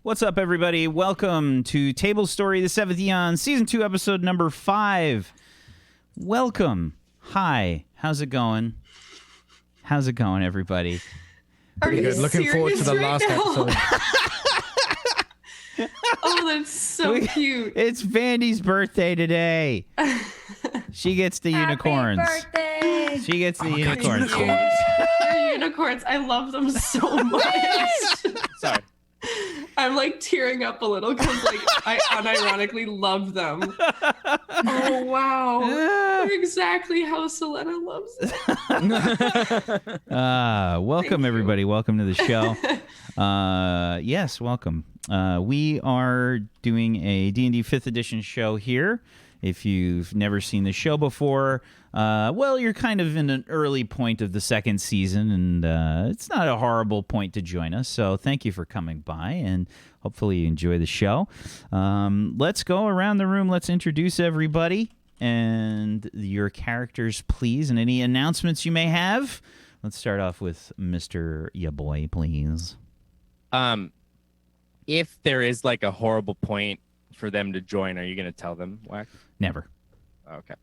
What's up, everybody? Welcome to Tablestory, the Seventh Eon, Season 2, Episode number 5. Welcome. Hi. How's it going? How's it going, everybody? Pretty good. Looking forward to the last episode. Oh, that's so cute. It's Vandy's birthday today. She gets the unicorns. Happy birthday! She gets the unicorns. They're unicorns. I love them so much. Sorry. I'm like tearing up a little because like I unironically love them. Oh wow. They're exactly how Selena loves them. Welcome, everybody. Welcome to the show. Yes, welcome. We are doing a D&D 5th edition show here. If you've never seen the show before, well, you're kind of in an early point of the second season, and it's not a horrible point to join us. So thank you for coming by, and hopefully you enjoy the show. Let's go around the room. Let's introduce everybody and your characters, please, and any announcements you may have. Let's start off with Mr. Ya Boy, please. If there is like a horrible point for them to join, are you going to tell them, Wack? Never. Okay.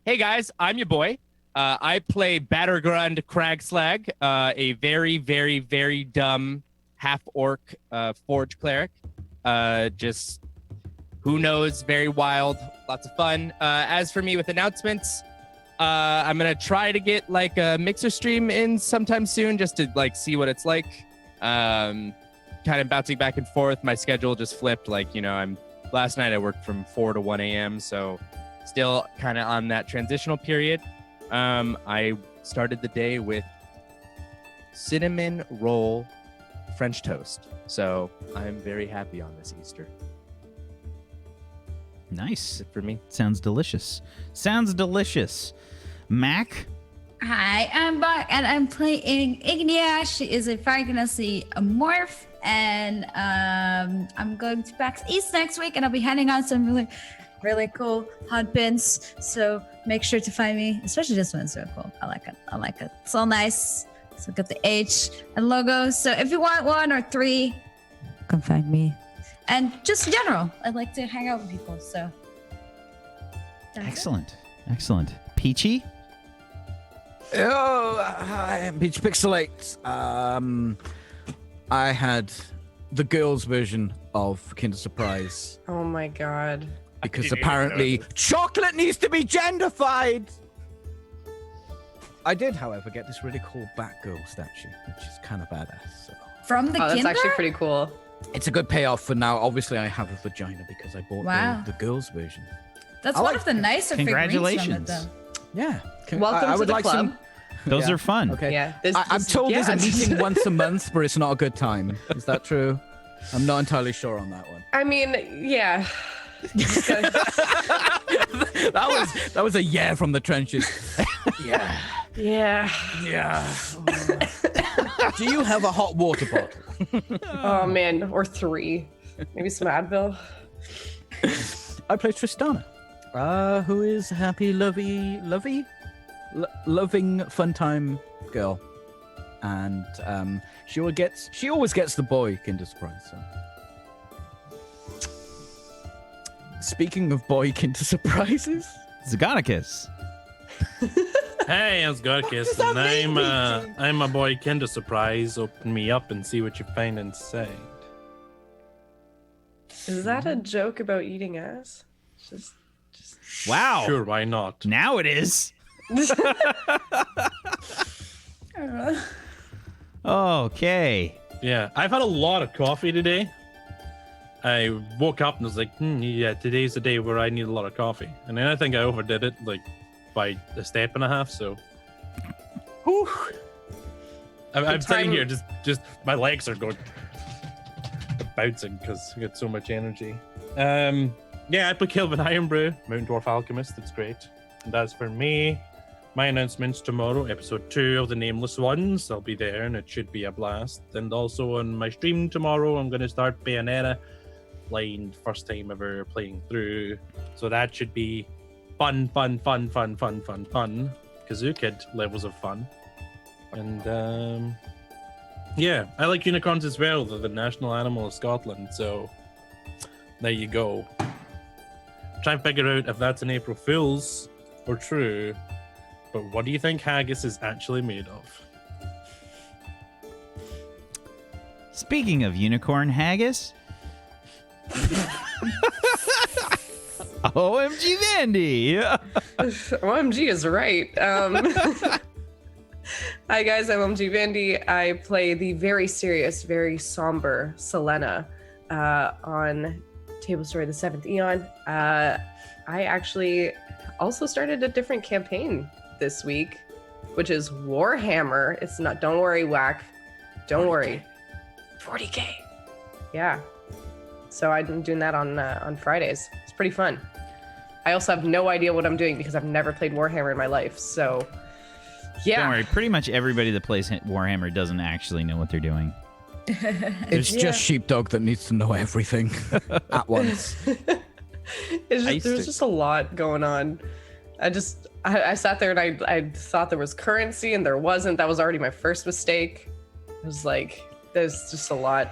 Hey guys, I'm your boy. I play Battergrund Cragslag, a very, very, very dumb half-orc forge cleric. Just who knows, very wild, lots of fun. As for me with announcements, I'm gonna try to get like a mixer stream in sometime soon, just to like see what it's like. Kind of bouncing back and forth. My schedule just flipped. Like, you know, last night I worked from 4 to 1 a.m. So still kind of on that transitional period. I started the day with cinnamon roll French toast. So I'm very happy on this Easter. Nice. That's it for me. Sounds delicious. Sounds delicious. Mac? Hi, I'm back, and I'm playing Ignia. She is a Fire Genasi morph, and I'm going to PAX East next week, and I'll be handing out some really, really cool hot pins. So make sure to find me, especially this one. It's so cool. I like it. It's all nice. So got the H and logo. So if you want 1 or 3, come find me. And just in general, I'd like to hang out with people. So Excellent. Peachy? Oh, hi, I'm Peach Pixelate. I had the girls' version of Kinder Surprise Oh my god. because apparently chocolate needs to be genderfied. I did, however, get this really cool Batgirl statue, which is kind of badass. So. from the Oh, that's Kinder? actually pretty cool. It's a good payoff for now. Obviously, I have a vagina because I bought Wow. the girls' version. That's I one like of the nicer Congratulations. figurines from it, though. Yeah. Welcome I to would the like club. some. Those Yeah. are fun. Okay. Yeah. I'm told there's a meeting once a month, but it's not a good time. Is that true? I'm not entirely sure on that one. I mean, yeah. That was a yeah from the trenches. Yeah. Yeah. Yeah. Do you have a hot water bottle? Oh man, or 3. Maybe some Advil. I play Tristana, who is a happy, loving, fun time girl, and she always gets the boy Kinder Surprise. So. Speaking of boy Kinder Surprises, Zagonicus. Hey, I'm Gorkis, and I'm a boy Kinder Surprise. Open me up and see what you find inside. Is that a joke about eating ass? Just Wow. Sure, why not? Now it is. Okay. Yeah, I've had a lot of coffee today. I woke up and was like, yeah, today's the day where I need a lot of coffee. And then I think I overdid it, like, by a step and a half, so... Whew. I'm sitting here, just my legs are going... bouncing, because I get so much energy. Yeah, I play Kelvin Homebrew, Mountain Dwarf Alchemist, that's great. And as for me, my announcements tomorrow, episode 2 of The Nameless Ones, I'll be there, and it should be a blast. And also on my stream tomorrow, I'm going to start Bayonetta, blind, first time ever playing through. So that should be fun. Kazoo Kid levels of fun. And Yeah, I like unicorns as well. They're the national animal of Scotland, so there you go. Try and figure out if that's an April Fool's or true, but what do you think haggis is actually made of? Speaking of unicorn haggis, OMG Vandy. OMG is right. Hi guys, I'm OMG Vandy. I play the very serious, very somber Selena on Tablestory, the Seventh Eon. I actually also started a different campaign this week, which is Warhammer. It's not. Don't worry, Wack. Don't worry. 40K. Yeah. So I'm doing that on Fridays. It's pretty fun. I also have no idea what I'm doing because I've never played Warhammer in my life. So, yeah. Don't worry. Pretty much everybody that plays Warhammer doesn't actually know what they're doing. It's just Sheepdog that needs to know everything at once. There's just a lot going on. I sat there and I thought there was currency and there wasn't. That was already my first mistake. It was like, there's just a lot.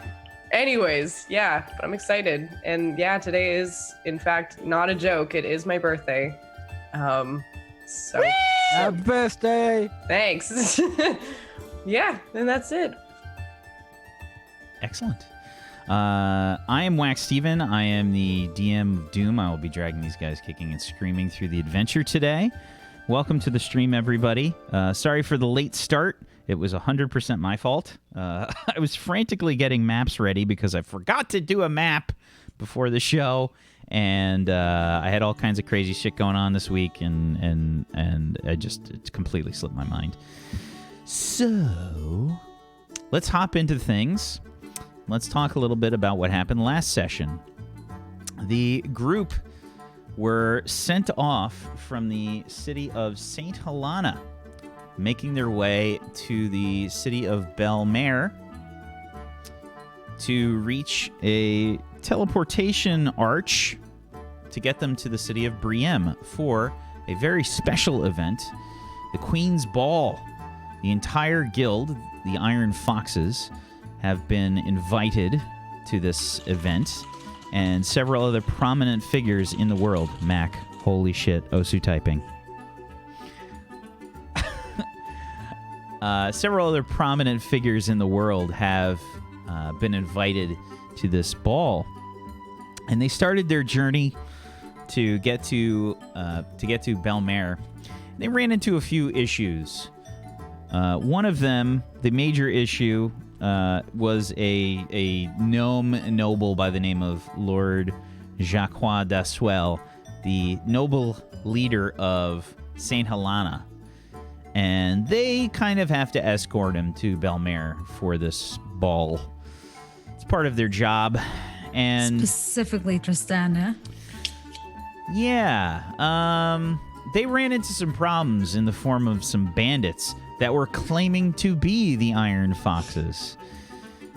Anyways, yeah, but I'm excited. And yeah, today is, in fact, not a joke. It is my birthday. So Happy birthday! Thanks. Yeah, and that's it. Excellent. I am Wacksteven. I am the DM of Doom. I will be dragging these guys kicking and screaming through the adventure today. Welcome to the stream, everybody. Sorry for the late start. It was 100% my fault. I was frantically getting maps ready because I forgot to do a map before the show, and I had all kinds of crazy shit going on this week, and it completely slipped my mind. So, let's hop into things. Let's talk a little bit about what happened last session. The group were sent off from the city of St. Helena, making their way to the city of Bellemer to reach a teleportation arch to get them to the city of Brienne for a very special event, the Queen's Ball. The entire guild, the Iron Foxes, have been invited to this event, and several other prominent figures in the world. Mac, holy shit, Osu typing. Several other prominent figures in the world have been invited to this ball, and they started their journey to get to Bellemer. They ran into a few issues. One of them, the major issue, was a gnome noble by the name of Lord Jacques d'Aswell, the noble leader of St. Helena. And they kind of have to escort him to Bellemer for this ball. It's part of their job. And specifically Tristana. Yeah. They ran into some problems in the form of some bandits that were claiming to be the Iron Foxes.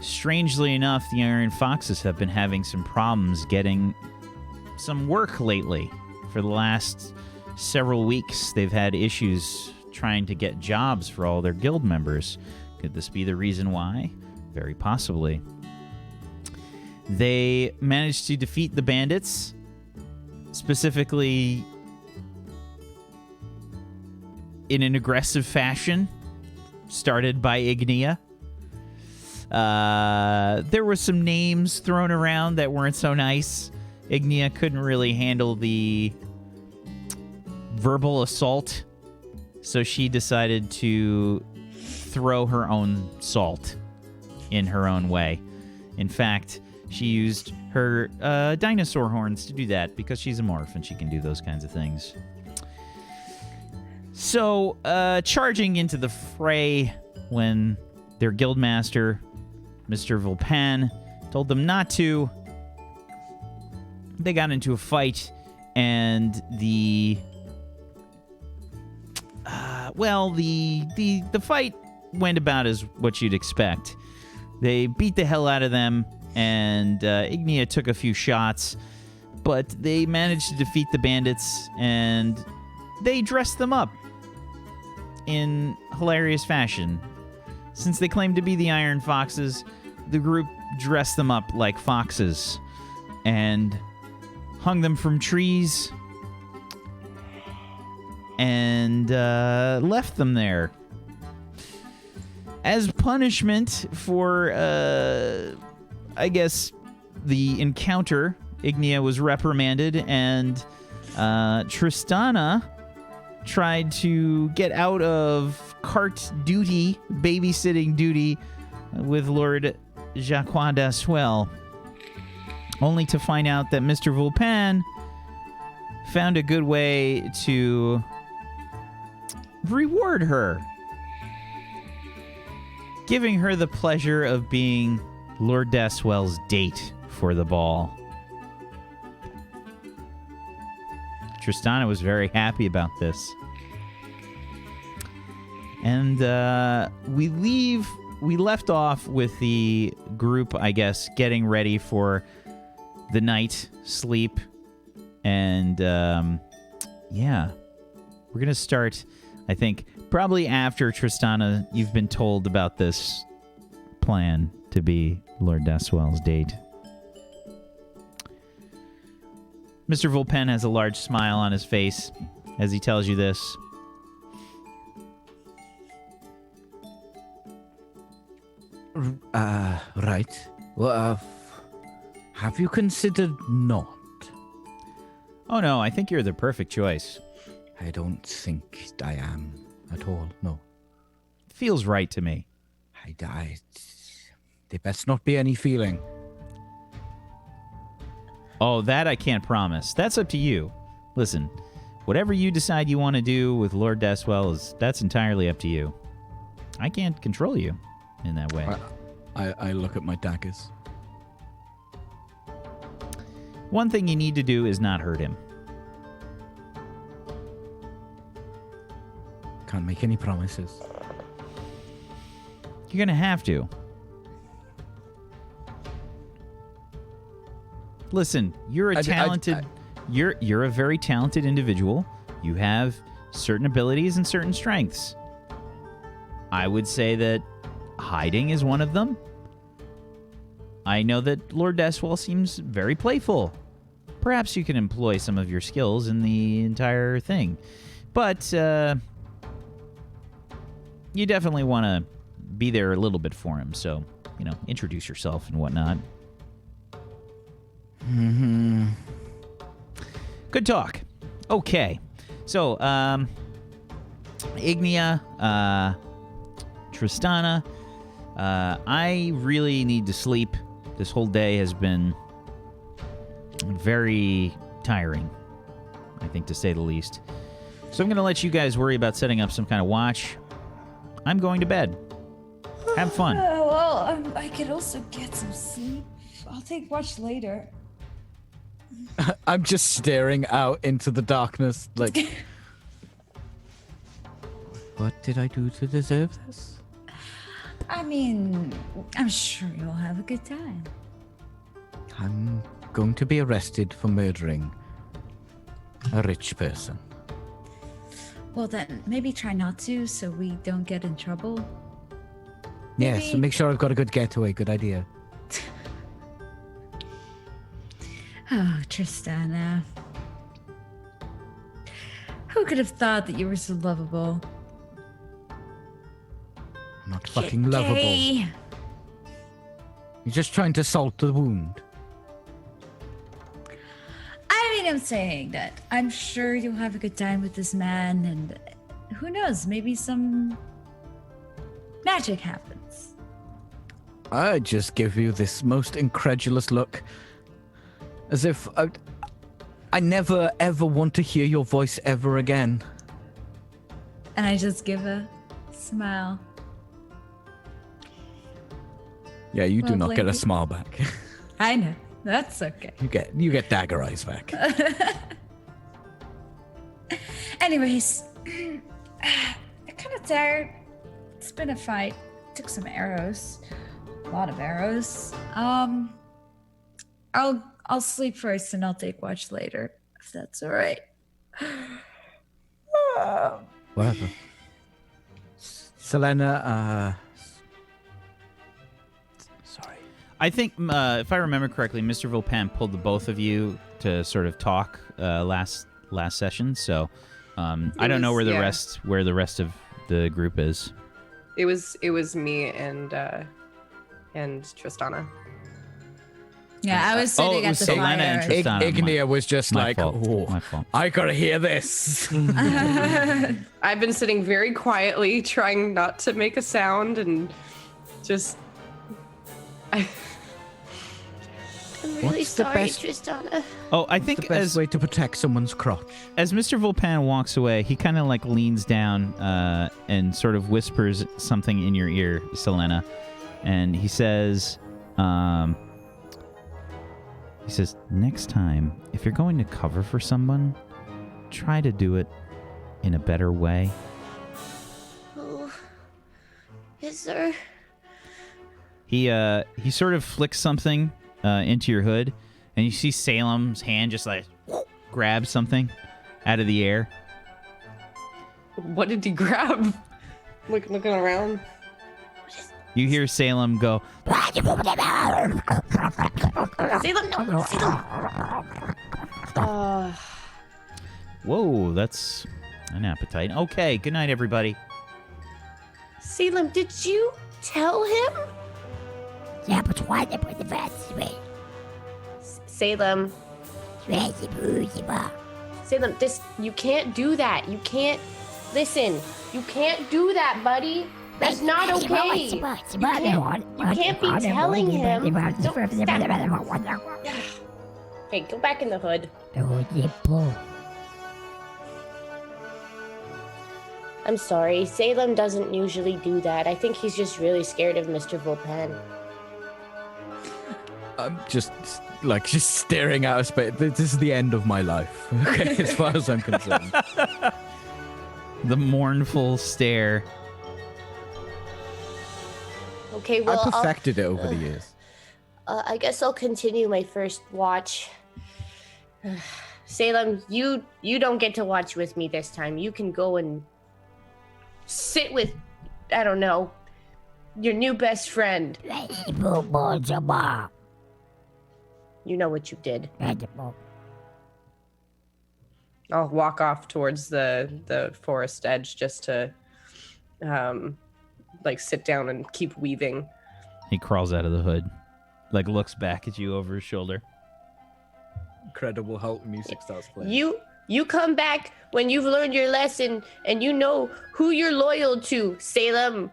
Strangely enough, the Iron Foxes have been having some problems getting some work lately. For the last several weeks, they've had issues trying to get jobs for all their guild members. Could this be the reason why? Very possibly. They managed to defeat the bandits, specifically in an aggressive fashion, started by Ignia. There were some names thrown around that weren't so nice. Ignia couldn't really handle the verbal assault, so she decided to throw her own salt in her own way. In fact, she used her dinosaur horns to do that because she's a morph and she can do those kinds of things. So, charging into the fray when their guildmaster, Mr. Vulpan, told them not to, they got into a fight, and the fight went about as what you'd expect. They beat the hell out of them, and Ignia took a few shots, but they managed to defeat the bandits, and they dressed them up in hilarious fashion. Since they claimed to be the Iron Foxes, the group dressed them up like foxes and hung them from trees and left them there. As punishment for, I guess, the encounter, Ignia was reprimanded, and Tristana tried to get out of cart duty, babysitting duty, with Lord Jacques d'Aswell, only to find out that Mr. Vulpan found a good way to reward her, giving her the pleasure of being Lord d'Aswell's date for the ball. Tristana was very happy about this. And we left off with the group, I guess, getting ready for the night, sleep, and yeah. We're going to start, I think, probably after Tristana, you've been told about this plan to be Lord d'Aswell's date. Mr. Vulpen has a large smile on his face as he tells you this. Right. Well, have you considered not? Oh no, I think you're the perfect choice. I don't think I am at all, no. Feels right to me. There best not be any feeling. Oh, that I can't promise. That's up to you. Listen, whatever you decide you want to do with Lord d'Aswell, that's entirely up to you. I can't control you in that way. I look at my daggers. One thing you need to do is not hurt him. Can't make any promises. You're gonna have to. Listen, you're a talented... You're a very talented individual. You have certain abilities and certain strengths. I would say that hiding is one of them. I know that Lord d'Aswell seems very playful. Perhaps you can employ some of your skills in the entire thing. But you definitely want to be there a little bit for him. So, introduce yourself and whatnot. Mm-hmm. Good talk. Okay. So, Ignia, Tristana, I really need to sleep. This whole day has been very tiring, I think, to say the least. So I'm going to let you guys worry about setting up some kind of watch. I'm going to bed. Have fun. Well, I could also get some sleep. I'll take watch later. I'm just staring out into the darkness, like... What did I do to deserve this? I mean, I'm sure you'll have a good time. I'm going to be arrested for murdering a rich person. Well, then maybe try not to, so we don't get in trouble. Yes, Maybe- make sure I've got a good getaway. Good idea. Oh, Tristana. Who could have thought that you were so lovable? I'm not fucking lovable. Gay. You're just trying to salt the wound. I mean, I'm saying that I'm sure you'll have a good time with this man, and who knows, maybe some magic happens. I just give you this most incredulous look, as if I never ever want to hear your voice ever again. And I just give a smile. Yeah, you do not get a Lovely. smile back. I know. That's okay. You get dagger eyes back. Anyways, I'm kind of tired. It's been a fight. Took some arrows. A lot of arrows. I'll sleep first and I'll take watch later, if that's all right. Whatever. Selena, I think, if I remember correctly, Mr. Vilpan pulled the both of you to sort of talk last session. So I don't know where the rest of the group is. It was me and Tristana. Yeah, I was sitting at the Selena and fire. Tristana. Ignia was just My like, fault. oh, My fault. I gotta hear this. I've been sitting very quietly, trying not to make a sound, and just. I'm really What's the sorry, best- Tristana. Oh, I think The best way to protect someone's crotch. as Mr. Vilpan walks away, he kind of like leans down and sort of whispers something in your ear, Selena, and he says, next time, if you're going to cover for someone, try to do it in a better way. Oh, is there? He sort of flicks something into your hood, and you see Salem's hand just like grab something out of the air. What did he grab? Looking around. You hear Salem go, Salem, no, Salem. "Whoa, that's an appetite." Okay, good night, everybody. Salem, did you tell him? Salem. Salem, this, you can't do that. You can't, listen, you can't do that, buddy. That's not okay. You can't be telling him. No, stop. Hey, go back in the hood. I'm sorry. Salem doesn't usually do that. I think he's just really scared of Mr. Vulpan. I'm just staring at us, but this is the end of my life. Okay, as far as I'm concerned. The mournful stare. Okay, well, I perfected it over the years. I guess I'll continue my first watch. Salem, you don't get to watch with me this time. You can go and sit with, I don't know, your new best friend. You know what you did. I'll walk off towards the forest edge just to sit down and keep weaving. He crawls out of the hood, like looks back at you over his shoulder. Incredible Hulk music starts playing. You come back when you've learned your lesson and you know who you're loyal to, Salem.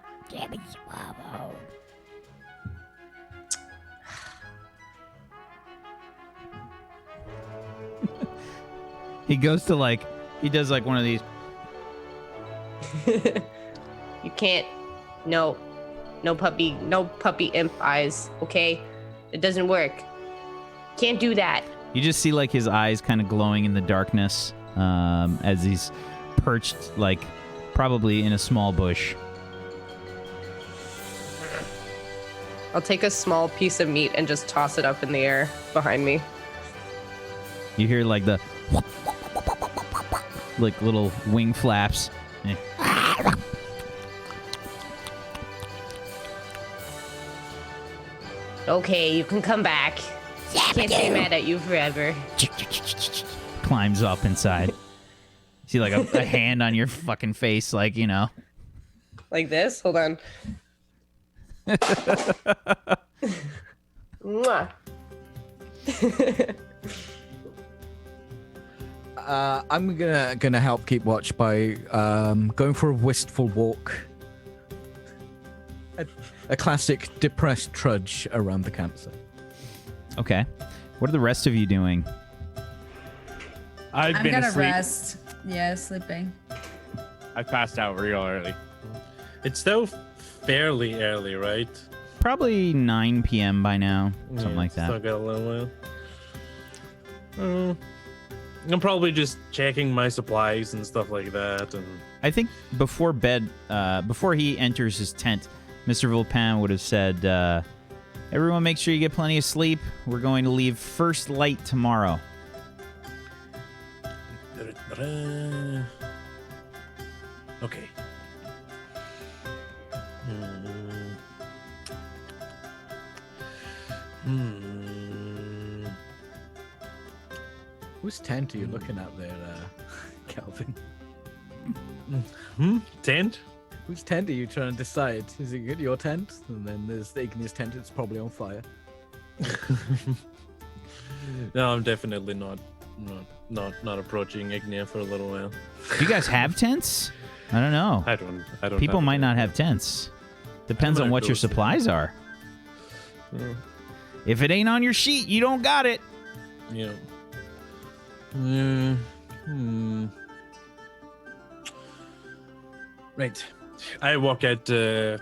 He goes to he does one of these. You can't. No puppy imp eyes, okay? It doesn't work. Can't do that. You just see his eyes kind of glowing in the darkness as he's perched probably in a small bush. I'll take a small piece of meat and just toss it up in the air behind me. You hear the little wing flaps. Eh. Okay, you can come back. Can't stay mad at you forever. Climbs up inside. See a hand on your fucking face, Like this? Hold on. Mwah. I'm gonna help keep watch by going for a wistful walk. A classic depressed trudge around the campsite. Okay. What are the rest of you doing? I've I'm been gonna asleep. rest. Yeah, sleeping. I passed out real early. It's still fairly early, right? Probably 9 p.m. by now. Something like Still that. got a little while. I'm probably just checking my supplies and stuff like that. And I think before bed, before he enters his tent, Mr. Vilpan would have said, everyone make sure you get plenty of sleep. We're going to leave first light tomorrow. Okay. Whose tent are you looking at there, Calvin? Tent? Whose tent are you trying to decide? Is it your tent? And then there's the Igneous tent. It's probably on fire. No, I'm definitely not approaching Ignia for a little while. Do you guys have tents? I don't know. I don't. People have might a not tent. have tents. Depends I'm on gonna what go your see. supplies are. Yeah. If it ain't on your sheet, you don't got it. Yeah. Right. I walk out the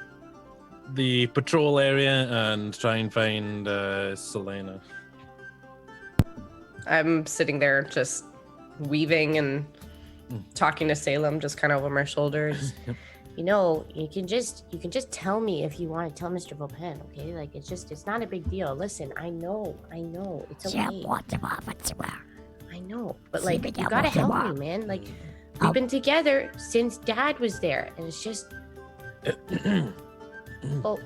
patrol area and try and find Selena. I'm sitting there just weaving and talking to Salem, just kind of over my shoulders. You know, you can just tell me if you want to tell Mr. Volpen, okay? Like it's not a big deal. Listen, I know, it's okay. I know, but like you gotta help me, man. Like we've been together since Dad was there, and it's just. Oh,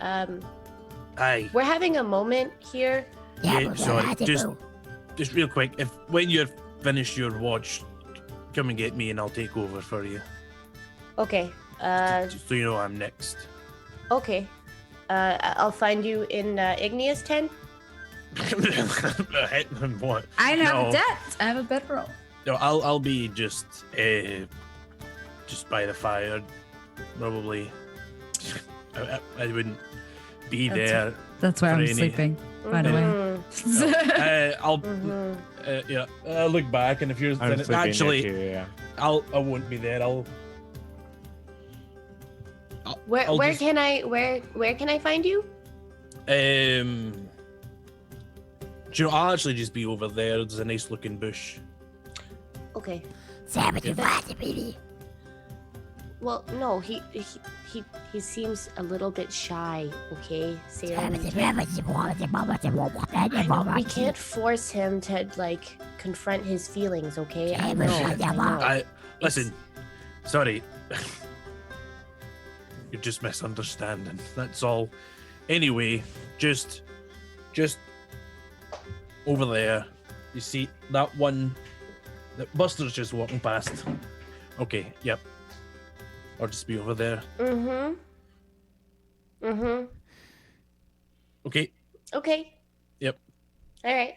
Aye. we're having a moment here. Yeah, sorry. Just real quick. If when you're finished your watch, come and get me, and I'll take over for you. Okay. Just so you know, I'm next. Okay. I'll find you in Igneous tent. What? I don't have No. a debt. I have a bedroll. No, I'll be just by the fire, probably. I wouldn't be there. That's where For I'm any- sleeping, by the way. Mhm, I'll mhm. yeah. I'll look back, and if you're I'm sleeping actually, there too, yeah. I won't be there. I'll Where I'll where just- can I find you? Do you know, I'll actually just be over there. There's a nice looking bush. Okay. Well, no, he seems a little bit shy. Okay, Salem. We can't force him to like confront his feelings. Okay, I know. Listen. Sorry. You're just misunderstanding. That's all. Anyway, just over there. You see that one that Buster's just walking past. Okay, yep. I'll just be over there. Mm-hmm. Okay. Okay. Yep. All right.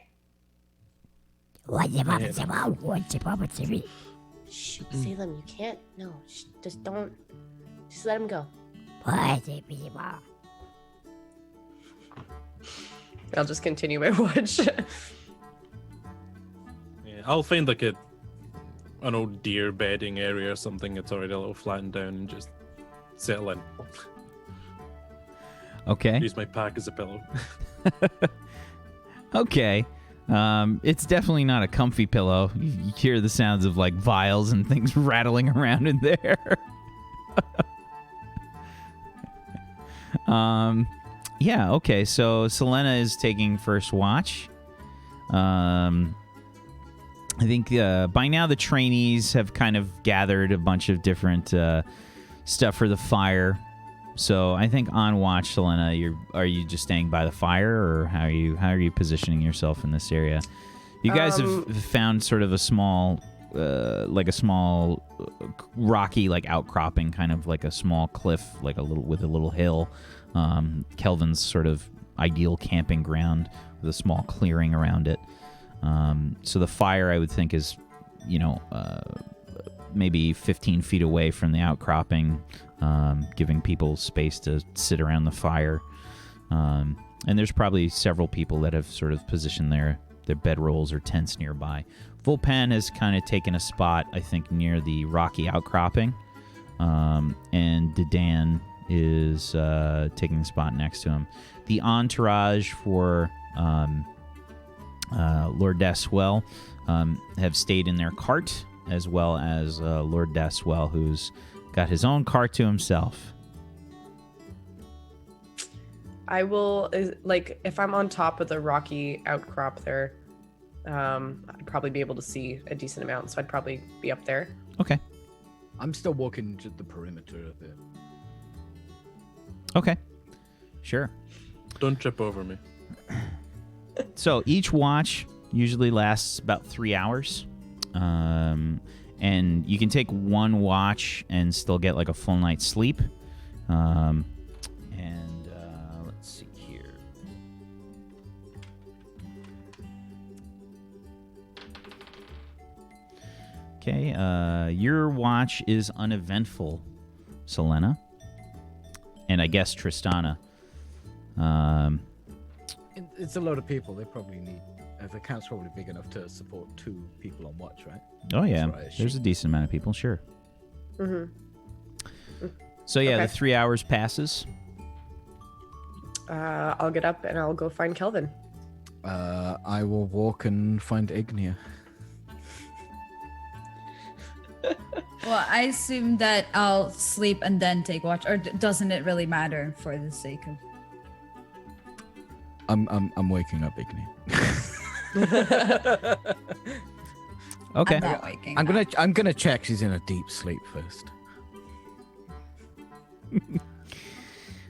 Shh, Salem, you can't. No, just don't. Just let him go. I'll just continue my watch. Yeah, I'll find like an old deer bedding area or something that's already a little flattened down and just settle in. Okay. Use my pack as a pillow. Okay. It's definitely not a comfy pillow. You hear the sounds of like vials and things rattling around in there. Yeah, okay. So Selena is taking first watch. I think by now the trainees have kind of gathered a bunch of different stuff for the fire. So I think on watch, Selena, are you just staying by the fire, or how are you positioning yourself in this area? You guys have found sort of a small, rocky like outcropping, kind of like a small cliff, like with a little hill. Kelvin's sort of ideal camping ground with a small clearing around it. So the fire, I would think, is, maybe 15 feet away from the outcropping, giving people space to sit around the fire. And there's probably several people that have sort of positioned their bedrolls or tents nearby. Volpen has kind of taken a spot, I think, near the rocky outcropping. And Dedan is taking a spot next to him. The entourage for Lord Daswell have stayed in their cart, as well as Lord Daswell, who's got his own cart to himself. I will, if I'm on top of the rocky outcrop there, I'd probably be able to see a decent amount, so I'd probably be up there. Okay. I'm still walking to the perimeter of it. Okay. Sure. Don't trip over me. So each watch usually lasts about 3 hours. And you can take one watch and still get like a full night's sleep. And let's see here. Okay, your watch is uneventful, Selena. And I guess Tristana. It's a load of people. They probably need. The camp's probably big enough to support 2 people on watch, right? Oh, yeah. That's what I assume. There's a decent amount of people, sure. Mm-hmm. So, yeah, Okay. the 3 hours passes. I'll get up and I'll go find Kelvin. I will walk and find Ignia. Well, I assume that I'll sleep and then take watch, or doesn't it really matter for the sake of? I'm waking up Ignia. Okay. I'm not waking. I'm gonna check she's in a deep sleep first.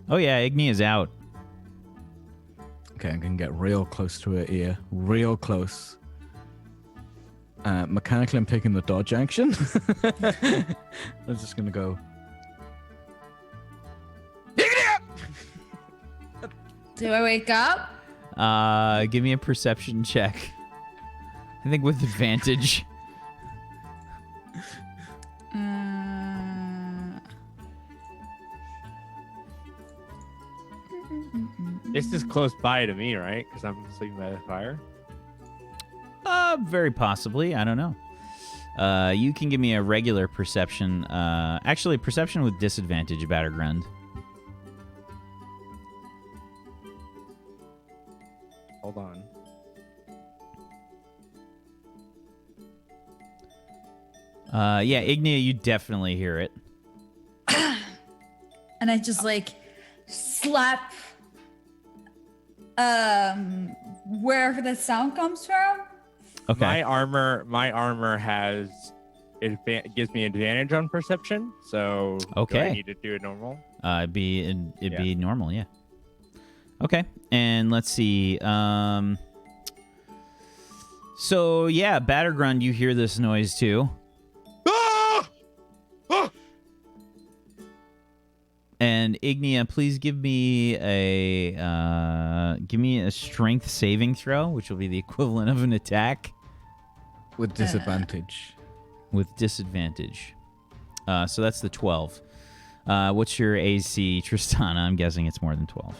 Oh, yeah, Igni is out. Okay, I'm gonna get real close to her ear, real close. Mechanically, I'm taking the dodge action. I'm just gonna go. Do I wake up? Give me a perception check. I think with advantage. This is close by to me, right? Because I'm sleeping by the fire. Very possibly. I don't know. You can give me a regular perception. Actually, perception with disadvantage, Battleground. Hold on. Yeah, Ignia, you definitely hear it. And I just like slap wherever the sound comes from. Okay. My armor has gives me advantage on perception. So do Okay. I need to do it normal? It'd be normal, yeah. Okay, and let's see. So yeah, Battergrund, you hear this noise too. And Ignia, please give me a strength saving throw, which will be the equivalent of an attack With disadvantage. with disadvantage. So that's the 12. What's your AC, Tristana? I'm guessing it's more than 12.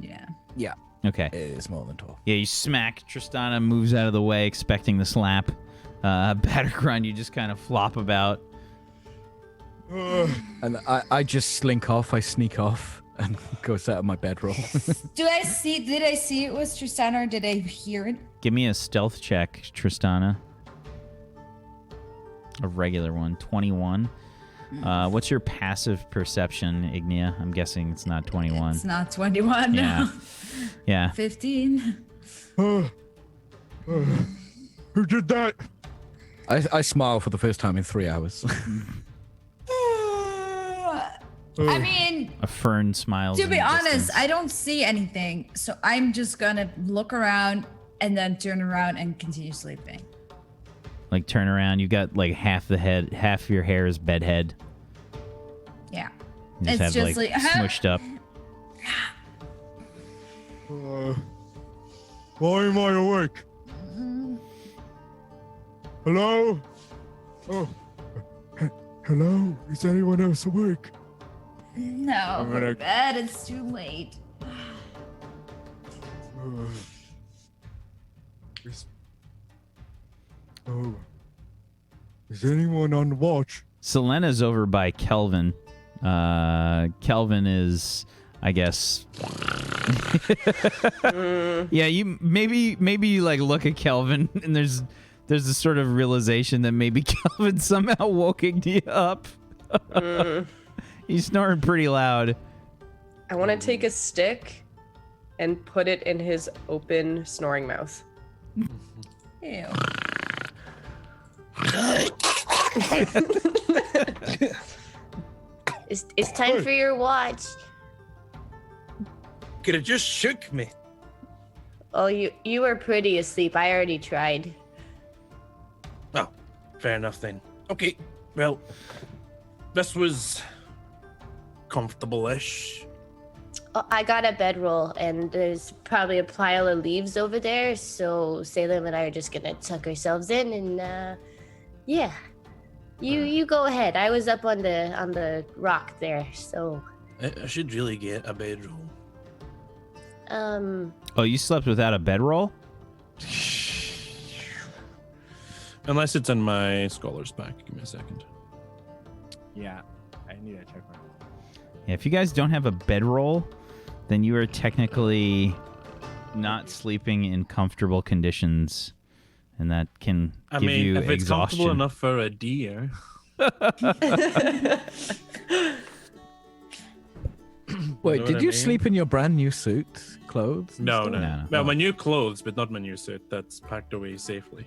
Yeah. Yeah, Okay. it is more than 12. Yeah, you smack. Tristana moves out of the way, expecting the slap. Battergrund, you just kind of flop about. And I just slink off. I sneak off and go sit on my bedroll. Did I see it was Tristana, or did I hear it? Give me a stealth check, Tristana. A regular one, 21. What's your passive perception, Ignia? I'm guessing it's not 21. It's not 21. Yeah. No. Yeah. 15. Who did that? I smile for the first time in 3 hours. I mean, A fern smiles. to in be the honest, distance. I don't see anything, so I'm just gonna look around and then turn around and continue sleeping. Like, turn around. You got, like, half your hair is bed head. Yeah. You It's have, just like, smushed up. Why am I awake? Hello? Oh. Hello? Is anyone else awake? No, I'm gonna- bed. It's too late. Is anyone on watch? Selena's over by Kelvin. Kelvin is, I guess. Yeah, you maybe you like look at Kelvin and there's this sort of realization that maybe Kelvin somehow woke you up. He's snoring pretty loud. I want to take a stick and put it in his open snoring mouth. Ew. It's time for your watch. Could have just shook me. Oh, you were pretty asleep. I already tried. Oh, fair enough then. Okay, well, this was comfortable-ish. Oh, I got a bedroll, and there's probably a pile of leaves over there. So Salem and I are just gonna tuck ourselves in, and yeah, you go ahead. I was up on the rock there, so I should really get a bedroll. Oh, you slept without a bedroll? Unless it's in my scholar's pack. Give me a second. Yeah, I need to check my. Yeah, if you guys don't have a bedroll, then you are technically not sleeping in comfortable conditions, and that can I give mean, you if it's exhaustion. comfortable enough for a deer. Wait, know did what I you mean? sleep in your brand new suit clothes? and No, stuff? no. No. Well, my new clothes, but not my new suit. That's packed away safely.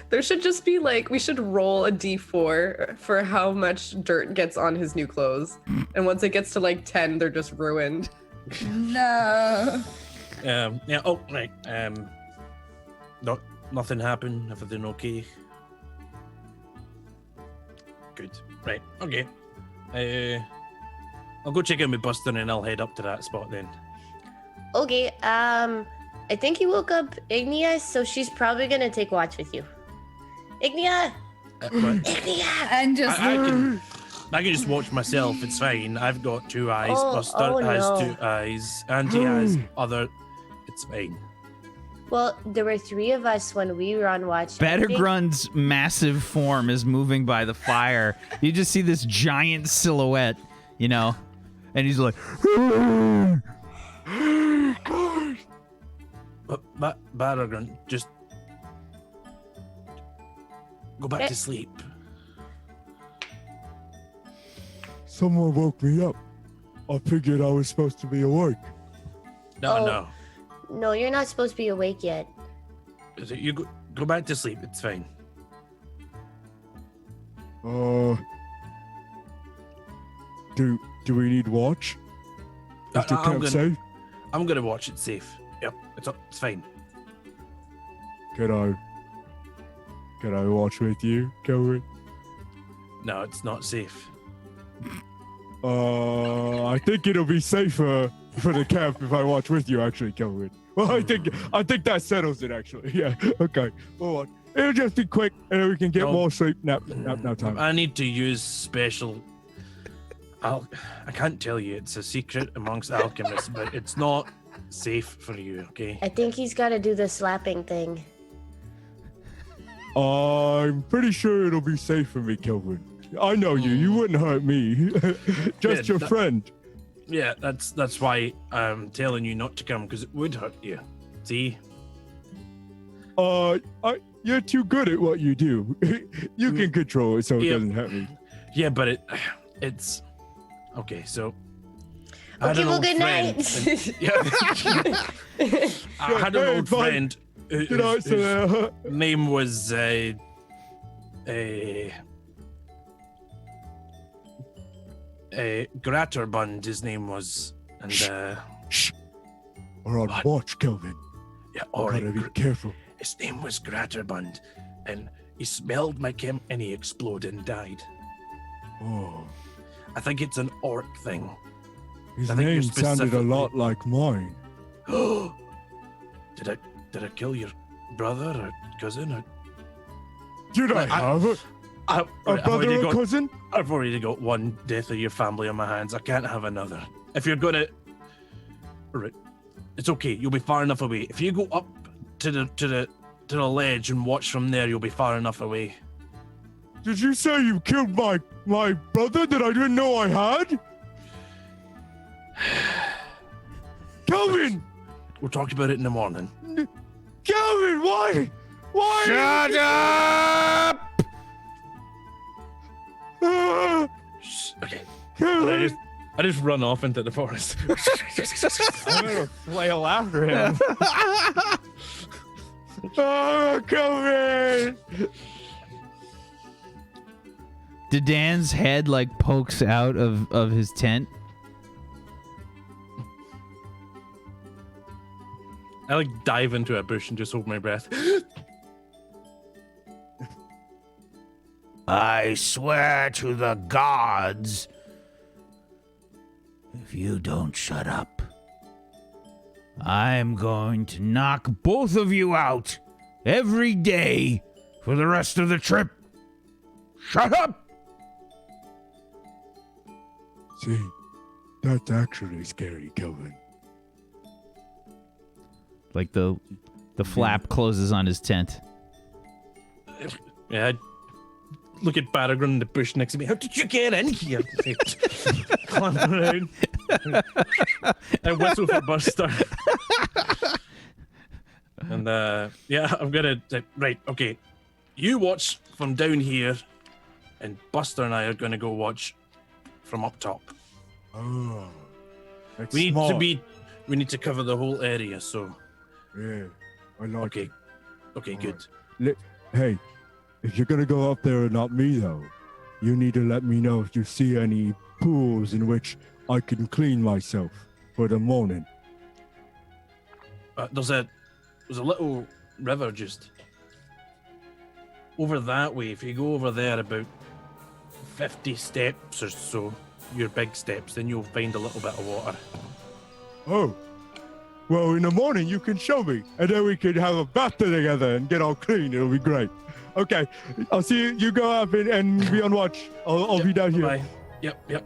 There should just be like, we should roll a d4 for how much dirt gets on his new clothes. And once it gets to like 10, they're just ruined. No. Yeah. Oh, right. Nothing happened. Everything okay? Good. Right. Okay. I'll go check out my buster and I'll head up to that spot then. okay. I think you woke up Ignia, so she's probably gonna take watch with you. Ignia, But Ignia. And just I can just watch myself. It's fine. I've got 2 eyes. Oh, Buster oh, has no. 2 eyes, and he has other. It's fine. Well, there were 3 of us when we were on watch. I think- Battergrun's massive form is moving by the fire. You just see this giant silhouette, you know, and he's like, But Battergun, just go back to sleep. Someone woke me up. I figured I was supposed to be awake. No, Oh. no. No, you're not supposed to be awake yet. You go back to sleep. It's fine. Do we need watch? Is the I'm camp gonna- safe? I'm gonna watch it safe. Yep, it's fine. Can I watch with you, Kelvin? No, it's not safe. I think it'll be safer for the camp if I watch with you, actually, Kelvin. Well, I think that settles it, actually. Yeah. Okay. Hold on. It'll just be quick, and then we can get No. more sleep. Nap time. I need to use special. I can't tell you. It's a secret amongst alchemists, but it's not safe for you. Okay. I think he's got to do the slapping thing. I'm pretty sure it'll be safe for me, Kelvin. I know you. You wouldn't hurt me. Just Yeah, your friend. Yeah, that's why I'm telling you not to come because it would hurt you. See? You're too good at what you do. You can control it so it Yeah. doesn't hurt me. Yeah, but it's okay. So. I had Okay, an well, old good friend, night. and- yeah. I had an Hey, old bud. friend Good night, whose sir. name was Gratterbund. His name was, and We're on What? watch, Kelvin. yeah, all right. Gotta be careful. His name was Gratterbund, and he smelled my chem and he exploded and died. Oh, I think it's an orc thing. his I think you're name sounded a specifically- lot like mine. Did I kill your brother or cousin? Or Did I have a I've brother already or got cousin? I've already got one death of your family on my hands. I can't have another. If you're gonna, right, it's okay. You'll be far enough away. If you go up to the ledge and watch from there, you'll be far enough away. Did you say you killed my brother that I didn't know I had? Kelvin! We'll talk about it in the morning. Kelvin, why? Why? "Shut up!" Ah, Okay. Kelvin! I just run off into the forest. I'm gonna flail after him. Oh, Kelvin! Dan's head like pokes out of his tent. I like dive into a bush and just hold my breath. I swear to the gods, if you don't shut up, I'm going to knock both of you out every day for the rest of the trip. Shut up! See, that's actually scary, Kelvin. Like the flap closes on his tent. Yeah, I look at Battergun in the bush next to me. How did you get in here? Climb around. I whistle for Buster. And yeah, I'm gonna right. Okay, you watch from down here, and Buster and I are gonna go watch from up top. Oh, that's We need smart. we need to cover the whole area. So Yeah, I like okay, it. okay, good. Hey, if you're gonna go up there and not me though, you need to let me know if you see any pools in which I can clean myself for the morning. There's a little river just over that way. If you go over there about 50 steps or so, your big steps, then you'll find a little bit of water. Oh, well, in the morning you can show me, and then we can have a bath together and get all clean. It'll be great. Okay, I'll see you. You go up and be on watch. I'll be down here. Bye. Yep.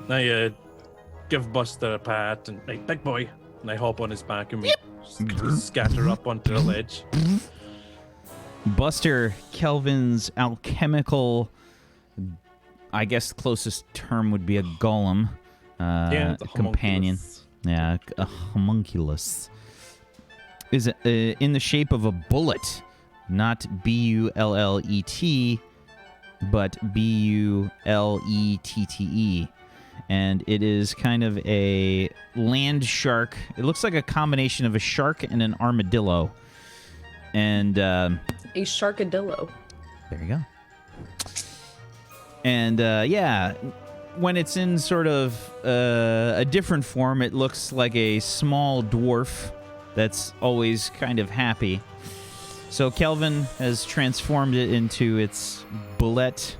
I give Buster a pat and right, big boy, and I hop on his back and we scatter up onto the ledge. Buster, Kelvin's alchemical, I guess the closest term would be a golem, Yeah, it's a companion. homunculus. Yeah, a homunculus. Is in the shape of a bullet, not B-U-L-L-E-T, but B-U-L-E-T-T-E. And it is kind of a land shark. It looks like a combination of a shark and an armadillo. And A sharkadillo. there you go. And yeah, when it's in sort of a different form, it looks like a small dwarf that's always kind of happy. So Kelvin has transformed it into its bullet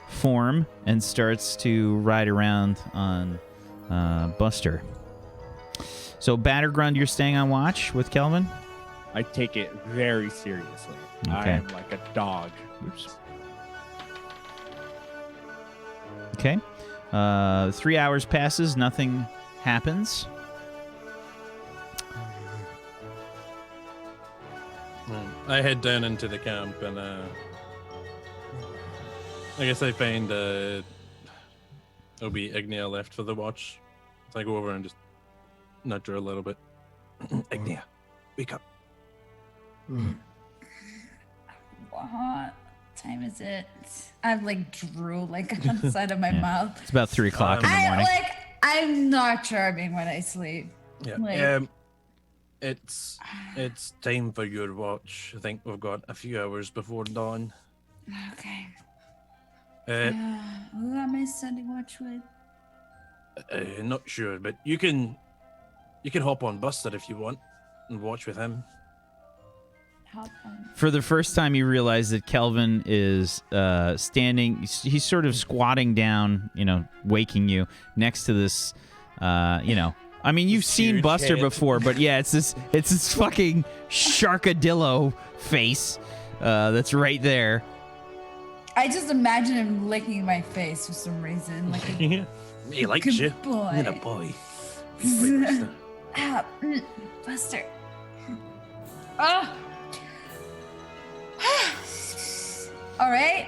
form and starts to ride around on Buster. So Battergrund, you're staying on watch with Kelvin? I take it very seriously. I Okay. am like a dog. Oops. Okay. 3 hours passes, nothing happens. I head down into the camp and I guess I find it'll be Ignia left for the watch. So I go over and just nudge her a little bit. Ignia, wake up. What time is it? I've like drool like on the side of my Yeah. mouth. It's about 3 o'clock in the morning. I'm not charming when I sleep. Yeah. Like- It's time for your watch. I think we've got a few hours before dawn. Okay. Uh, Who am I standing watch with? not sure, but you can hop on Buster if you want and watch with him. Hop on. For the first time, you realize that Kelvin is standing. He's sort of squatting down, waking you next to this, I mean, you've seen huge Buster head. before, but yeah, it's this fucking sharkadillo face that's right there. I just imagine him licking my face for some reason. Like a He likes good you. boy. You're a boy. Wait, Buster. Ah, Buster. Oh. All right.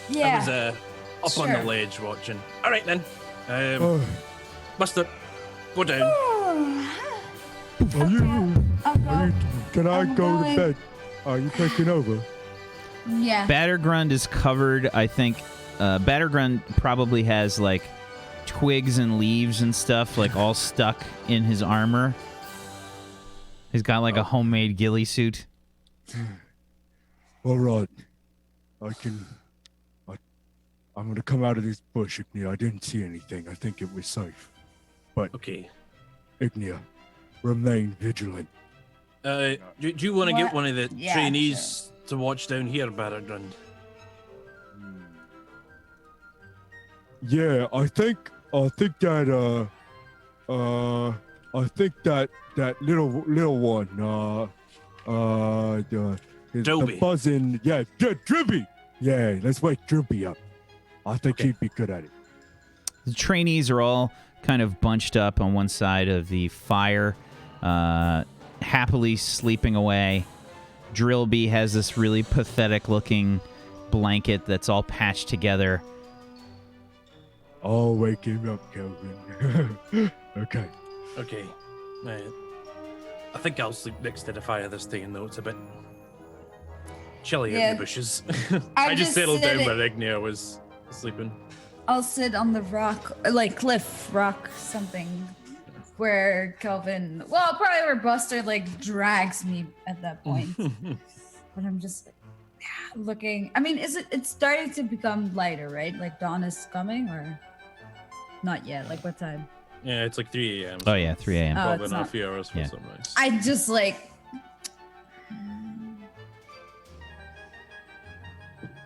Yeah. I was up on the Sure. ledge watching. All right then. Oh, Buster, go down. are you? I'll go. Can I I'm go going. to bed? Are you taking over? Yeah. Battergrund is covered. I think Battergrund probably has like twigs and leaves and stuff like all stuck in his armor. He's got like a homemade ghillie suit. All right. I'm gonna come out of this bush, Ignia. I didn't see anything. I think it was safe. But Okay. Ignia, remain vigilant. Do you want to get What? one of the Yeah, trainees to watch down here, Barragrund? Yeah, I think that that little one, the Joby. buzzing, yeah, Drippy. Yeah, let's wake Drippy up. I think Okay. he'd be good at it. The trainees are all kind of bunched up on one side of the fire, happily sleeping away. Drillby has this really pathetic-looking blanket that's all patched together. I'll wake him up, Kelvin. Okay. Okay. I think I'll sleep next to the fire this day, though it's a bit chilly Yeah. in the bushes. I I just just settled said down it. where Ignia was sleeping. I'll sit on the rock, like cliff rock, something where Kelvin, well, probably where Buster like drags me at that point. But I'm just looking. I mean, it's starting to become lighter, right? Like dawn is coming, or not yet? Like what time? Yeah, it's like 3 a.m. Oh, yeah, 3 a.m. Oh, Probably it's not a not. few hours for Yeah. sunrise. I just like.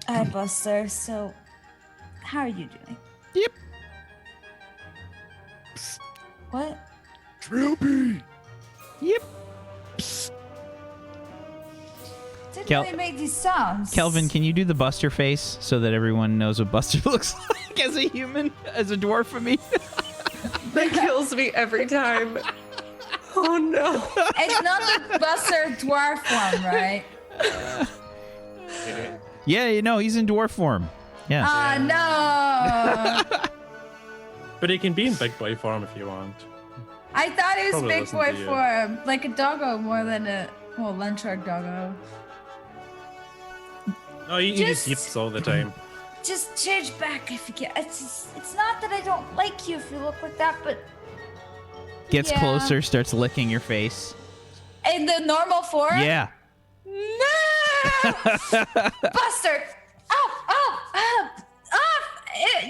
Hi, Buster. So, how are you doing? Yep. What? Drippy. Yep. Didn't Kel- really make these sounds. Kelvin, can you do the Buster face so that everyone knows what Buster looks like as a human, as a dwarf for me? That kills me every time. Oh no. It's not the Buster dwarf one, right? Yeah, you know, he's in dwarf form. Yeah. Oh no! But he can be in big boy form if you want. I thought it was Probably big listen boy to you. form, like a doggo more than a land shark doggo. Oh, he Just- just yips all the time. Just change back if you can. It's not that I don't like you if you look like that, but Gets yeah. closer, starts licking your face. in the normal form. Yeah. No! Buster! Up!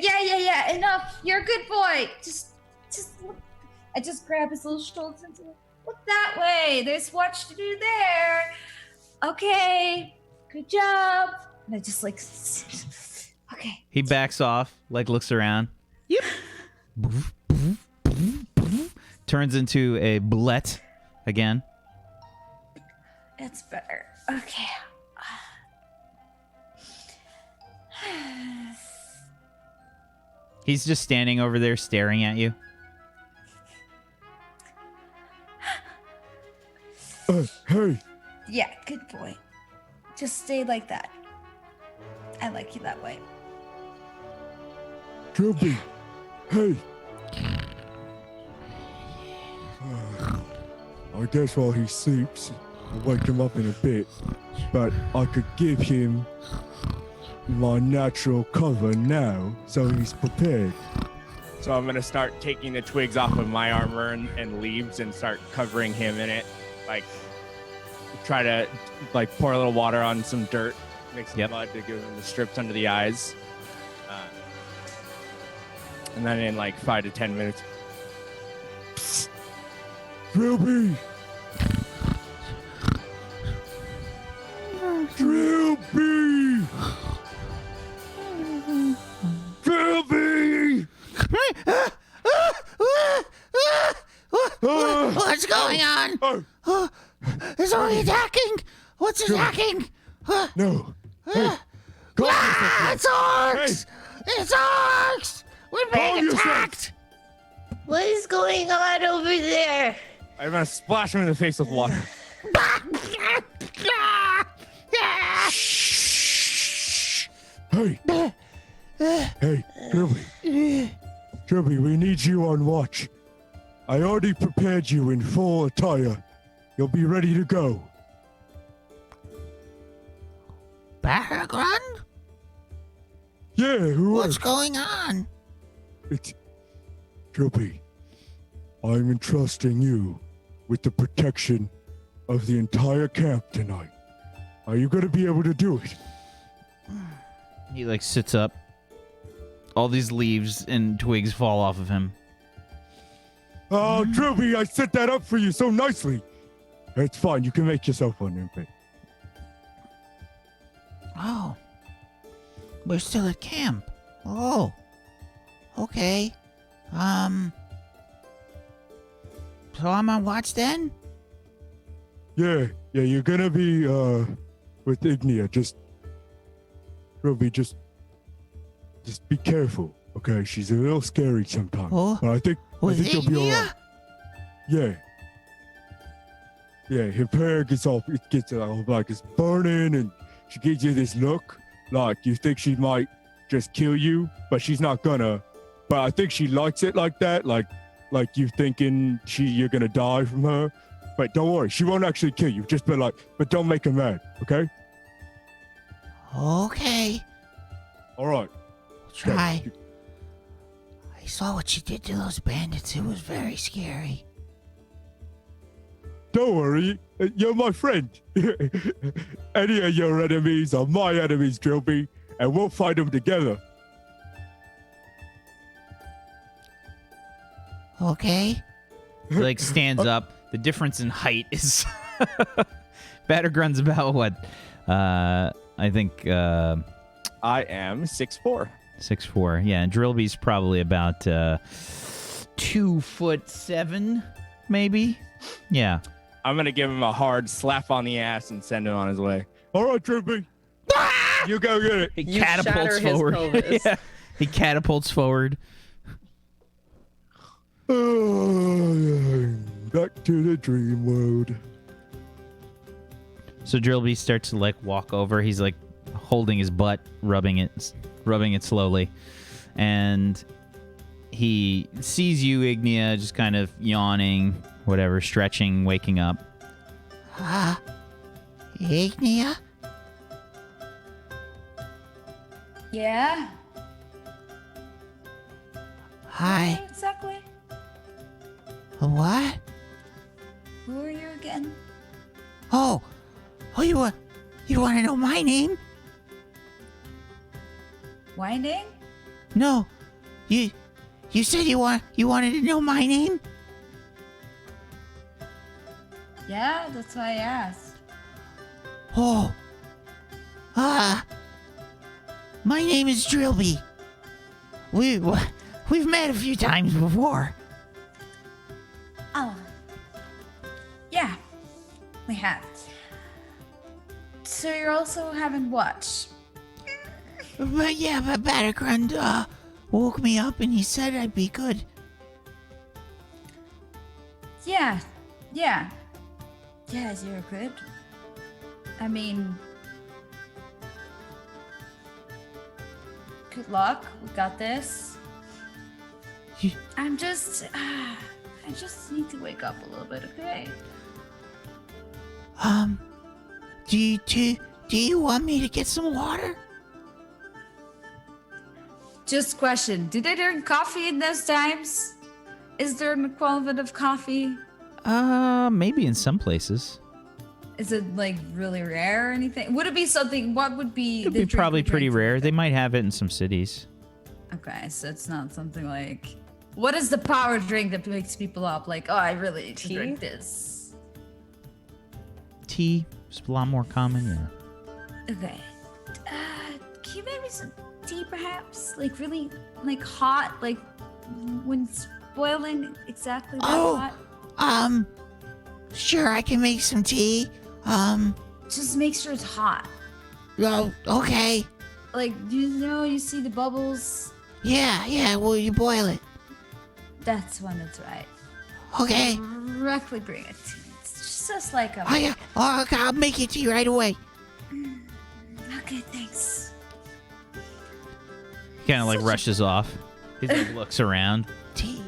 Yeah. Enough. You're a good boy. Just look. I just grab his little shoulders and say, look that way. There's watch to do there. Okay. Good job. And I just like, okay. He backs off, like looks around. Yep. Turns into a bullet again. It's better. Okay. He's just standing over there staring at you. Hey, Yeah, good boy. Just stay like that. I like you that way. Drippy. Hey. I guess while he sleeps, I'll wake him up in a bit. But I could give him my natural cover now, so he's prepared. So I'm gonna start taking the twigs off of my armor and leaves and start covering him in it. Like try to like pour a little water on some dirt, make some Yep. mud to give him the strips under the eyes. And then in like 5 to 10 minutes, Drillby! Drillby! Drillby! What's going on? Is he attacking? What's attacking? No. Hey, It's orcs! It's orcs! We're Calm being yourself. attacked! What is going on over there? I'm gonna splash him in the face with water. Hey. Hey, Drillby. Drillby, we need you on watch. I already prepared you in full attire. You'll be ready to go. Barragrund? Yeah, who What's else? going on? It's Drillby. I'm entrusting you with the protection of the entire camp tonight. Are you going to be able to do it? He like sits up. All these leaves and twigs fall off of him. Oh, Droopy, I set that up for you so nicely. It's fine. You can make yourself one, Impy. Oh. We're still at camp. Oh. Okay. So I'm on watch then? Yeah, you're gonna be with Ignia. Droopy, just be careful, okay? She's a little scary sometimes. Oh, But I think you'll be all right. Ignia? Yeah, her hair gets all like it's burning, and she gives you this look like you think she might just kill you, but she's not gonna. But I think she likes it like that, like you thinking you're gonna die from her. But don't worry, she won't actually kill you. Just be like, but don't make her mad, okay? Okay. All right. Try. I saw what she did to those bandits. It was very scary. Don't worry, you're my friend. Any of your enemies are my enemies, Trilby, and we'll fight them together. Okay. He, like, stands up. The difference in height is Battergrun's about what? I think I am 6'4". 6'4". Yeah, and Drillby's probably about 2'7", maybe. Yeah. I'm gonna give him a hard slap on the ass and send him on his way. All right, Trilby. You go get it. He You catapults shatter his forward. pelvis. Yeah. He catapults forward. Back to the dream world. So Drillby starts to, like, walk over. He's, like, holding his butt, rubbing it slowly. And he sees you, Ignia, just kind of yawning, whatever, stretching, waking up. Ignia? Yeah. Hi. What exactly? What? Who are you again? Oh, you want to know my name? Winding? No, you said you wanted to know my name? Yeah, that's why I asked. Oh, my name is Drillby. We've met a few times before. Oh. Yeah, we have. So you're also having watch? But Battergrund woke me up and he said I'd be good. Yeah. Yes, you're good. I mean, good luck. We got this. I just need to wake up a little bit, okay? Do you want me to get some water? Just question. Do they drink coffee in those times? Is there an equivalent of coffee? Maybe in some places. Is it like really rare or anything? Would it be something? What would be? It'd the be drink probably we pretty drink? rare. They might have it in some cities. Okay, so it's not something like. What is the power drink that wakes people up? Like, oh, I really need to drink this. Tea is a lot more common, yeah. Okay. Can you make me some tea, perhaps? Like really, like hot, like when it's boiling, exactly that hot. Sure, I can make some tea. Just make sure it's hot. Oh, okay. Like, you see the bubbles? Yeah, will you boil it? That's when it's right. Okay. Directly bring it to me. It's just like a. Okay, I'll make it to you right away. Okay, thanks. He kind of like rushes off. He like looks around. Tea.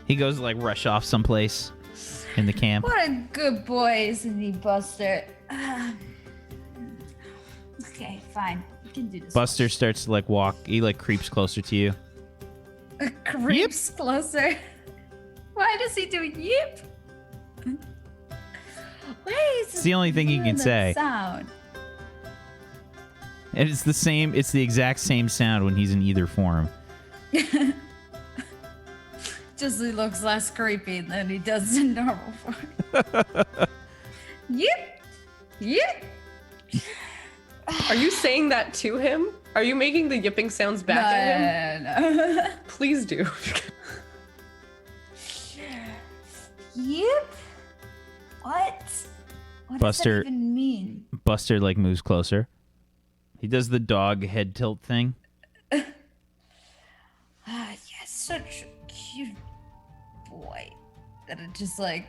He goes to like rush off someplace in the camp. What a good boy, isn't he, Buster? Okay, fine. You can do this. Buster starts to like walk. He like creeps closer to you. Creeps closer. Why does he do yip? Why is It's the only thing he can that say. Sound? And it's the same. It's the exact same sound when he's in either form. Just he looks less creepy than he does in normal form. Yep. Yep. Are you saying that to him? Are you making the yipping sounds back at him? No. Please do. Yep. What? What Buster- does that even mean? Buster like moves closer. He does the dog head tilt thing. Yes, such a cute boy. That it just like,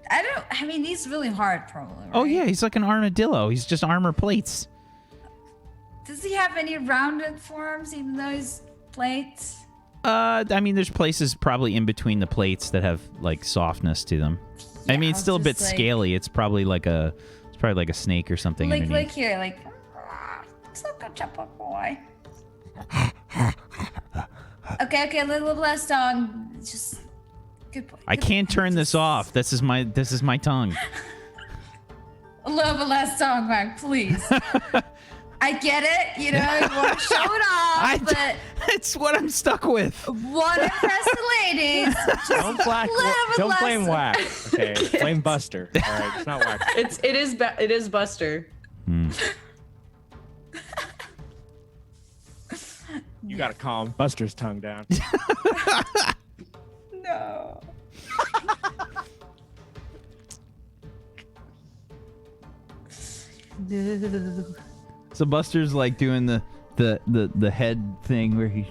I mean, he's really hard, probably. Right? Oh yeah, he's like an armadillo. He's just armor plates. Does he have any rounded forms, even though he's plates? I mean, there's places probably in between the plates that have like softness to them. I mean, it's still a bit just, like- scaly. It's probably like a snake or something. Like underneath. here, like, it's like a chopper boy. Okay, little less song. Just good boy. I can't turn this off. This is my tongue. A little bit less song, Mark, please. I get it, you know, you want to show it off, but It's what I'm stuck with. want to impress the ladies. Just Don't blame Wax. Okay, blame Buster. All right, it's not Wax. It is Buster. You gotta calm Buster's tongue down. No. So Buster's like doing the head thing where he's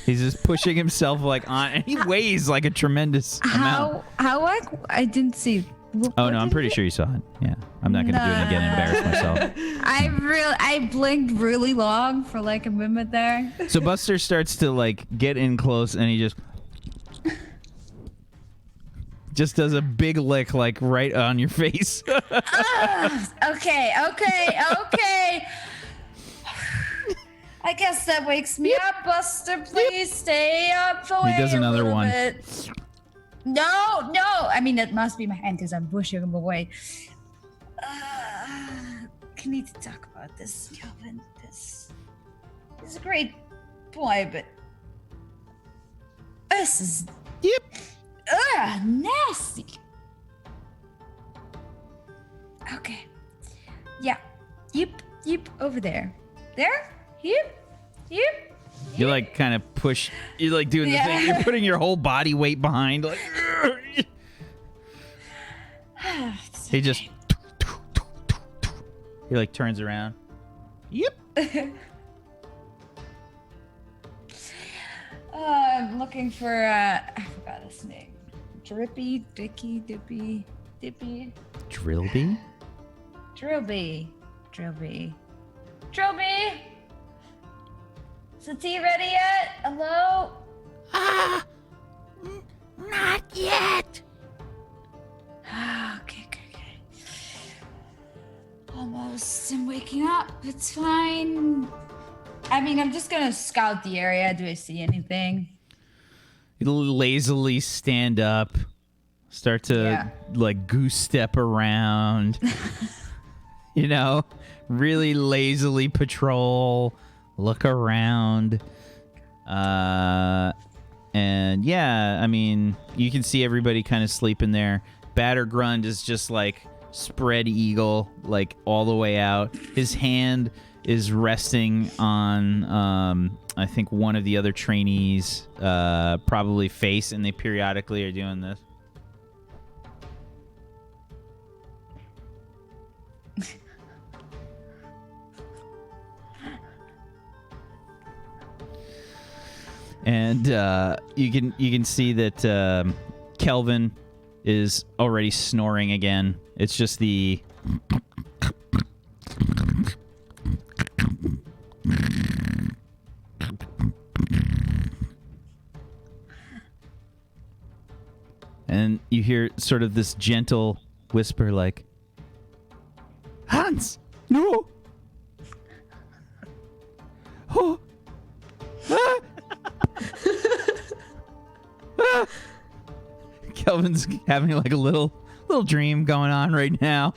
he's just pushing himself like on, and he weighs like a tremendous amount. How I didn't see. Oh no, I'm pretty sure you saw it. Yeah, I'm not gonna do it again and embarrass myself. I blinked really long for like a minute there. So Buster starts to like get in close, and he just does a big lick like right on your face. Okay. I guess that wakes me up, Buster. Please stay up for He does another one. Bit. No. I mean, it must be my hand because I'm pushing him away. I need to talk about this, Calvin. This is a great boy, but this is nasty. Okay. Yeah. Yep. Over there. There. Yep. You like kind of push. You're like doing the thing. You're putting your whole body weight behind. Like he just. He like turns around. Yep. I'm looking for. I forgot his name. Drippy, Dippy. Drillby? Drillby. Is the tea ready yet? Hello? Not yet. Okay. Almost. I'm waking up. It's fine. I mean, I'm just gonna scout the area. Do I see anything? You lazily stand up, start to like goose step around. You know, really lazily patrol, look around. And yeah, I mean, you can see everybody kind of sleeping there. Battergrund is just like spread eagle, like all the way out. His hand is resting on, I think, one of the other trainees, probably face, and they periodically are doing this. And you can see that Kelvin is already snoring again. It's just the and you hear sort of this gentle whisper like, Hans, no. Oh. Ah. Kelvin's having like a little dream going on right now.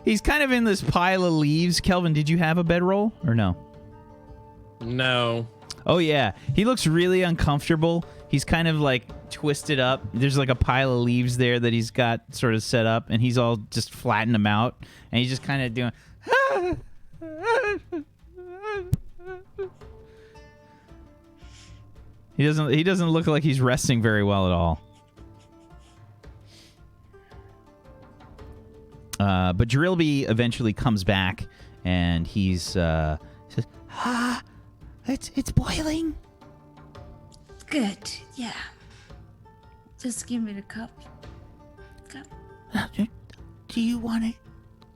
He's kind of in this pile of leaves. Kelvin, did you have a bedroll or no? No. Oh, yeah. He looks really uncomfortable. He's kind of like twisted up. There's like a pile of leaves there that he's got sort of set up, and he's all just flattened them out. And he's just kind of doing... He doesn't look like he's resting very well at all. But Drillby eventually comes back, and he's says, It's boiling. Good. Yeah. Just give me the cup. Do you want to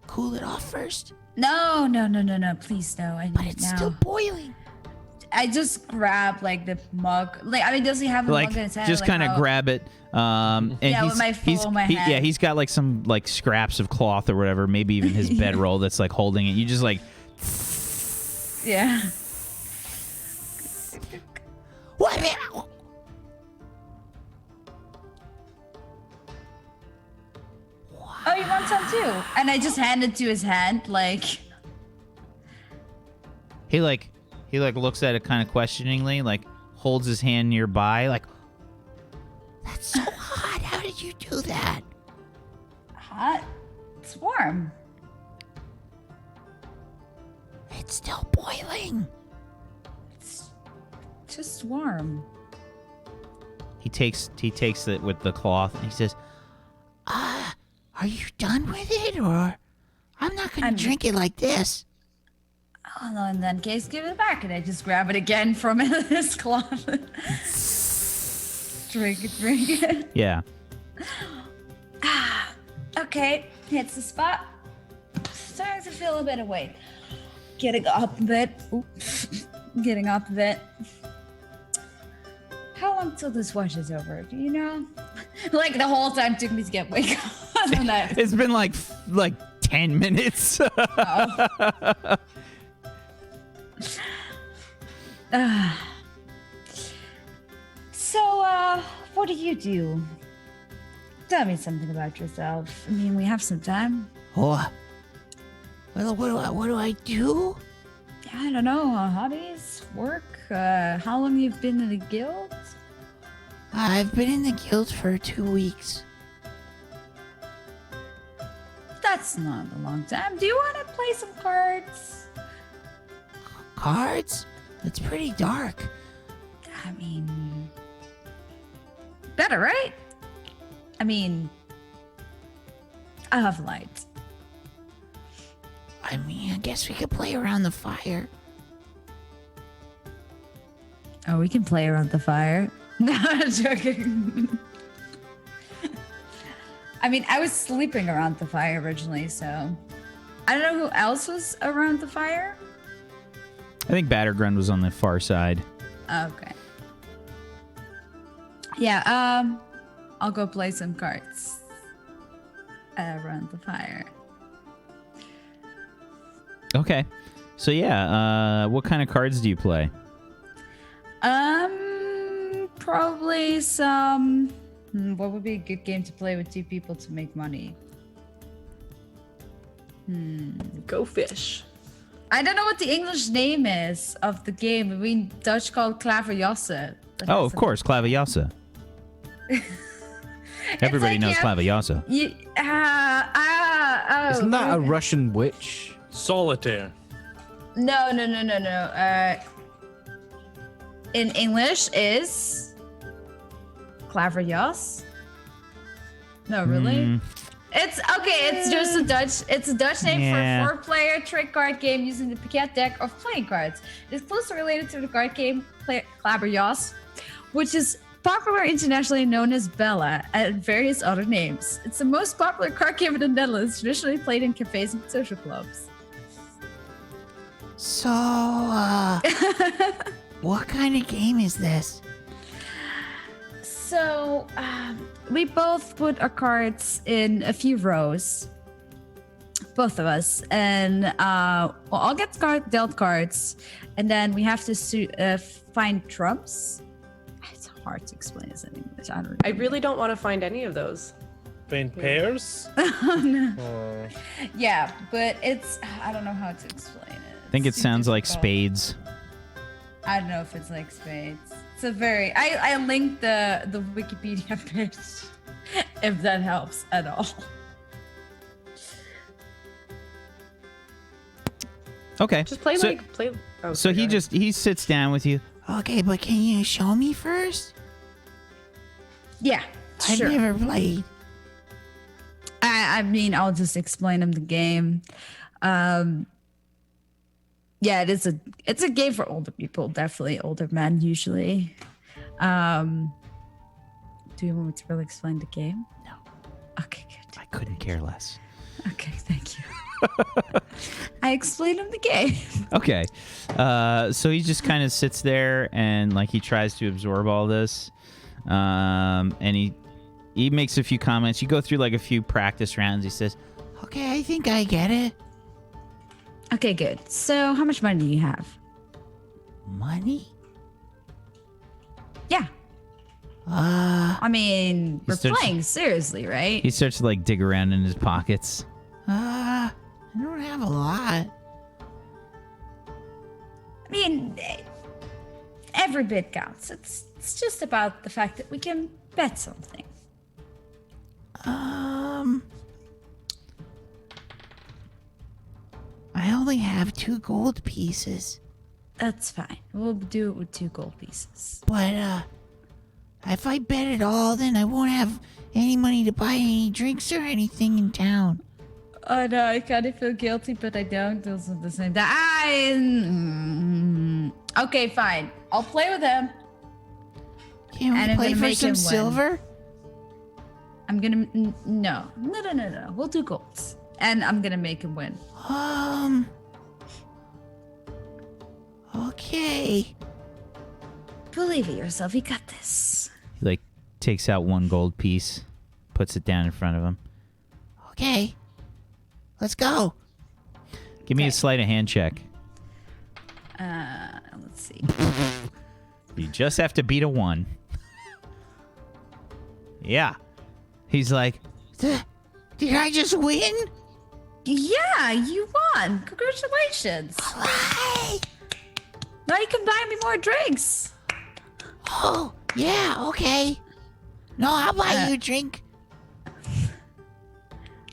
cool it off first? No. Please, no. I But need it's it now. still boiling. I just grab like the mug. Like, I mean, does he have a like, mug in his hand? just Like, kind of how- grab it. And Yeah, with my phone in my hand. Yeah, he's got like some like scraps of cloth or whatever, maybe even his bedroll that's like holding it. You just like... Yeah. What? Oh, you want some too? And I just hand it to his hand, like... He looks at it kind of questioningly, like holds his hand nearby, like, That's so hot. How did you do that? Hot? It's warm. It's still boiling. It's just warm. he takes it with the cloth and he says, Are you done with it, or I'm not gonna drink it like this? Oh, no, in that case, give it back. And I just grab it again from his cloth. drink it. yeah. Okay, hits the spot. Starting to feel a bit of weight. Getting up a bit. Oops. Getting up a bit. How long till this wash is over? Do you know? Like the whole time took me to get wake up on that. It's been like 10 minutes. So, what do you do? Tell me something about yourself. I mean, we have some time. Oh, well, what do I do? I don't know, hobbies, work, how long you've been in the guild? I've been in the guild for 2 weeks. That's not a long time. Do you want to play some cards? Cards? It's pretty dark. I mean, better, right? I mean, I have light. I mean, I guess we could play around the fire. Oh, we can play around the fire. No, I'm joking. I mean, I was sleeping around the fire originally, so I don't know who else was around the fire. I think Battergrund was on the far side. Okay. Yeah, I'll go play some cards around the fire. Okay. So yeah, what kind of cards do you play? Probably some. What would be a good game to play with two people to make money? Go fish. I don't know what the English name is of the game. We in Dutch called Klaverjassen. Oh, of course, Klaverjassen. Everybody knows Klaverjassen. Isn't that a Russian witch? Solitaire. No. In English is Klaverjas. No, really? It's okay. It's just a Dutch. It's a Dutch name for a 4-player trick card game using the Piquet deck of playing cards. It's closely related to the card game Klaverjas, which is popular internationally known as Bella and various other names. It's the most popular card game in the Netherlands, traditionally played in cafes and social clubs. So, what kind of game is this? So, we both put our cards in a few rows. Both of us. And I'll get dealt cards. And then we have to find trumps. It's hard to explain this in English. I really don't want to find any of those. In pairs? Oh, no. Or... Yeah, but it's I don't know how to explain it. I think it It's too sounds like difficult. spades. I don't know if it's like spades. It's a very I linked the Wikipedia page if that helps at all. Okay. Just play so, play. Oh, So sorry, go ahead. he sits down with you. Okay, but can you show me first? Yeah, I've sure. never played. I mean, I'll just explain him the game. Yeah, it's a game for older people, definitely older men usually. Do you want me to really explain the game? No. Okay, good. I couldn't care less. Okay, thank you. I explained him the game. Okay. So he just kind of sits there and like he tries to absorb all this. And he makes a few comments. You go through like a few practice rounds. He says, Okay, I think I get it. Okay, good. So, how much money do you have? Money? Yeah. I mean, we're starts- playing seriously, right? he starts to like dig around in his pockets. I don't have a lot. I mean, every bit counts. It's just about the fact that we can bet something. I only have 2 gold pieces. That's fine. We'll do it with 2 gold pieces. But, if I bet it all, then I won't have any money to buy any drinks or anything in town. Oh no, I kind of feel guilty, but I don't. Those are the same time. Okay, fine. I'll play with him. Can we And I'm play gonna for make some him win. silver? I'm gonna no. We'll do golds, and I'm gonna make him win. Okay. Believe in yourself. You got this. He like takes out 1 gold piece, puts it down in front of him. Okay. Let's go. Give me a Okay. sleight of hand check. Let's see. You just have to beat a 1. Yeah. He's like, Did I just win? Yeah, you won. Congratulations. Right. Now you can buy me more drinks. Oh, yeah, okay. No, I'll buy you a drink.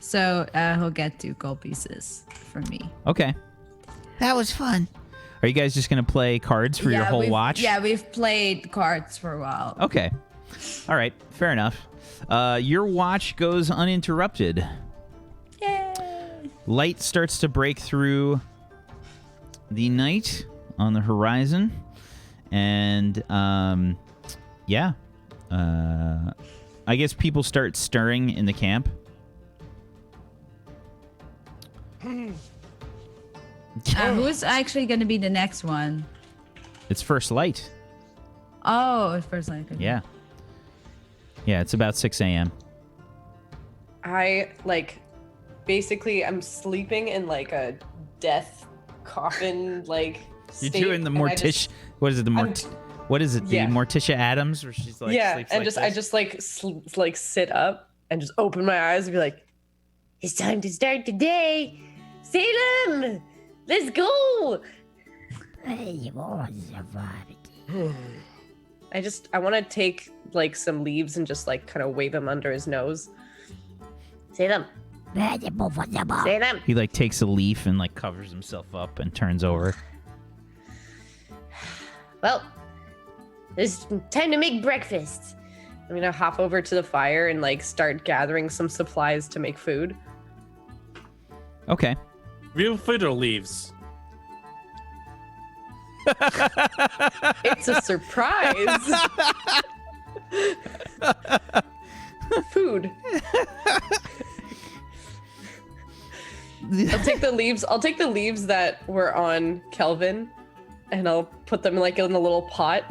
So he'll get 2 gold pieces from me. okay. That was fun. Are you guys just going to play cards for your whole we've- watch? Yeah, we've played cards for a while. Okay. All right. Fair enough. Your watch goes uninterrupted. Yay. Light starts to break through the night on the horizon. And, yeah. I guess people start stirring in the camp. Who's actually going to be the next one? It's first light. Oh, first line. Okay. Yeah. Yeah, it's about 6 a.m. I basically I'm sleeping in like a death coffin like You're state, doing the and I Morticia. just- What is it? What is it? The Yeah. Morticia Adams, where she's like, yeah, sleeps and like just this? I just like sit up and just open my eyes and be like, It's time to start the day. Salem, let's go. I want to take like some leaves and just like kind of wave them under his nose. Salem, Salem. He like takes a leaf and like covers himself up and turns over. Well, it's time to make breakfast. I'm gonna hop over to the fire and like start gathering some supplies to make food. Okay. Real food or leaves? It's a surprise. Food. I'll take the leaves that were on Kelvin and I'll put them like in a little pot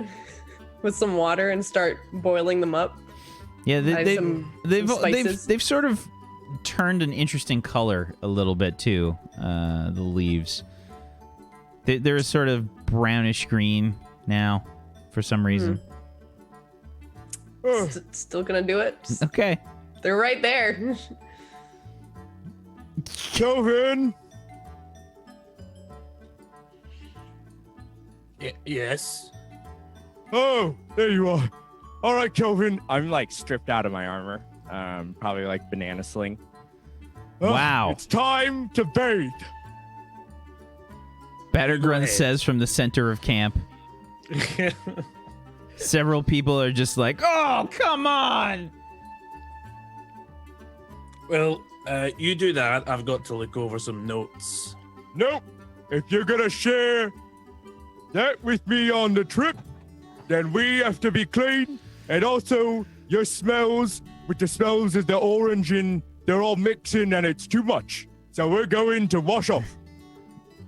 with some water and start boiling them up. Yeah, I have some spices. they've sort of turned an interesting color a little bit too. The leaves. They're sort of brownish green now, for some reason. Still gonna do it. Okay. They're right there. Kelvin. Yes. Oh, there you are. All right, Kelvin. I'm like stripped out of my armor. Probably like banana sling. Wow. It's time to bathe. Battergrun says from the center of camp. Several people are just like, oh, come on. Well, you do that. I've got to look over some notes. Nope. If you're gonna share that with me on the trip, then we have to be clean. And also, your smells, with the smells of the orange and they're all mixing and it's too much. So we're going to wash off.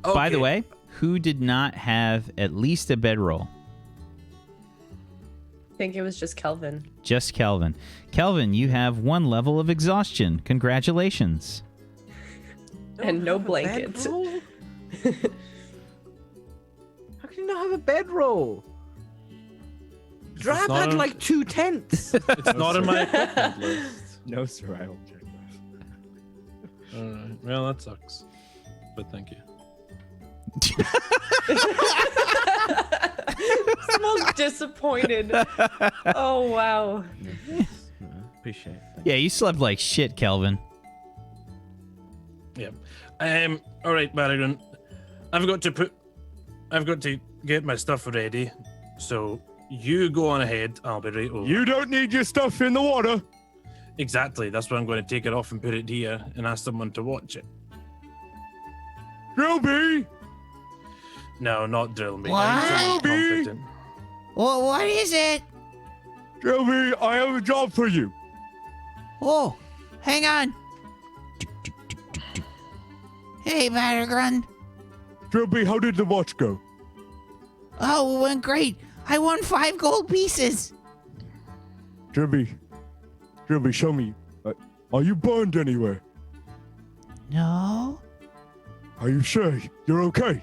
By the way, who did not have at least a bedroll? I think it was just Kelvin. Just Kelvin. Kelvin, you have 1 level of exhaustion. Congratulations. And no blankets. How can you not have a bedroll? Drab not had on- like 2 tents. It's not in my equipment list. No survival checklist. Well, that sucks. But thank you. It's most disappointed. Oh wow. Appreciate it. Yeah, you slept like shit, Kelvin. Yeah. All right, Barrigan. I've got to get my stuff ready. So you go on ahead. I'll be right over. You don't need your stuff in the water. Exactly. That's why I'm going to take it off and put it here and ask someone to watch it. Drillby. No, not drill me. What? I need someone competent. Well, what is it? Drillby, I have a job for you. Oh, hang on. Hey, Battergrun. Drillby, how did the watch go? Oh, it went great. I won 5 gold pieces. Drillby, show me. Are you burned anywhere? No. Are you sure you're okay?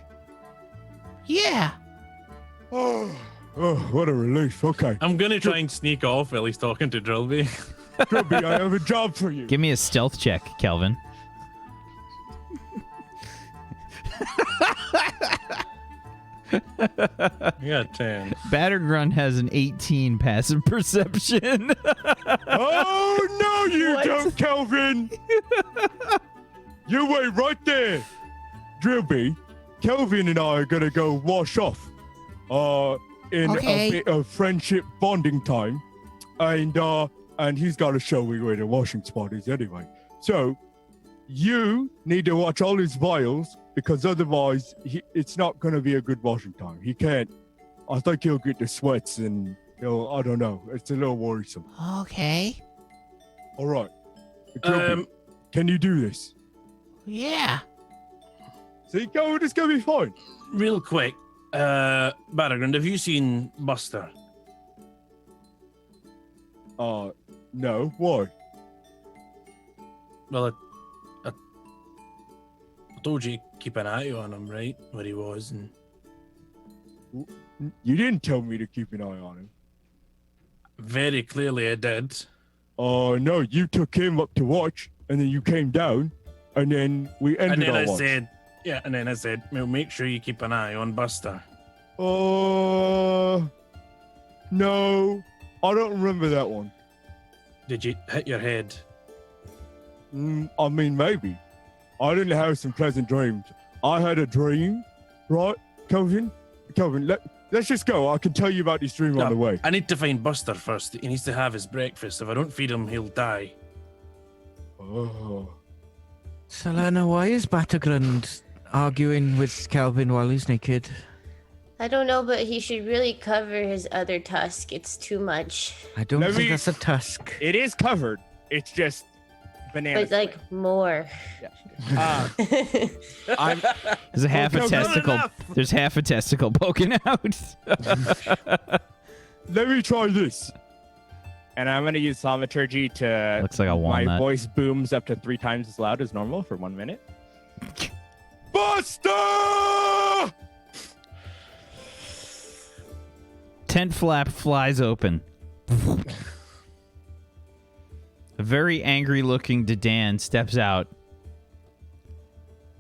Yeah. Oh, what a relief. Okay. I'm going to try and sneak off while he's talking to Drillby. Drillby, I have a job for you. Give me a stealth check, Kelvin. Yeah, 10. Battergrun has an 18 passive perception. Oh, no, you What? don't, Kelvin. You wait right there. Drillby, Kelvin and I are going to go wash off in Okay. a bit of friendship bonding time. And he's got to show me where the washing spot is anyway. So you need to watch all his vials because otherwise it's not going to be a good washing time. He can't. I think he'll get the sweats and I don't know. It's a little worrisome. Okay. All right. Drillby, can you do this? Yeah. See, go. It's going to be fine. Real quick, Barragrand, have you seen Buster? No. Why? Well, I told you to keep an eye on him, right? Where he was, and You didn't tell me to keep an eye on him. very clearly I did. Oh, no, you took him up to watch, and then you came down, and then we ended And then our I watch. said, well, make sure you keep an eye on Buster. No, I don't remember that one. Did you hit your head? I mean, maybe. I didn't have some pleasant dreams. I had a dream, right, Kelvin? Let's just go. I can tell you about this dream on the way. I need to find Buster first. He needs to have his breakfast. If I don't feed him, he'll die. Oh. Selena, why is Battergrund arguing with Calvin while he's naked? I don't know, but he should really cover his other tusk. It's too much. I don't Let think me- that's a tusk. It is covered. It's just banana. But like more. I'm There's a half a Kelvin, testicle. There's half a testicle poking out. Let me try this. and I'm gonna use thaumaturgy to. Looks like a My walnut. voice booms up to 3 times as loud as normal for 1 minute. Buster! Tent flap flies open. A very angry-looking Dadan steps out.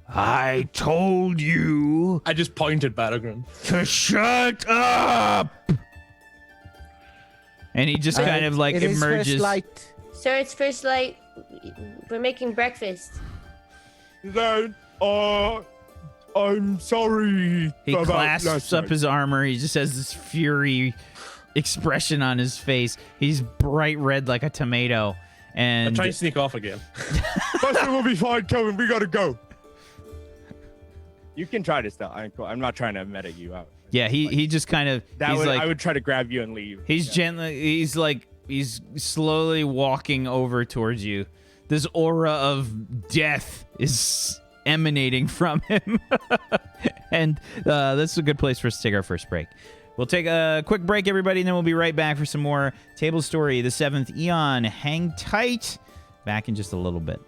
I told you I just pointed Battleground. to shut up! And he just kind of like It is emerges. first light. Sir, it's first light. We're making breakfast. Then, I'm sorry. He about clasps last up night. his armor. He just has this fury expression on his face. He's bright red like a tomato. I And try and sneak off again. Buster will be fine, Kevin. We gotta go. You can try to stealth. I'm not trying to meta you out. yeah, he just kind of I would try to grab you and leave. he's gently he's slowly walking over towards you. This aura of death is emanating from him. And that's a good place for us to take our first break. We'll take a quick break, everybody, and then we'll be right back for some more Tablestory, the Seventh Eon. Hang tight. Back in just a little bit.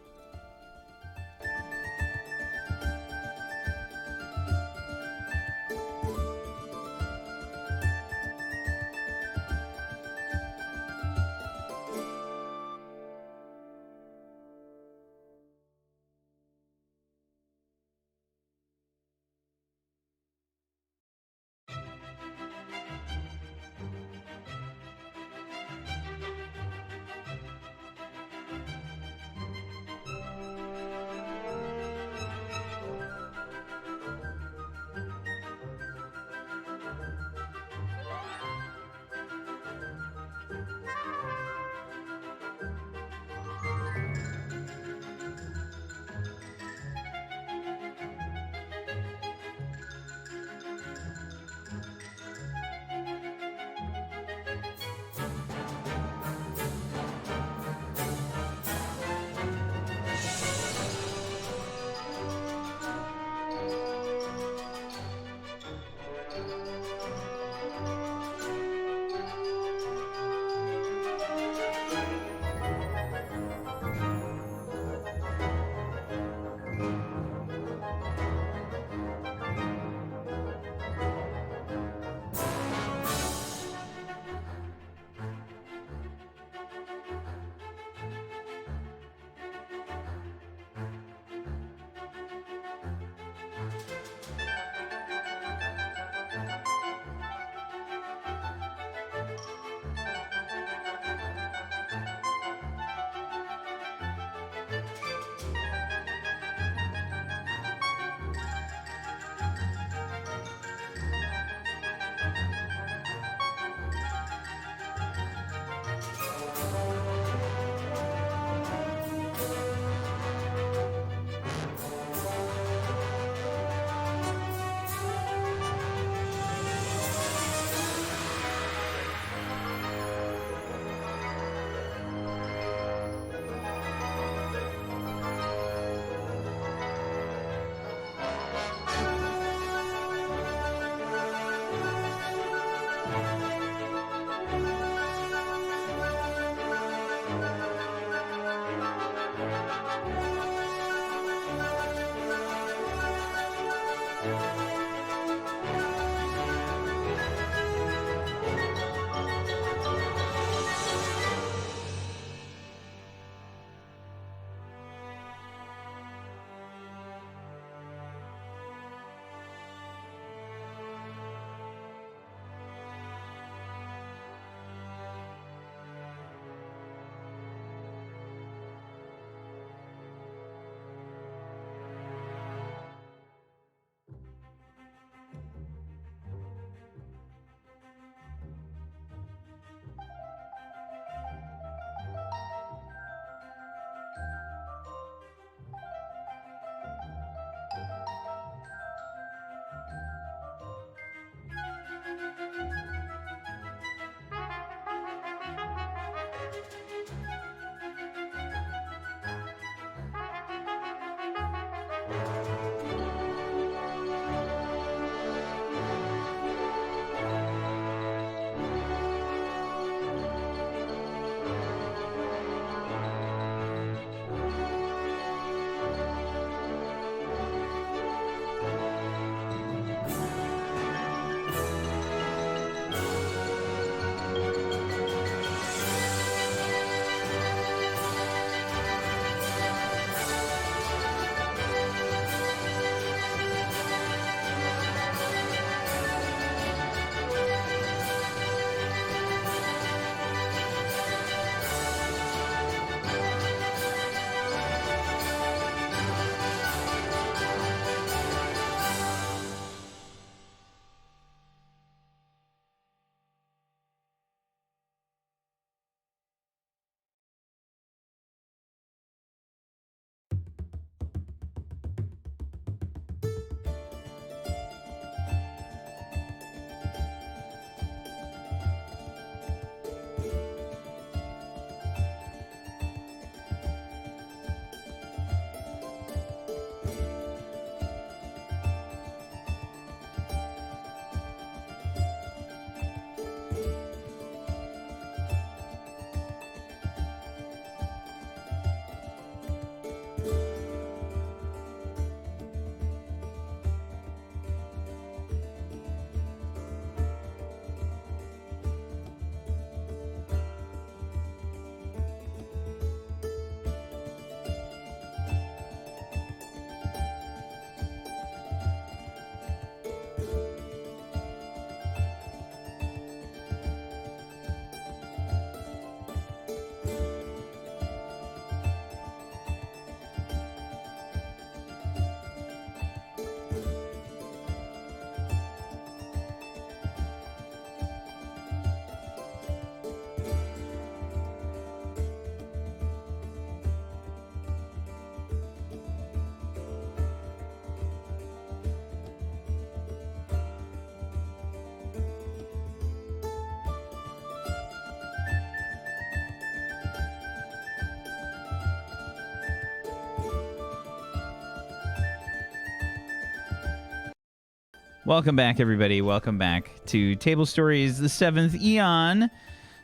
Welcome back, everybody. Welcome back to Tablestory's The Seventh Eon,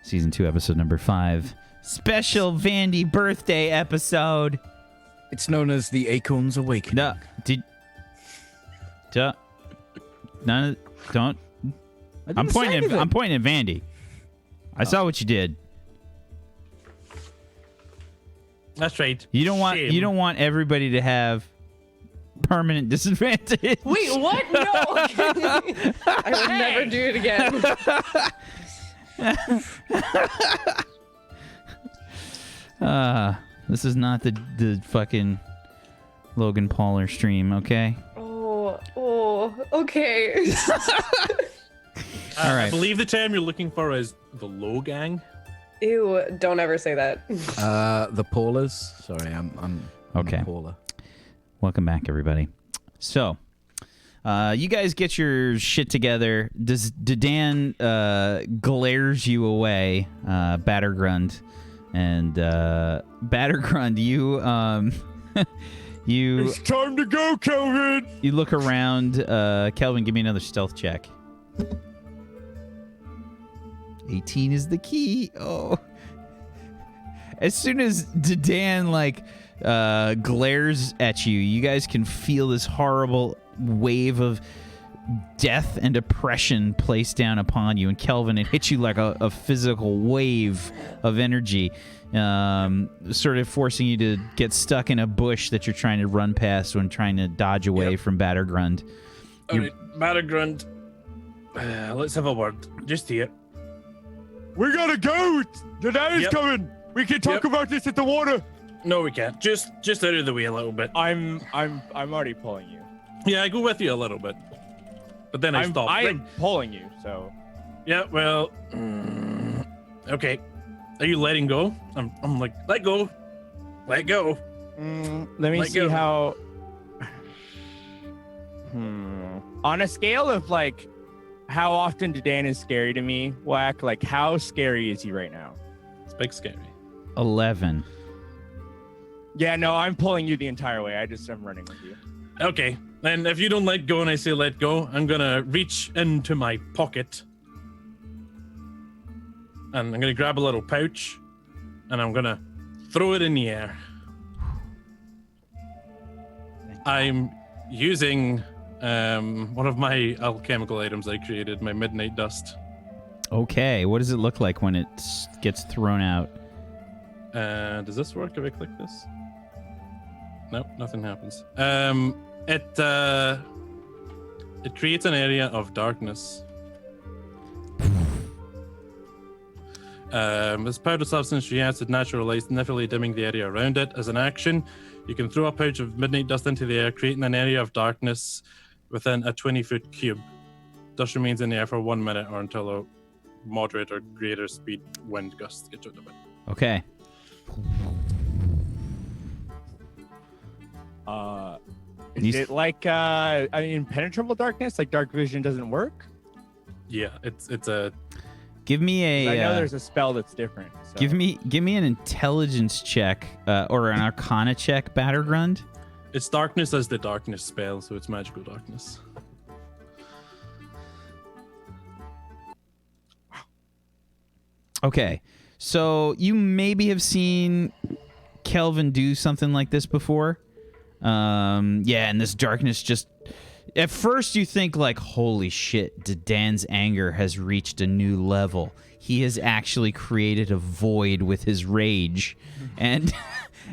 Season 2, Episode number 5. Special Vandy birthday episode. It's known as the Acorn's Awakening. No, none. Don't. I'm pointing at Vandy. I saw what you did. That's right. You don't want everybody to have permanent disadvantage. Wait, what? No. I would never do it again. This is not the fucking Logan Pauler stream, okay? Oh, okay. All right. I believe the term you're looking for is the low gang. Ew, don't ever say that. The Paulers. Sorry, I'm Okay. Paula. Welcome back, everybody. So, you guys get your shit together. Dan glares you away, Battergrund, and Battergrund, you It's time to go, Kelvin. you look around. Kelvin, give me another stealth check. 18 is the key. Oh. As soon as Dan glares at you, you guys can feel this horrible wave of death and oppression placed down upon you. And Kelvin, it hits you like a physical wave of energy, sort of forcing you to get stuck in a bush that you're trying to run past when trying to dodge away from Battergrund. All right, Battergrund. Let's have a word. Just here. We gotta go. The day is Yep. coming. We can talk about this at the water. No, we can't. Just out of the way a little bit. I'm already pulling you. Yeah, I go with you a little bit, but then I stop. I am pulling you, so. Yeah, well, okay. Are you letting go? I'm like, let go. Let go. Let me Let see go. how. On a scale of how often Dan is scary to me, Wack, how scary is he right now? It's big scary. 11. Yeah, no, I'm pulling you the entire way. I'm running with you. Okay, and if you don't let go and I say let go, I'm gonna reach into my pocket and I'm gonna grab a little pouch and I'm gonna throw it in the air. I'm using one of my alchemical items I created, my midnight dust. Okay, what does it look like when it gets thrown out? Does this work if I click this? Nope, nothing happens. It creates an area of darkness. This powder substance reacts with natural light, significantly dimming the area around it. As an action, you can throw a pouch of midnight dust into the air, creating an area of darkness within a 20-foot cube. Dust remains in the air for 1 minute or until a moderate or greater speed wind gusts get out of it. Okay. Is it impenetrable darkness? Like dark vision doesn't work? Yeah, it's a. Give me a. I know there's a spell that's different. So. Give me an intelligence check or an arcana check, Battergrund. It's darkness as the darkness spell, so it's magical darkness. Okay, so you maybe have seen Kelvin do something like this before. And this darkness just... At first you think holy shit, Dan's anger has reached a new level. He has actually created a void with his rage. And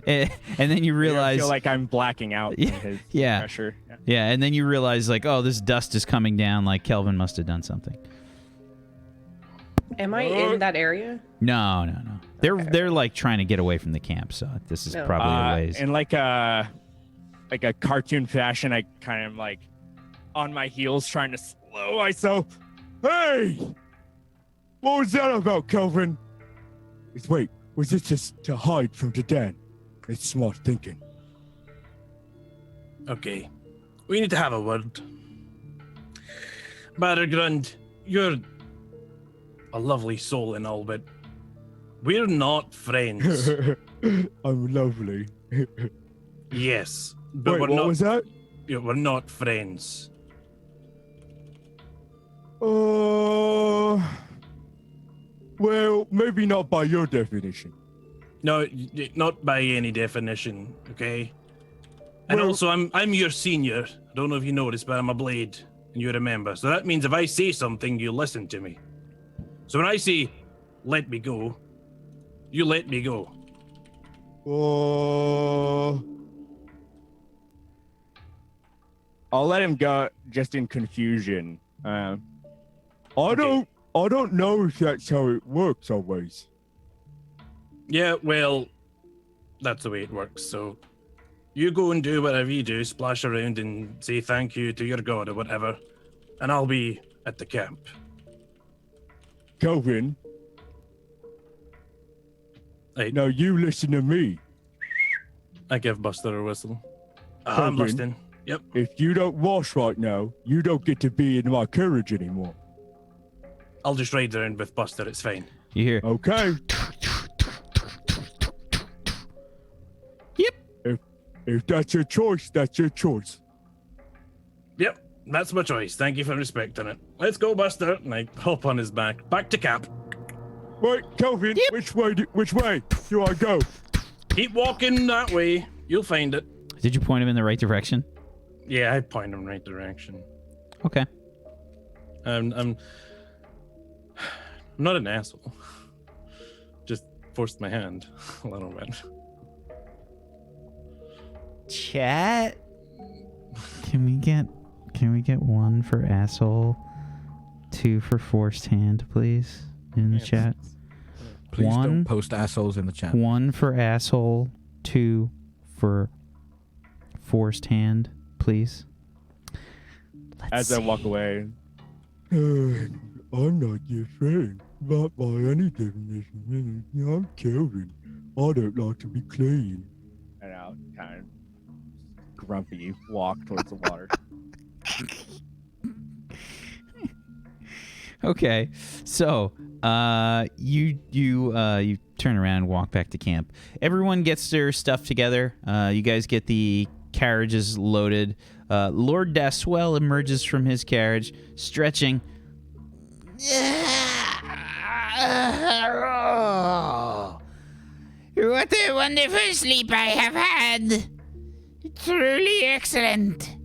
and then you realize... I feel like I'm blacking out from his pressure. Yeah, and then you realize this dust is coming down, Kelvin must have done something. Am I in that area? No. They're trying to get away from the camp, so this is probably a ways. In a cartoon fashion, I kind of am on my heels trying to slow myself. Hey! What was that about, Kelvin? Wait, was it just to hide from the Dan? It's smart thinking. Okay, we need to have a word. Battergrund, you're a lovely soul and all, but we're not friends. I'm lovely. Yes, but Wait, we're what not. was that? Yeah, we're not friends. Well, maybe not by your definition. No, not by any definition, okay? And Well- also, I'm your senior. I don't know if you noticed, but I'm a blade, and you're a member. So that means if I say something, you listen to me. So when I say, let me go, you let me go. I'll let him go just in confusion. I don't know if that's how it works always. Yeah, well, that's the way it works. So you go and do whatever you do, splash around and say thank you to your god or whatever, and I'll be at the camp. Kelvin, Hey, now you listen to me. I give Buster a whistle. I'm Kelvin. listening. Yep. If you don't wash right now, you don't get to be in my carriage anymore. I'll just ride around with Buster. It's fine. You hear? Okay? Yep. If that's your choice, that's your choice. Yep, that's my choice. Thank you for respecting it. Let's go, Buster. And I hop on his back. Back to camp. Wait, Kelvin, which way do I go? Keep walking that way. You'll find it. Did you point him in the right direction? Yeah, I point him right direction. Okay. I'm not an asshole. Just forced my hand a little bit. Chat. Can we get 1 for asshole, 2 for forced hand, please, in the chat? Please 1 don't post assholes in the chat. 1 for asshole, 2 for forced hand, please. As I walk away. I'm not your friend. Not by any definition. I'm Kelvin. I don't like to be clean. And I'll kind of grumpy walk towards the water. Okay, so you turn around and walk back to camp. Everyone gets their stuff together. You guys get the carriages loaded. Lord Daswell emerges from his carriage, stretching. What a wonderful sleep I have had. Truly excellent.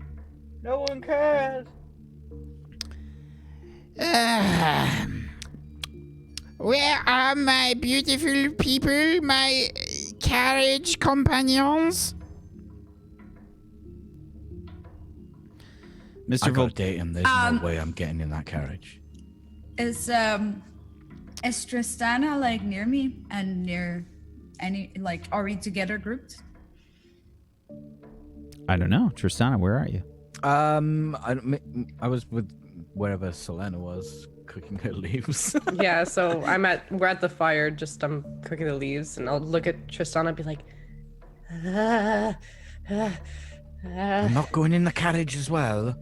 No one cares. Where are my beautiful people, my carriage companions? I Mr. gotta date him. There's no way I'm getting in that carriage. Is Tristana like near me and near any, like, are we together grouped? I don't know. Tristana, where are you? I was with wherever Selena was cooking her leaves. Yeah, so we're at the fire, just I'm cooking the leaves, and I'll look at Tristana and be like, I'm not going in the carriage as well.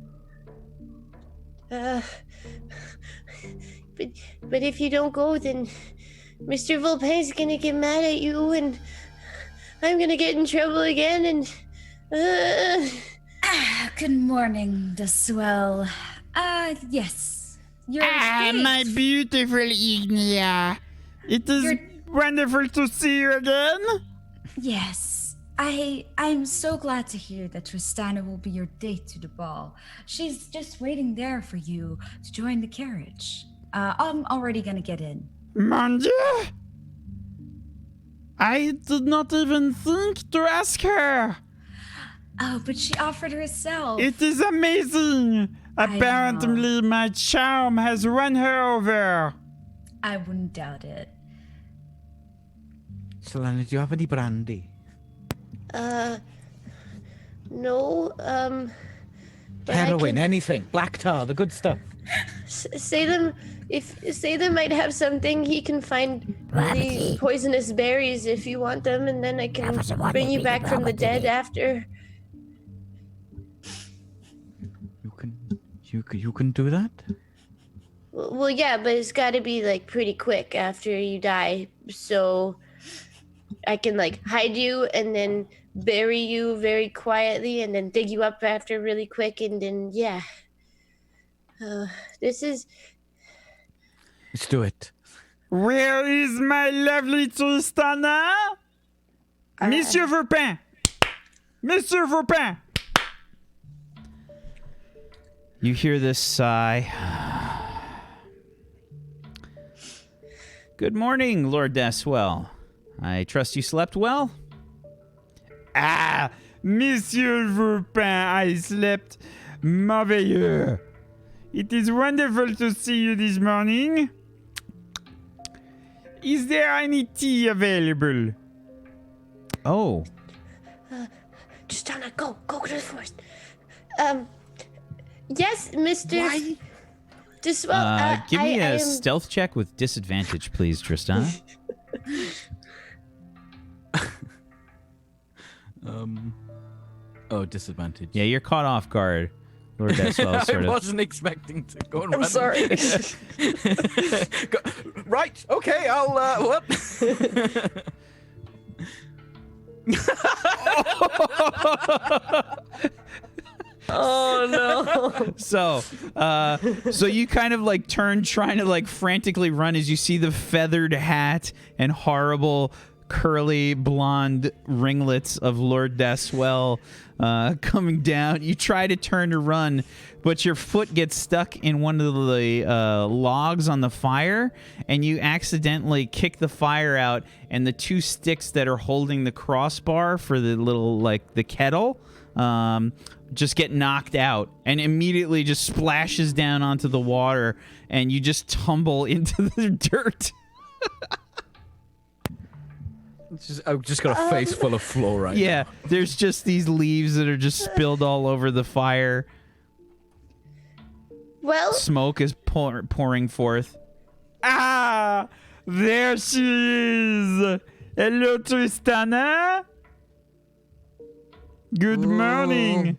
But if you don't go, then Mr. Volpin's gonna get mad at you, and I'm gonna get in trouble again, and Good morning, Daswell. Yes. You're My beautiful Ignia. It is wonderful to see you again. Yes. I'm so glad to hear that Tristana will be your date to the ball. She's just waiting there for you to join the carriage. I'm already gonna get in. Mon Dieu! I did not even think to ask her. Oh, but she offered herself. It is amazing. Apparently, my charm has won her over. I wouldn't doubt it. Selena, do you have any brandy? no, but Heroin, anything. Black tar, the good stuff. Salem might have something. He can find really poisonous berries if you want them, and then I can bring you back from the dead after. You can do that? Well, yeah, but it's got to be like pretty quick after you die, so I can like hide you and then bury you very quietly, and then dig you up after really quick, and then yeah. This is. Let's do it. Where is my lovely Tristana? Monsieur Verpin! Mr. Verpin! You hear this sigh. Good morning, Lord Deswell. I trust you slept well? Ah, Monsieur Verpin, I slept merveilleux. It is wonderful to see you this morning. Is there any tea available? Oh. Tristana, go to the forest. Yes, Mr. Why? Just well, Give me I a am... stealth check with disadvantage, please, Tristana. Oh, disadvantage. Yeah, you're caught off guard. Lord Deswell sort I of. wasn't expecting to go and I'm run. sorry. Right. Okay. I'll. What? Oh no. So you kind of like turn, trying to like frantically run as you see the feathered hat and horrible curly blonde ringlets of Lord Deswell coming down. You try to turn to run, but your foot gets stuck in one of the logs on the fire, and you accidentally kick the fire out, and the two sticks that are holding the crossbar for the little, like, the kettle just get knocked out and immediately just splashes down onto the water, and you just tumble into the dirt. I've just got a face full of fluoride. Yeah, there's just these leaves that are just spilled all over the fire. Well, Smoke is pouring forth. Ah, there she is. Hello, Tristana. Good morning.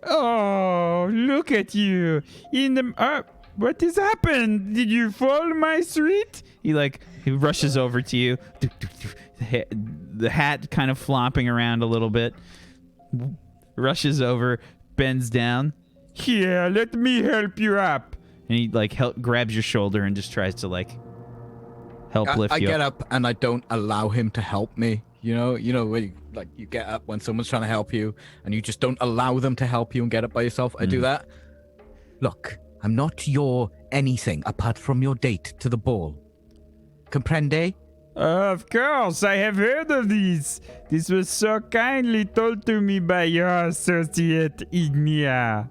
Oh, look at you. In the what has happened? Did you fall, my sweet? He rushes over to you. The hat kind of flopping around a little bit. Rushes over, bends down. Here, let me help you up. And he grabs your shoulder and just tries to help lift I you get up. up and I don't allow him to help me. You know when you get up when someone's trying to help you and you just don't allow them to help you and get up by yourself. I do that. Look, I'm not your anything apart from your date to the ball. Comprende? Of course, I have heard of this. This was so kindly told to me by your associate, Ignia.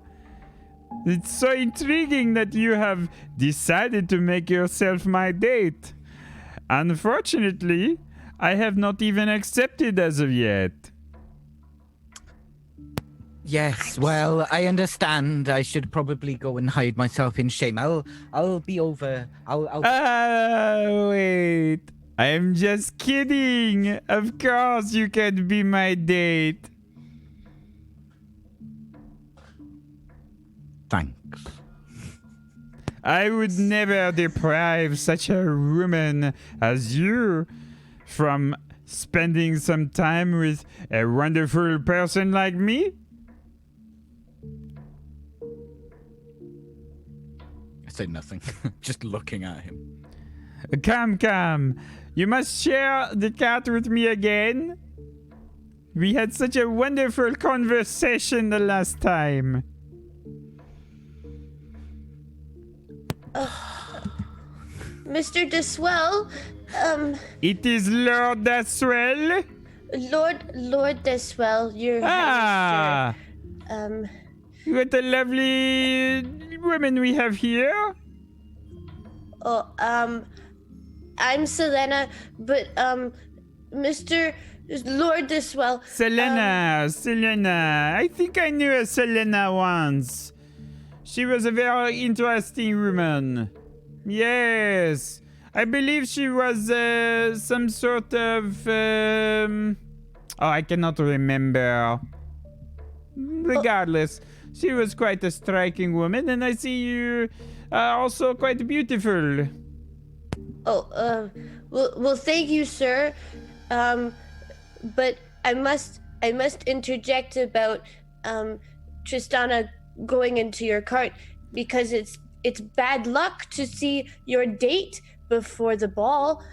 It's so intriguing that you have decided to make yourself my date. Unfortunately, I have not even accepted as of yet. Yes, well, I understand. I should probably go and hide myself in shame. I'll be over. I'll Wait. I'm just kidding. Of course you can be my date. Thanks. I would never deprive such a woman as you from spending some time with a wonderful person like me. I say nothing. Just looking at him. Come. You must share the cat with me again. We had such a wonderful conversation the last time. Mr. Deswell, It is Lord Deswell. Lord Deswell, your Ah, Highness, sir. what a lovely woman we have here. I'm Selena, but Mr. Lord Deswell. Selena. I think I knew a Selena once. She was a very interesting woman. Yes. I believe she was some sort of... I cannot remember. Regardless, she was quite a striking woman, and I see you are also quite beautiful. Well, thank you, sir. But I must must interject about Tristana going into your cart because it's bad luck to see your date before the ball.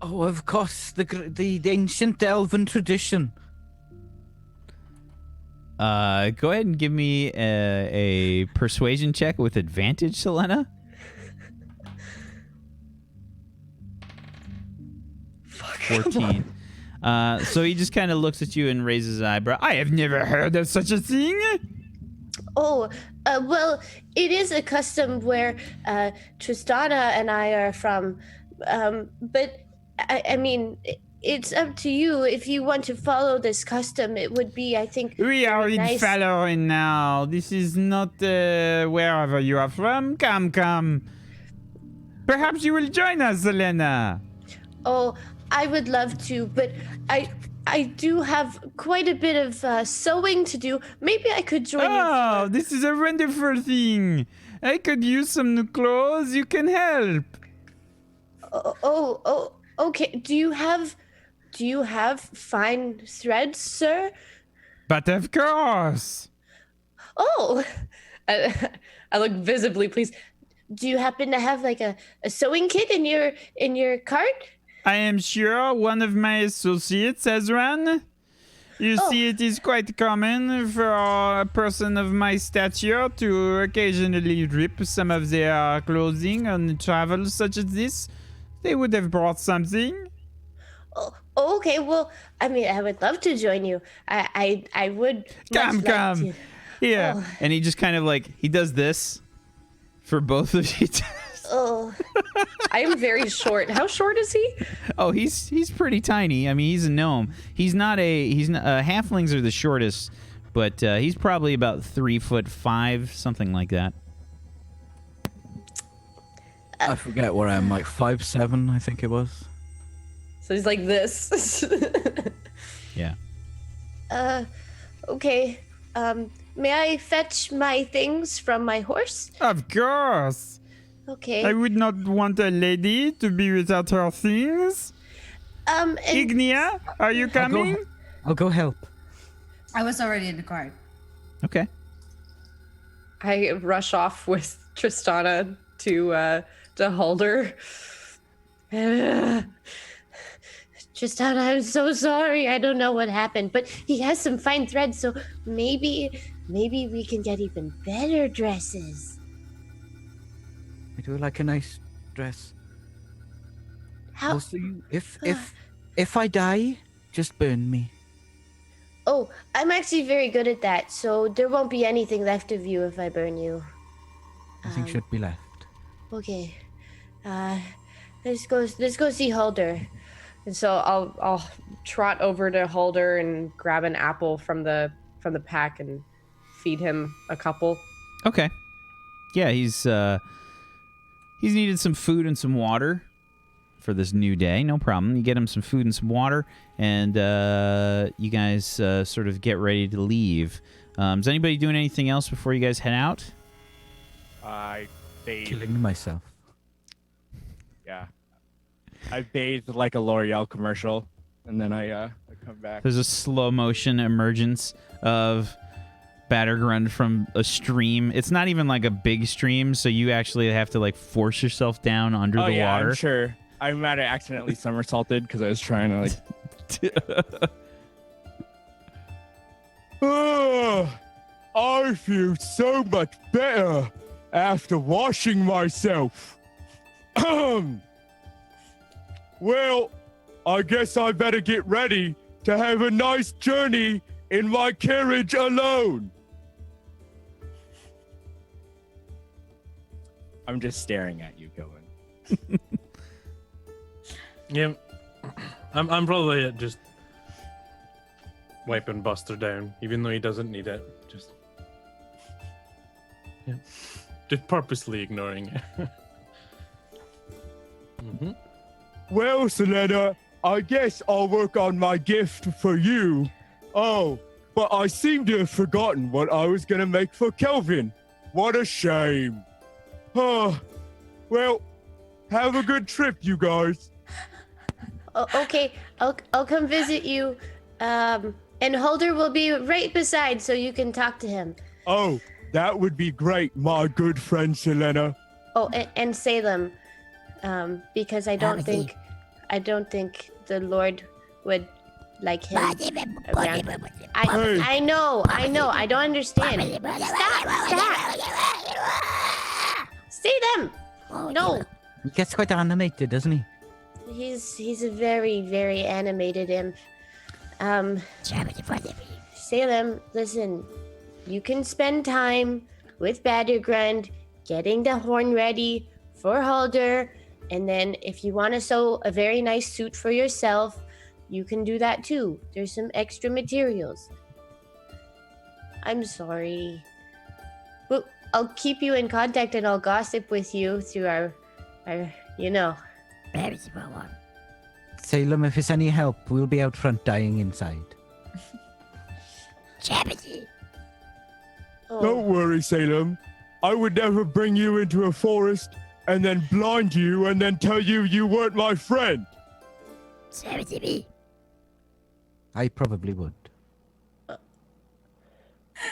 Oh, of course, the ancient elven tradition. Go ahead and give me a persuasion check with advantage, Selena. 14. So he just kind of looks at you and raises his eyebrow. I have never heard of such a thing. Oh, well, it is a custom where Tristana and I are from, but I mean, it's up to you. If you want to follow this custom, it would be, I think, We are nice. following now. This is not wherever you are from. Come. Perhaps you will join us, Selena. Oh, I would love to, but I do have quite a bit of sewing to do. Maybe I could join you. Oh, this is a wonderful thing. I could use some new clothes. You can help. Oh, okay. Do you have fine threads, sir? But of course. Oh, I look visibly pleased. Do you happen to have like a sewing kit in your cart? I am sure one of my associates has one. You see, it is quite common for a person of my stature to occasionally rip some of their clothing on travel such as this. They would have brought something. Oh, okay. Well, I mean, I would love to join you. I would. Come. To. Here. Oh. And he just kind of he does this for both of you. Oh, I am very short. How short is he? Oh, he's pretty tiny. I mean, he's a gnome. Halflings are the shortest, but he's probably about 3'5", something like that. I forget where I am, like 5'7", I think it was. So he's like this. Yeah. Okay. May I fetch my things from my horse? Of course. Okay. I would not want a lady to be without her things. And Ignia, are you coming? I'll go help. I was already in the cart. Okay. I rush off with Tristana to Halder. Tristana, I'm so sorry. I don't know what happened, but he has some fine threads, so maybe we can get even better dresses. I do like a nice dress. How? Also, if I die, just burn me. Oh, I'm actually very good at that, so there won't be anything left of you if I burn you. Nothing should be left. Okay. Let's go see Halder. And so I'll trot over to Halder and grab an apple from the pack and feed him a couple. Okay. Yeah, he's needed some food and some water for this new day. No problem. You get him some food and some water, and you guys sort of get ready to leave. Is anybody doing anything else before you guys head out? I bathed. Killing myself. Yeah. I bathed like a L'Oreal commercial, and then I come back. There's a slow motion emergence of Battergrund from a stream. It's not even like a big stream, so you actually have to force yourself down under the water. I'm sure. I might have accidentally somersaulted because I was trying to I feel so much better after washing myself. Well, I guess I better get ready to have a nice journey in my carriage alone. I'm just staring at you, Gillen. Yeah, I'm probably just wiping Buster down, even though he doesn't need it. Just purposely ignoring it. Mm-hmm. Well, Selena, I guess I'll work on my gift for you. Oh, but I seem to have forgotten what I was going to make for Kelvin. What a shame. Oh, well, have a good trip, you guys. Okay, I'll come visit you And Holder will be right beside so you can talk to him. Oh, that would be great, my good friend Selena. Oh, and Salem, because I don't think the Lord would like him around. I know. I don't understand. Stop! See them? No. He gets quite animated, doesn't he? He's a very, very animated imp. Salem, listen. You can spend time with Battergrund, getting the horn ready for Halder, and then if you want to sew a very nice suit for yourself, you can do that too. There's some extra materials. I'm sorry. Well, I'll keep you in contact and I'll gossip with you through our Salem, if it's any help, we'll be out front dying inside. Oh. Don't worry, Salem. I would never bring you into a forest and then blind you and then tell you weren't my friend. I probably would.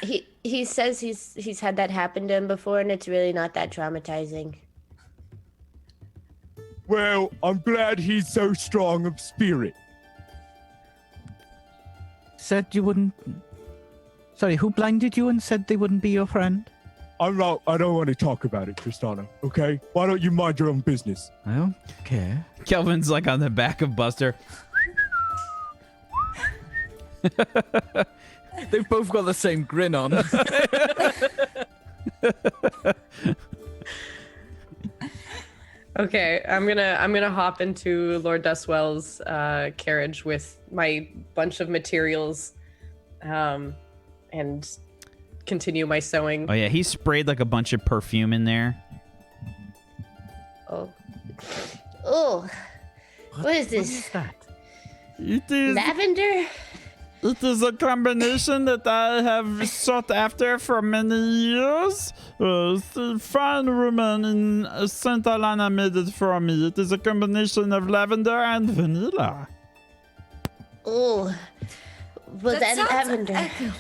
He says he's had that happen to him before and it's really not that traumatizing. Well, I'm glad he's so strong of spirit. Said you wouldn't... Sorry, who blinded you and said they wouldn't be your friend? I don't want to talk about it, Tristana, okay? Why don't you mind your own business? I don't care. Kelvin's like on the back of Buster. They've both got the same grin on. Okay, I'm gonna hop into Lord Dustwell's carriage with my bunch of materials, and continue my sewing. Oh yeah, he sprayed like a bunch of perfume in there. Oh, what is this? What is that? It is. Lavender? It is a combination that I have sought after for many years. The fine woman in St. Alana made it for me. It is a combination of lavender and vanilla. Oh, well, that sounds lavender. like a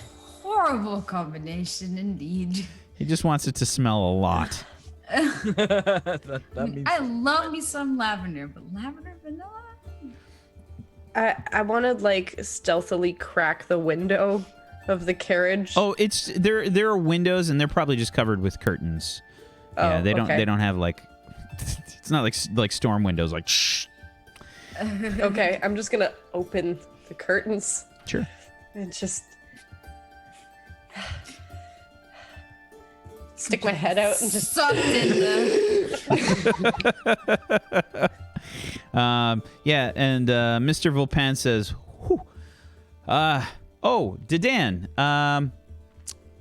horrible combination indeed. He just wants it to smell a lot. that means... I love me some lavender, but lavender vanilla? I want to like stealthily crack the window of the carriage. Oh, it's there are windows and they're probably just covered with curtains. Yeah, they don't have like it's not like storm windows like shh. Okay, I'm just gonna open the curtains. Sure. And just stick my head out and just sucked in the Yeah, and Mr. Vulpan says, whew, oh, Dedan,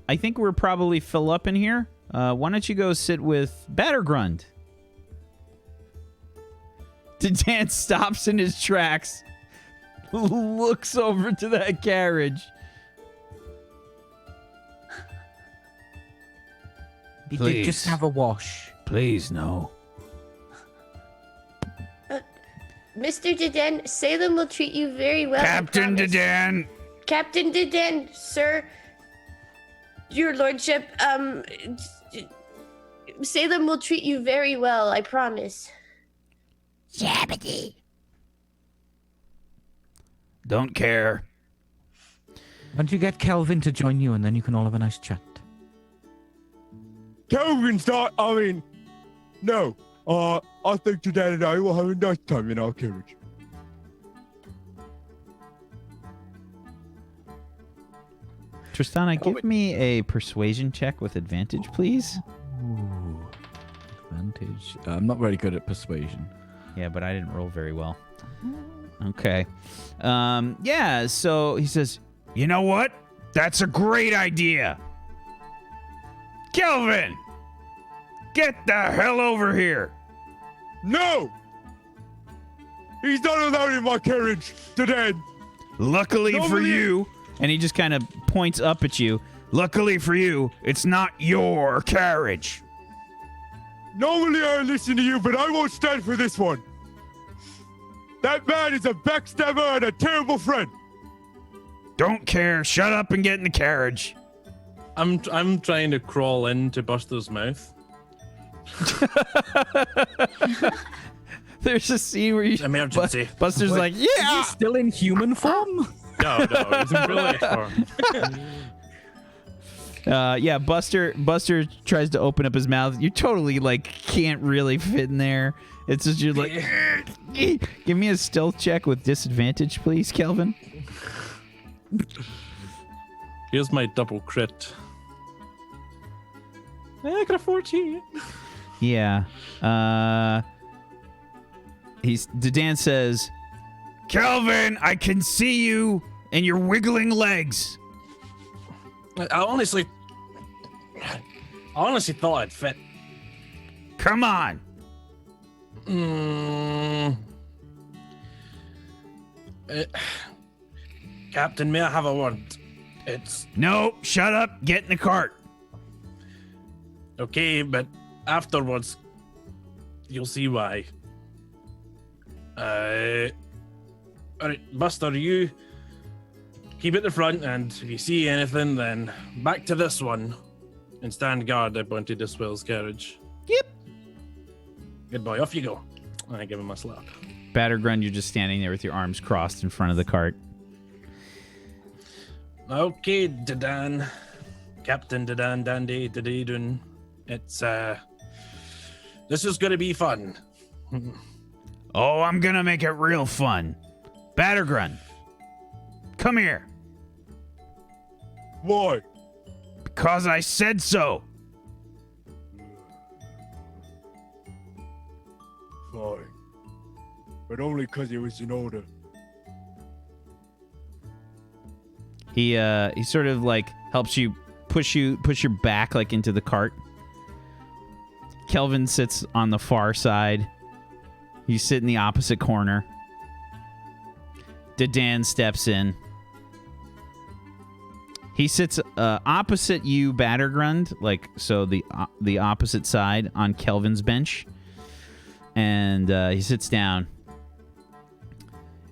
I think we're probably full up in here. Why don't you go sit with Battergrund? Dedan stops in his tracks, looks over to that carriage. He did just have a wash. Please, no. Mr. Dedan, Salem will treat you very well. Captain Dedan. Captain Dedan, sir. Your lordship, Salem will treat you very well, I promise. Don't care. Why don't you get Kelvin to join you and then you can all have a nice chat? Kelvin's not, no. I think Dad and I will have a nice time in our carriage. Tristana, give me a persuasion check with advantage, please. Ooh, advantage. I'm not very good at persuasion. Yeah, but I didn't roll very well. Okay. Yeah, so he says, you know what? That's a great idea. Kelvin! Get the hell over here! No! He's not allowed in my carriage, Dad. Luckily for you, and he just kind of points up at you. Luckily for you, it's not your carriage. Normally I listen to you, but I won't stand for this one. That man is a backstabber and a terrible friend. Don't care. Shut up and get in the carriage. I'm trying to crawl into Buster's mouth. There's a scene where you Emergency. Buster's like, Is he yeah. still in human form? No, it's in brilliant form. Yeah, Buster tries to open up his mouth. You totally like can't really fit in there. It's just you're like, give me a stealth check with disadvantage, please, Kelvin. Here's my double crit. I got a 14. Yeah. Dan says, Kelvin, I can see you and your wiggling legs. I honestly thought I'd fit. Come on. Captain, may I have a word? It's No, shut up. Get in the cart. okay, but afterwards, you'll see why. All right, Buster, you keep at the front, and if you see anything, then back to this one and stand guard. I pointed to Swill's carriage. Yep. Good boy, off you go. And I give him a slap. Battergrund, you're just standing there with your arms crossed in front of the cart. Okay, Dadan. Captain Dadan Dandy Dadidun. It's, this is gonna be fun. Oh, I'm gonna make it real fun. Battergrund, come here. Why? Because I said so. Fine. But only because it was in order. He sort of like helps you push your back like into the cart. Kelvin sits on the far side. You sit in the opposite corner. Dadan steps in. He sits opposite you, Battergrund, like so the opposite side on Kelvin's bench, and he sits down.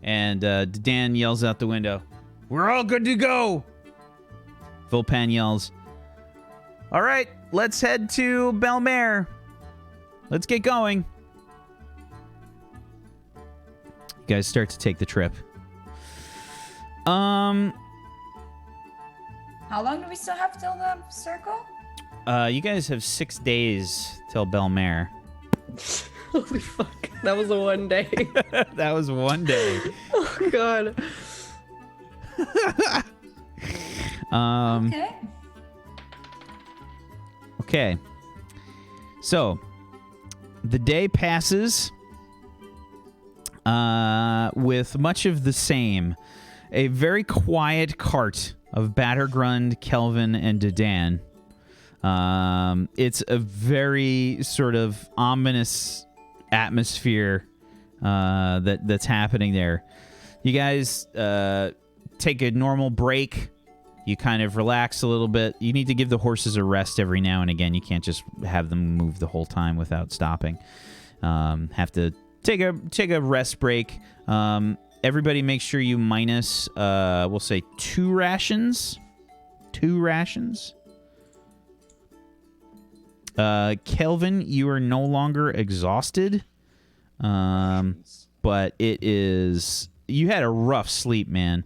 And Dadan yells out the window, "We're all good to go." Volpan yells, "All right, let's head to Bellemer. Let's get going." You guys start to take the trip. How long do we still have till the circle? You guys have 6 days till Bellemer. Holy fuck. That was a one day. That was one day. Oh, God. Okay. Okay. So, the day passes with much of the same. A very quiet cart of Battergrund, Kelvin, and Dadan. It's a very sort of ominous atmosphere that's happening there. You guys take a normal break. You kind of relax a little bit. You need to give the horses a rest every now and again. You can't just have them move the whole time without stopping. Have to take a rest break. Everybody make sure you minus, we'll say 2 rations. 2 rations. Kelvin, you are no longer exhausted. But it is, you had a rough sleep, man.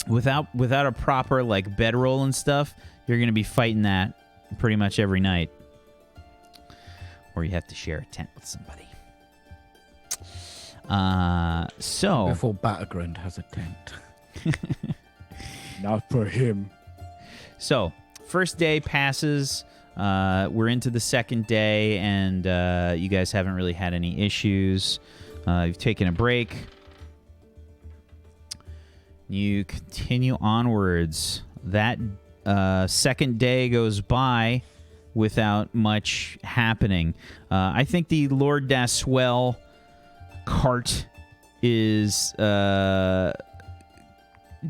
Without a proper like bedroll and stuff, you're gonna be fighting that pretty much every night. Or you have to share a tent with somebody. So Before Battergrund has a tent. Not for him. So, first day passes. We're into the second day, and you guys haven't really had any issues. You've taken a break. You continue onwards. That second day goes by without much happening. I think the Lord Daswell cart is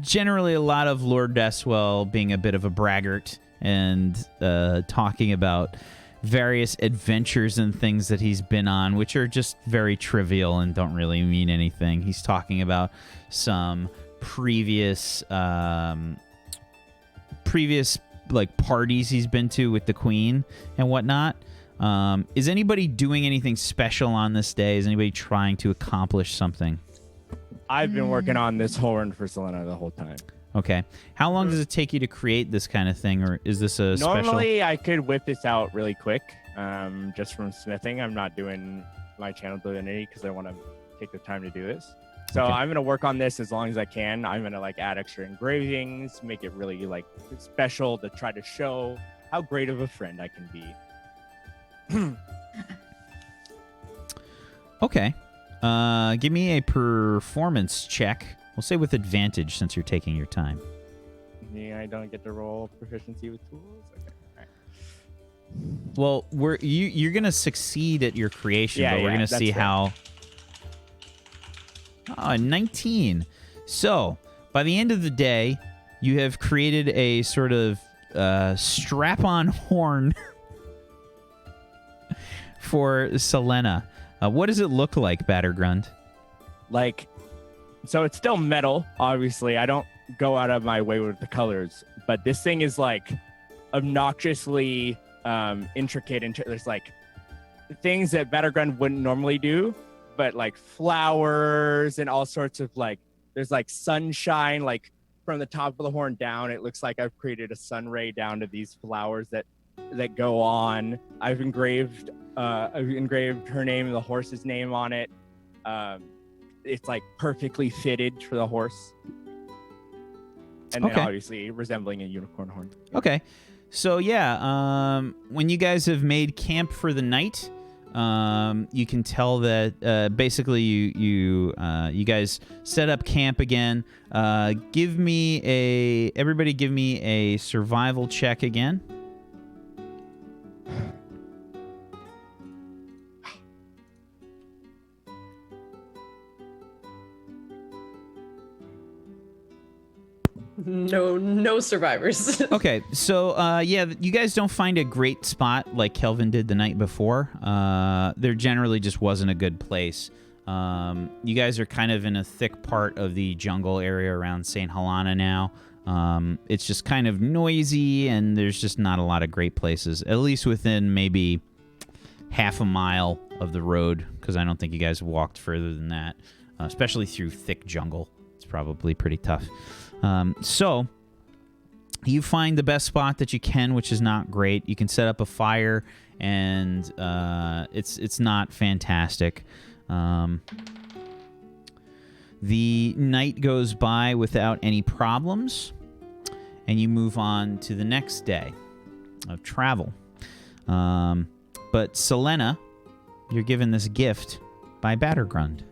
generally a lot of Lord Daswell being a bit of a braggart and talking about various adventures and things that he's been on, which are just very trivial and don't really mean anything. He's talking about some previous like parties he's been to with the Queen and whatnot. Is anybody doing anything special on this day? Is anybody trying to accomplish something? I've been working on this horn for Selena the whole time. Okay. How long does it take you to create this kind of thing, or is this a special? Normally, I could whip this out really quick, just from smithing. I'm not doing my channel divinity because I want to take the time to do this. So Okay. I'm gonna work on this as long as I can. I'm gonna like add extra engravings, make it really like special to try to show how great of a friend I can be. Okay. Give me a performance check. We'll say with advantage since you're taking your time. Yeah, I don't get to roll proficiency with tools. Okay. All right. Well, you're gonna succeed at your creation, Yeah, but we're yeah, gonna that's see fair. how. 19. So by the end of the day, you have created a sort of strap-on horn for Selena. What does it look like, Battergrund? Like, so it's still metal, obviously. I don't go out of my way with the colors, but this thing is like obnoxiously intricate. There's like things that Battergrund wouldn't normally do, but like flowers and all sorts of like, there's like sunshine, like from the top of the horn down. It looks like I've created a sun ray down to these flowers that go on. I've engraved her name and the horse's name on it. It's like perfectly fitted for the horse. And then Okay. obviously resembling a unicorn horn. Okay. So yeah, when you guys have made camp for the night, you can tell that basically you guys set up camp again. Everybody give me a survival check again. No survivors. Okay, so yeah, you guys don't find a great spot like Kelvin did the night before. There generally just wasn't a good place. You guys are kind of in a thick part of the jungle area around St. Helena now. It's just kind of noisy, and there's just not a lot of great places, at least within maybe half a mile of the road, because I don't think you guys have walked further than that, especially through thick jungle. It's probably pretty tough. So you find the best spot that you can, which is not great. You can set up a fire, and it's not fantastic. The night goes by without any problems, and you move on to the next day of travel. But Selena, you're given this gift by Battergrund.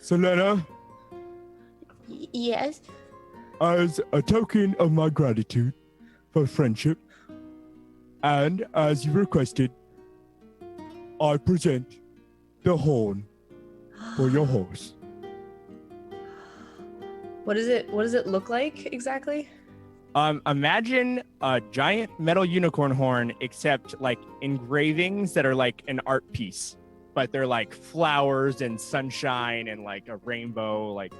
Selena, Yes. as a token of my gratitude for friendship, and as you requested, I present the horn for your horse. What does it look like exactly? Imagine a giant metal unicorn horn, except like engravings that are like an art piece, but they're like flowers and sunshine and like a rainbow. Like,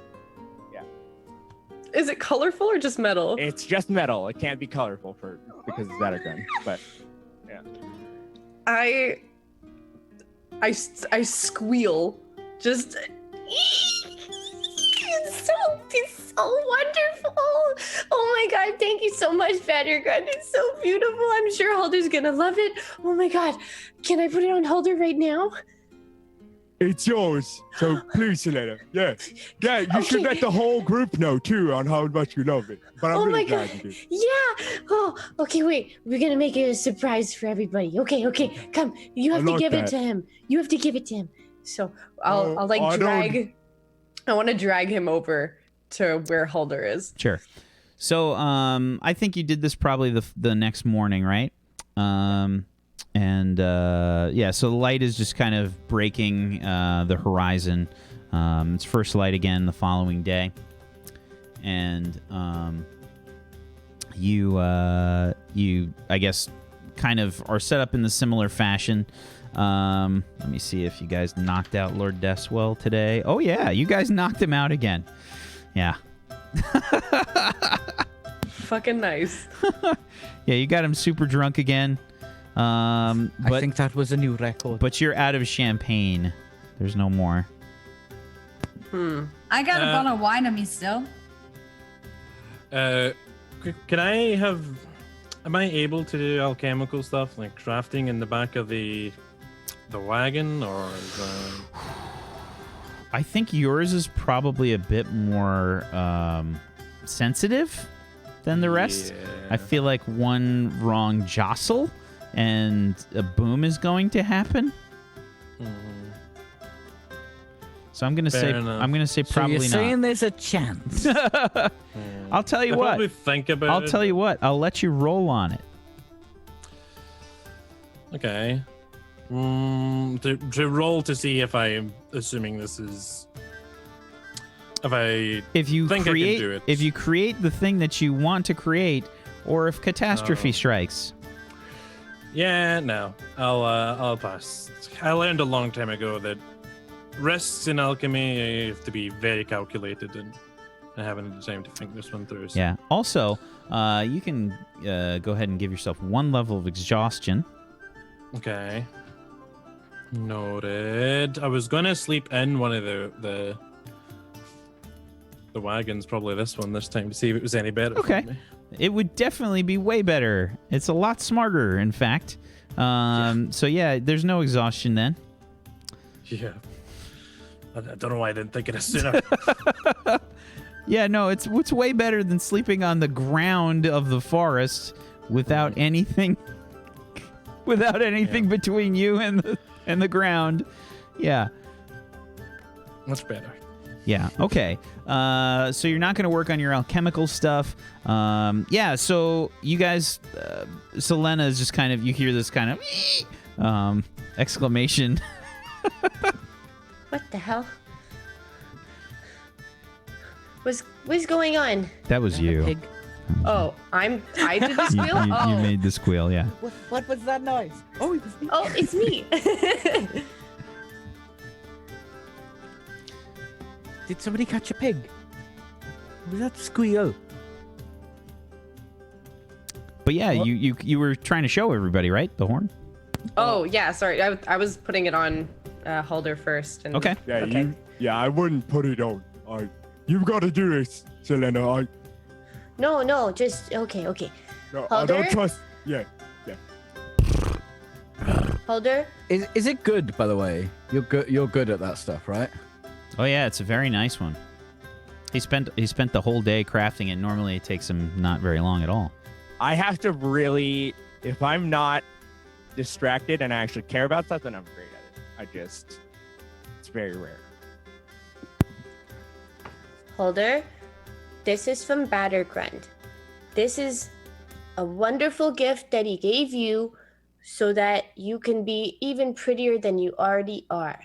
Is it colorful or just metal? it's just metal. It can't be colorful because it's that gun. But I squeal. Just It's so wonderful. Oh my god, thank you so much, Battergrund. It's so beautiful. I'm sure Holder's gonna love it. Oh my god. Can I put it on Holder right now? It's yours, so please, Selena. Yeah, you should Okay. let the whole group know too on how much you love it. But I'm Oh really my glad god. you did. Yeah. Oh, okay, wait. We're gonna make it a surprise for everybody. Okay, come. You have I to like give it that. to him. You have to give it to him. So I'll like I don't- drag. I want to drag him over to where Halder is. Sure. So I think you did this probably the next morning, right? Yeah, so the light is just kind of breaking the horizon. It's first light again the following day. And you I guess, kind of are set up in the similar fashion. Let me see if you guys knocked out Lord Deathswell today. Oh, yeah, you guys knocked him out again. Yeah. Fucking nice. Yeah, you got him super drunk again. I But think that was a new record. but you're out of champagne. There's no more. I got a bottle of wine on me still. Can I have? Am I able to do alchemical stuff like crafting in the back of the wagon, or is I think yours is probably a bit more sensitive than the rest. I feel like one wrong jostle and a boom is going to happen. So I'm gonna say so probably you're not. saying there's a chance? I'll tell you I what. probably think about I'll it. tell you what. I'll let you roll on it. Okay. To roll to see if I'm assuming this is. If you think I can create, do it. if you create the thing that you want to create, or if catastrophe strikes. Yeah, no. I'll pass. I learned a long time ago that risks in alchemy have to be very calculated, and I haven't had the time to think this one through. So. Yeah. Also, you can go ahead and give yourself 1 level of exhaustion. Okay. Noted. I was gonna sleep in one of the wagons, probably this one this time, to see if it was any better. Okay. For me. It would definitely be way better. It's a lot smarter, in fact. So yeah, there's no exhaustion then. Yeah. I don't know why I didn't think of it sooner. Yeah, no, it's way better than sleeping on the ground of the forest without anything between you and the ground. Yeah. Much better. Yeah. Okay. So you're not going to work on your alchemical stuff. Yeah. So you guys, Selena is just kind of, you hear this kind of exclamation. What the hell? What's going on? That was you. Pig. Oh, I did the You, squeal? you made the squeal. Yeah. What was that noise? Oh, it was me. Oh, it's me. Did somebody catch a pig? Was that squeal? But yeah, you were trying to show everybody, right? The horn. Oh, yeah, sorry. I was putting it on Halder first. And, Okay. Yeah, I wouldn't put it on. You've got to do this, Selena. No, just okay. I Halder? don't trust. Yeah. Halder, Is it good, by the way? You're good at that stuff, right? Oh yeah, it's a very nice one. He spent the whole day crafting it. Normally it takes him not very long at all. I have to really, if I'm not distracted and I actually care about something, I'm great at it. It's very rare. Halder, this is from Battergrund. This is a wonderful gift that he gave you so that you can be even prettier than you already are.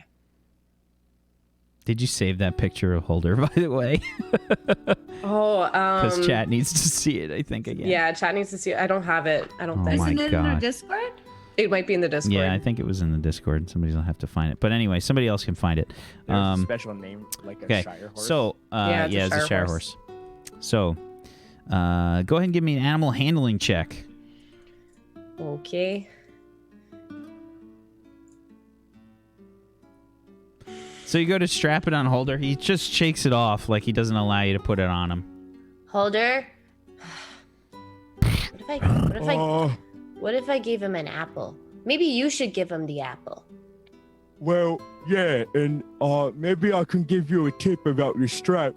Did you save that picture of Holder, by the way? Oh, Because chat needs to see it, I think, again. Yeah, chat needs to see it. I don't have it. I don't Oh think. my Isn't it in our God. Discord? It might be in the Discord. Yeah, I think it was in the Discord. Somebody's going to have to find it. But anyway, somebody else can find it. There's a special name, like a Okay, Shire horse. so, Yeah, yeah, it's it's a a Shire Shire horse. So, go ahead and give me an animal handling check. Okay. So you go to strap it on Holder. He just shakes it off like he doesn't allow you to put it on him. Halder, what if I gave him an apple? Maybe you should give him the apple. Well, yeah, and maybe I can give you a tip about the strap,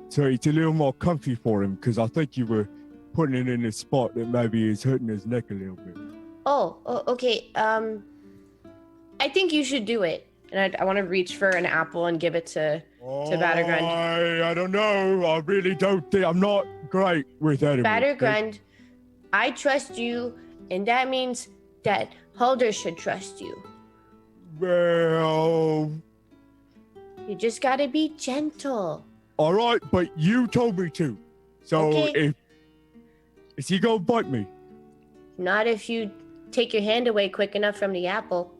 so it's a little more comfy for him. Because I think you were putting it in a spot that maybe is hurting his neck a little bit. Oh, okay. I think you should do it. And I want to reach for an apple and give it to Battergrund. I don't know. I really don't think I'm not great with animals. Battergrund, I trust you, and that means that Halder should trust you. Well, You just gotta be gentle. all right, but you told me to. So Okay. is he gonna bite me? Not if you take your hand away quick enough from the apple.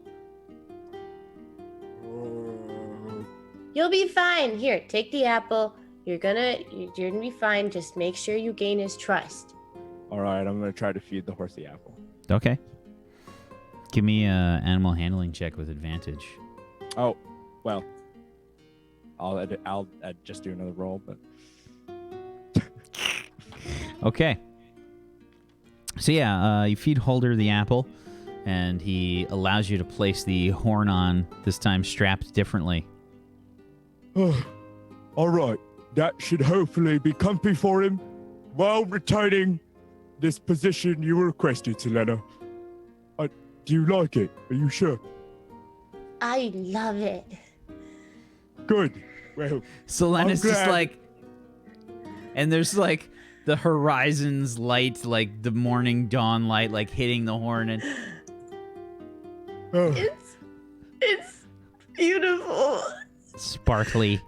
You'll be fine. Here, take the apple. You're gonna be fine. Just make sure you gain his trust. All right, I'm gonna try to feed the horse the apple. Okay. Give me a animal handling check with advantage. Oh, well, I'll just do another roll, but Okay. So yeah, you feed Holder the apple, and he allows you to place the horn on, this time strapped differently. All right. That should hopefully be comfy for him while retaining this position you requested, Selena. Do you like it? Are you sure? I love it. Good. Well, Selena's I'm just glad. like, and there's like the horizon's light, like the morning dawn light, like hitting the horn, and Oh, It's beautiful. sparkly.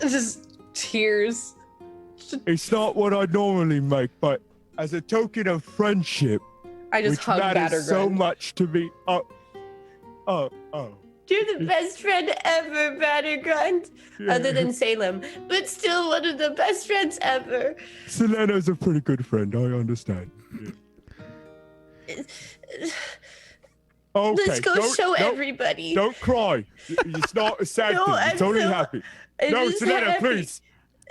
Just tears. it's not what I normally make, but as a token of friendship, I just which hug matters Battergrind. so much to me. Oh. You're the best friend ever, Battergrind. Yeah. Other than Salem, but still one of the best friends ever. Selena's a pretty good friend. I understand. Yeah. Okay. Let's go don't- show don't- everybody. Don't cry. It's not a sad No, thing. It's I'm only so- happy. I'm No, just Selena, happy. please.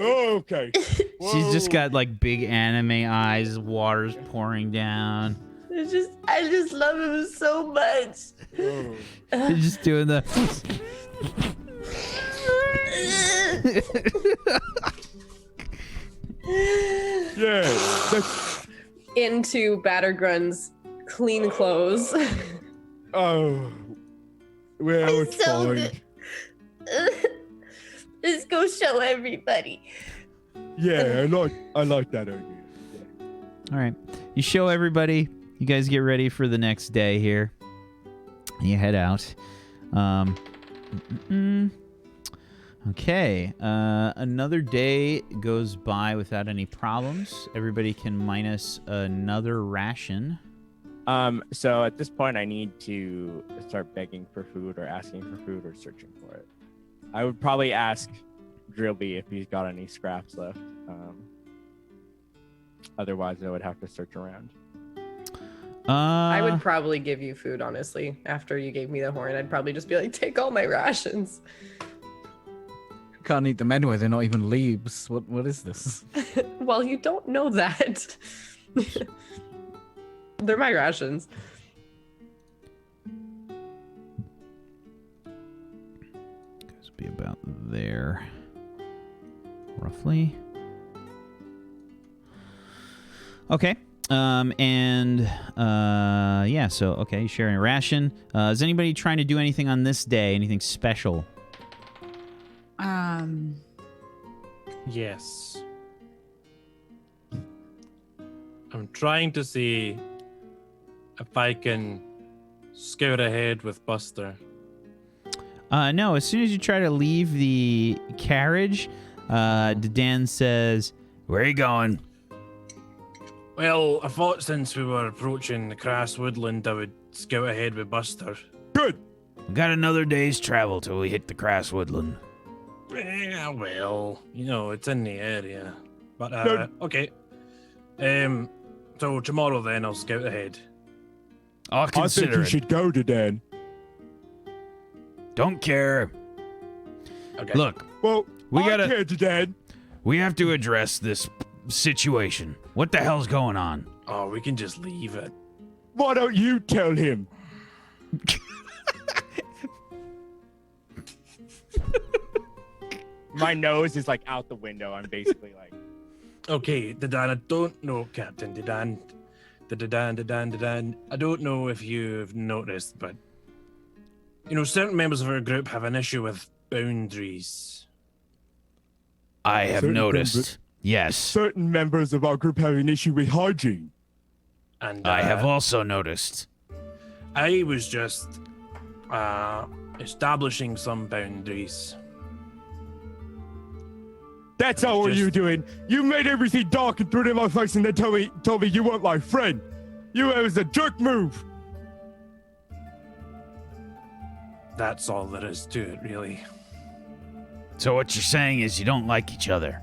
Okay. She's just Whoa. got like big anime eyes, water's pouring down. I just love him so much. Oh. She's just doing the. Yeah. That's, Into Battergrund's clean clothes. oh. Well, it's So fine. good. Let's go show everybody. Yeah, I like that idea. All right. You show everybody. You guys get ready for the next day here. You head out. Okay. Another day goes by without any problems. Everybody can minus another ration. So at this point, I need to start begging for food or asking for food or searching for it. I would probably ask Drillby if he's got any scraps left. Otherwise, I would have to search around. I would probably give you food, honestly. After you gave me the horn, I'd probably just be like, take all my rations. Can't eat them anyway. They're not even leaves. What is this? Well, you don't know that. They're my rations. Guys be about there. Roughly. Okay. Yeah, so okay, sharing a ration. Is anybody trying to do anything on this day? Anything special? Yes. I'm trying to see if I can scout ahead with Buster. No, as soon as you try to leave the carriage, Dan says, "Where are you going?" Well, I thought since we were approaching the Crass Woodland, I would scout ahead with Buster. Good. We got another day's travel till we hit the Crass Woodland. Yeah, well, it's in the area. But, No. okay. So tomorrow then I'll scout ahead. I'll I think consider you it. should go to Dan. Don't care. Okay. Look, Well, We I gotta- care to Dan. we have to address this situation. What the hell's going on? Oh, we can just leave it. Why don't you tell him? My nose is like out the window. I'm basically like, Okay, Dedan, I don't know, Captain Dedan. Dedan. I don't know if you've noticed, but certain members of our group have an issue with boundaries. I have Certain noticed. things Yes, Certain members of our group have an issue with hygiene. And I have also noticed. I was just establishing some boundaries. That's not what Just- you're doing. You made everything dark and threw it in my face and then told me you weren't my friend. It was a jerk move. That's all there is to it, really. So what you're saying is you don't like each other.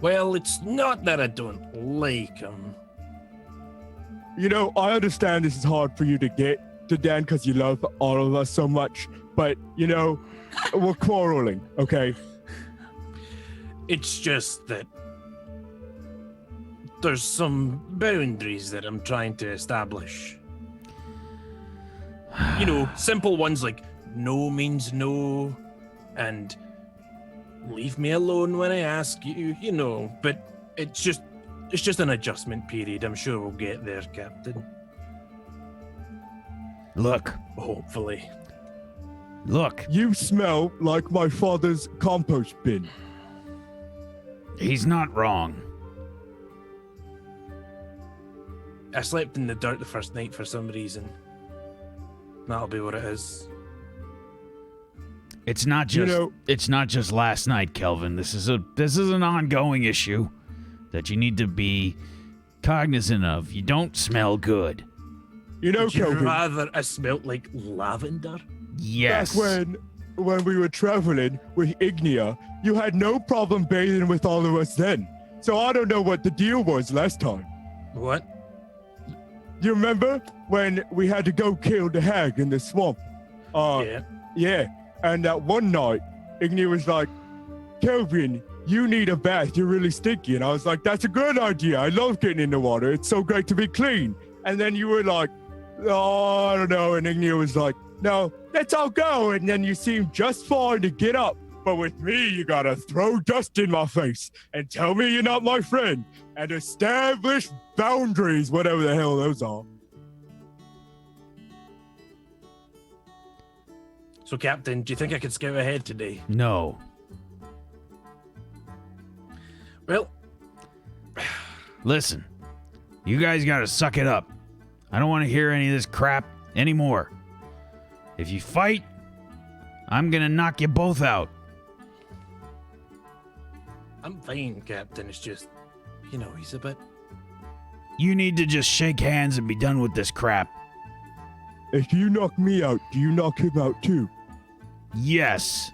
Well, it's not that I don't like him. You know, I understand this is hard for you to get to Dan because you love all of us so much, but, you know, we're quarreling, okay? It's just that there's some boundaries that I'm trying to establish. You know, simple ones like no means no, and leave me alone when I ask you, you know, but it's just an adjustment period. I'm sure we'll get there, Captain. Look. Hopefully. Look. You smell like my father's compost bin. He's not wrong. I slept in the dirt the first night for some reason. That'll be what it is. It's not just last night, Kelvin. This is an ongoing issue that you need to be cognizant of. You don't smell good. You know, Would you Kelvin, rather I smelt like lavender? Yes. back when we were traveling with Ignia, you had no problem bathing with all of us then. So I don't know what the deal was last time. What? You remember when we had to go kill the hag in the swamp? Yeah. Yeah. And that one night, Ignia was like, Kelvin, you need a bath. You're really stinky. And I was like, that's a good idea. I love getting in the water. It's so great to be clean. And then you were like, oh, I don't know. And Ignia was like, no, let's all go. And then you seemed just fine to get up. But with me, you gotta throw dust in my face and tell me you're not my friend and establish boundaries, whatever the hell those are. So, Captain, do you think I could scout ahead today? No. Well, Listen, you guys gotta suck it up. I don't want to hear any of this crap anymore. If you fight, I'm gonna knock you both out. I'm fine, Captain. It's just, you know, he's a bit... You need to just shake hands and be done with this crap. If you knock me out, do you knock him out too? Yes.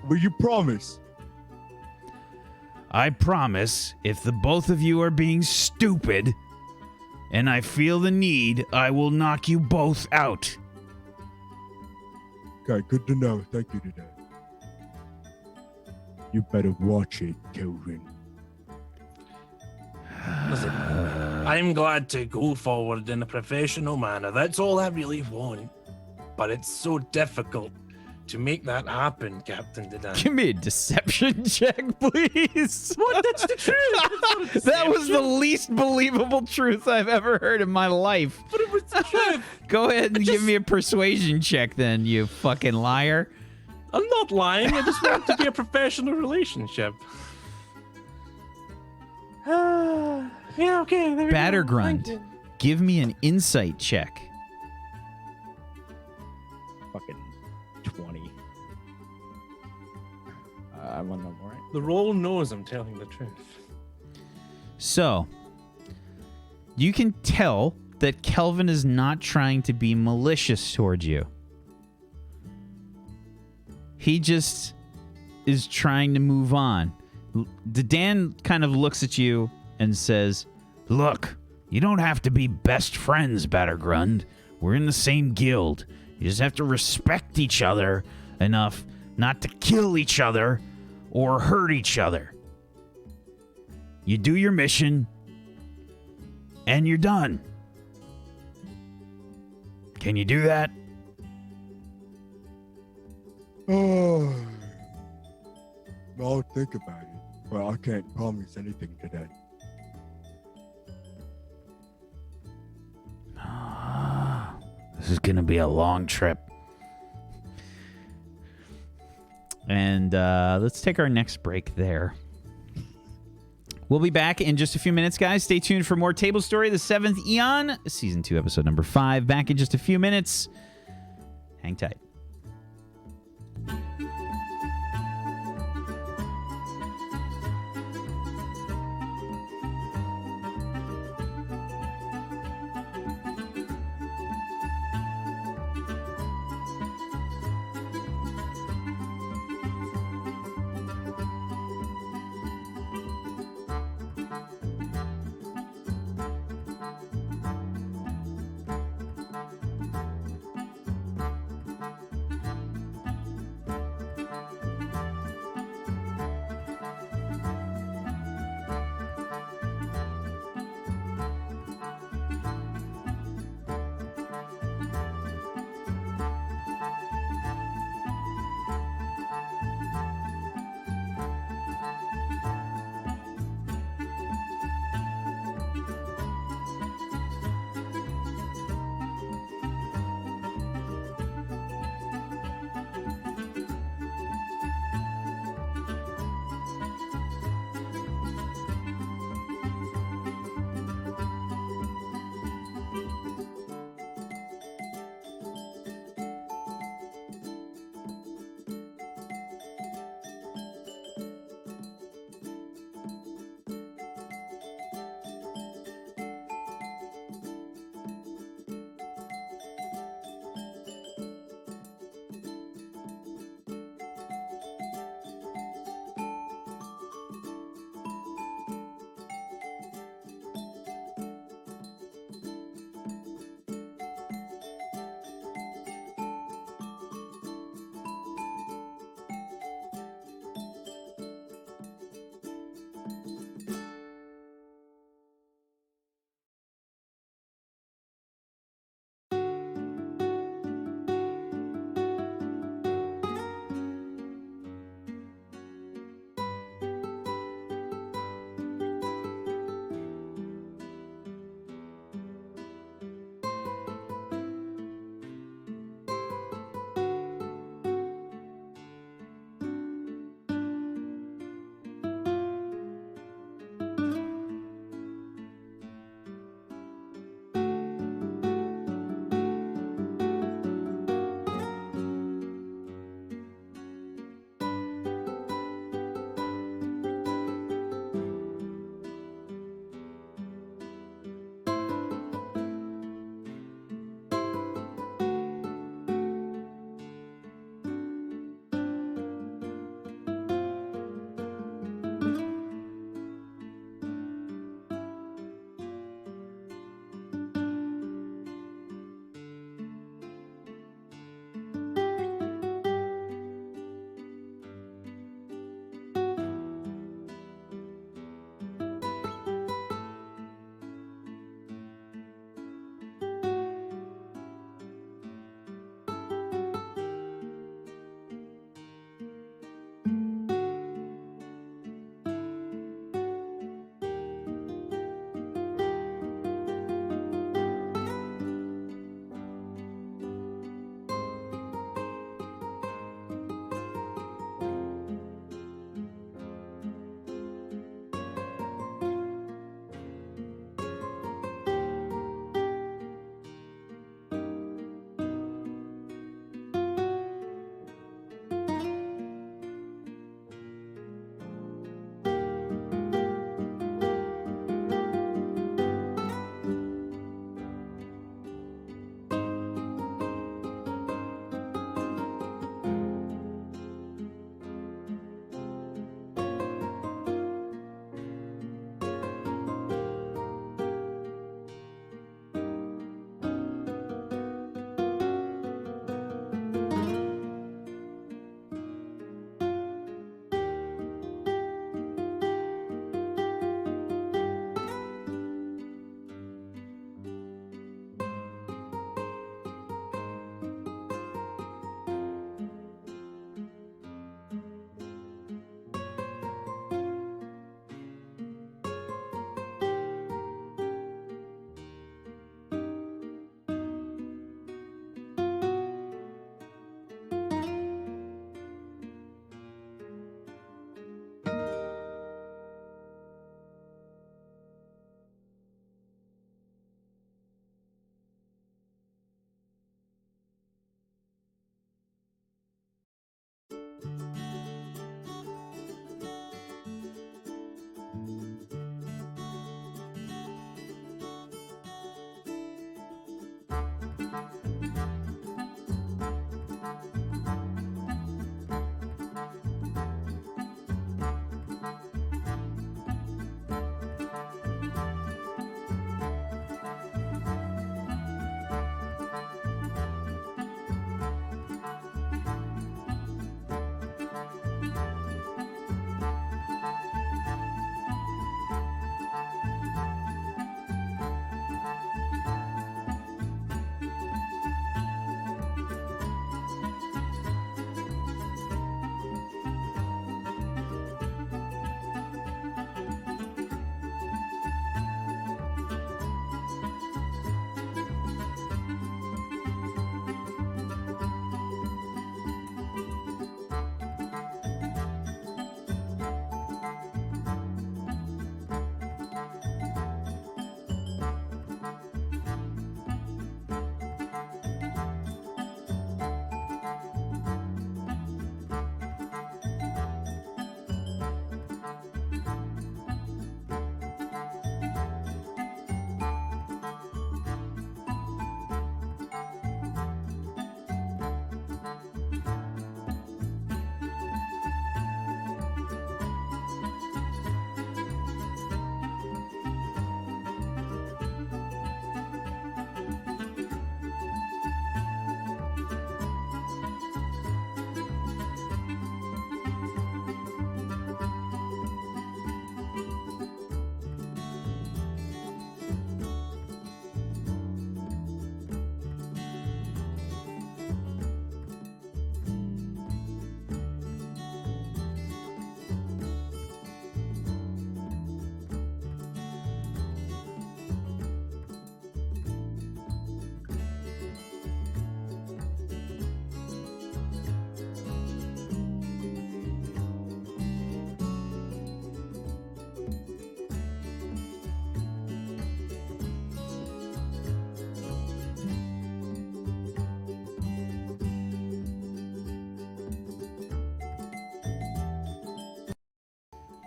Will you promise? I promise, if the both of you are being stupid, and I feel the need, I will knock you both out. Okay, good to know. Thank you to that. You better watch it, Kelvin. Listen, I'm glad to go forward in a professional manner. That's all I really want. But it's so difficult to make that happen, Captain Dedan. Give me a deception check, please. What? That's the truth. That was the least believable truth I've ever heard in my life. But it was the truth. Go ahead and give me a persuasion check then, you fucking liar. I'm not lying. I just want it to be a professional relationship. Yeah, okay. There we go. Battergrunt, Thank you. give me an insight check. Fucking 20. I want to know more. Right? The role knows I'm telling the truth. So, you can tell that Kelvin is not trying to be malicious towards you. He just is trying to move on. Dan kind of looks at you and says, "Look, you don't have to be best friends, Battergrund. We're in the same guild. You just have to respect each other enough not to kill each other or hurt each other. You do your mission, and you're done. Can you do that?" Oh, I'll think about it. Well, I can't promise anything today. This is going to be a long trip. And let's take our next break there. We'll be back in just a few minutes, guys. Stay tuned for more Tablestory, the Seventh Eon, Season 2, Episode number 5. Back in just a few minutes. Hang tight.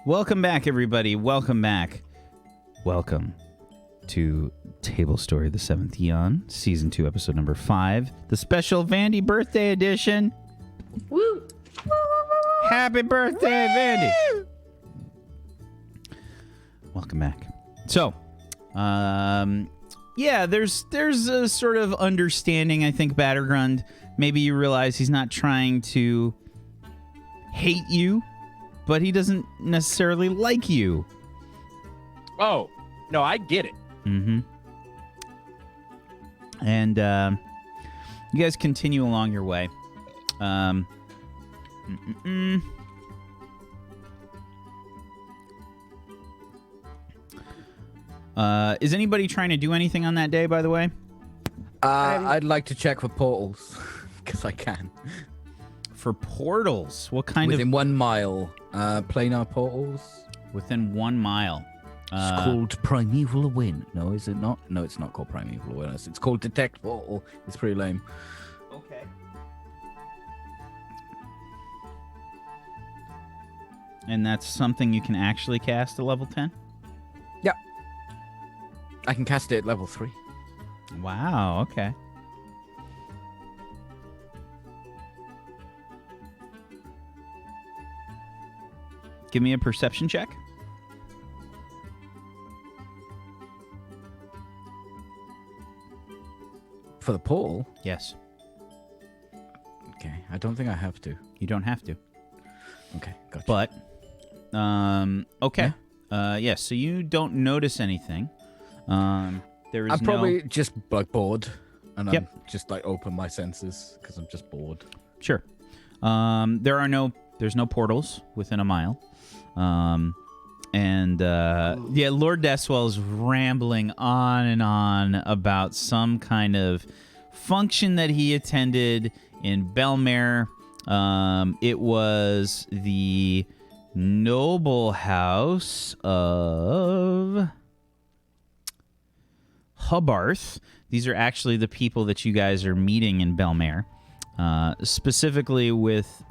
Welcome back, everybody. Welcome back. Welcome to Tablestory, the Seventh Eon, Season 2, Episode number 5, the special Vandy birthday edition. Woo! Happy birthday, Vandy! Welcome back. So, yeah, there's a sort of understanding, I think, Battergrund. Maybe you realize he's not trying to hate you, but he doesn't necessarily like you. Oh, no, I get it. Mm-hmm. And you guys continue along your way. Is anybody trying to do anything on that day, by the way? I'd like to check for portals, because I can. For portals? What kind Within 1 mile, planar portals. Within 1 mile. It's called Primeval Awareness. No, is it not? No, it's not called Primeval Awareness. It's called Detect Portal. It's pretty lame. Okay. And that's something you can actually cast at level 10? Yeah. I can cast it at level 3. Wow, okay. Give me a perception check. For the portal? Yes. Okay, I don't think I have to. You don't have to. Okay, gotcha. But, okay. Yeah, so you don't notice anything. There is I'm probably just like bored, and Yep. I'm just like open my senses because I'm just bored. Sure. There's no portals within a mile. Yeah, Lord Deswell is rambling on and on about some kind of function that he attended in Bellemer. It was the noble house of Hubbarth. These are actually the people that you guys are meeting in Bellemer, specifically with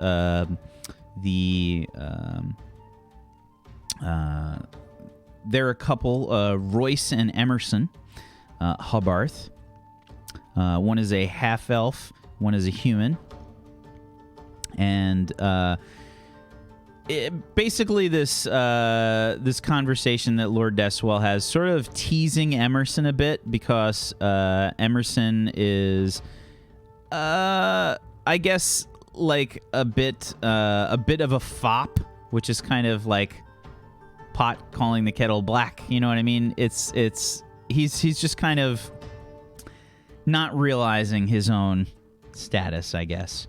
there are a couple, Royce and Emerson Hubbarth. One is a half-elf, one is a human. And basically this conversation that Lord Deswell has, sort of teasing Emerson a bit, because Emerson is, I guess, like a bit of a fop, which is kind of like pot calling the kettle black. You know what I mean? He's just kind of not realizing his own status, I guess.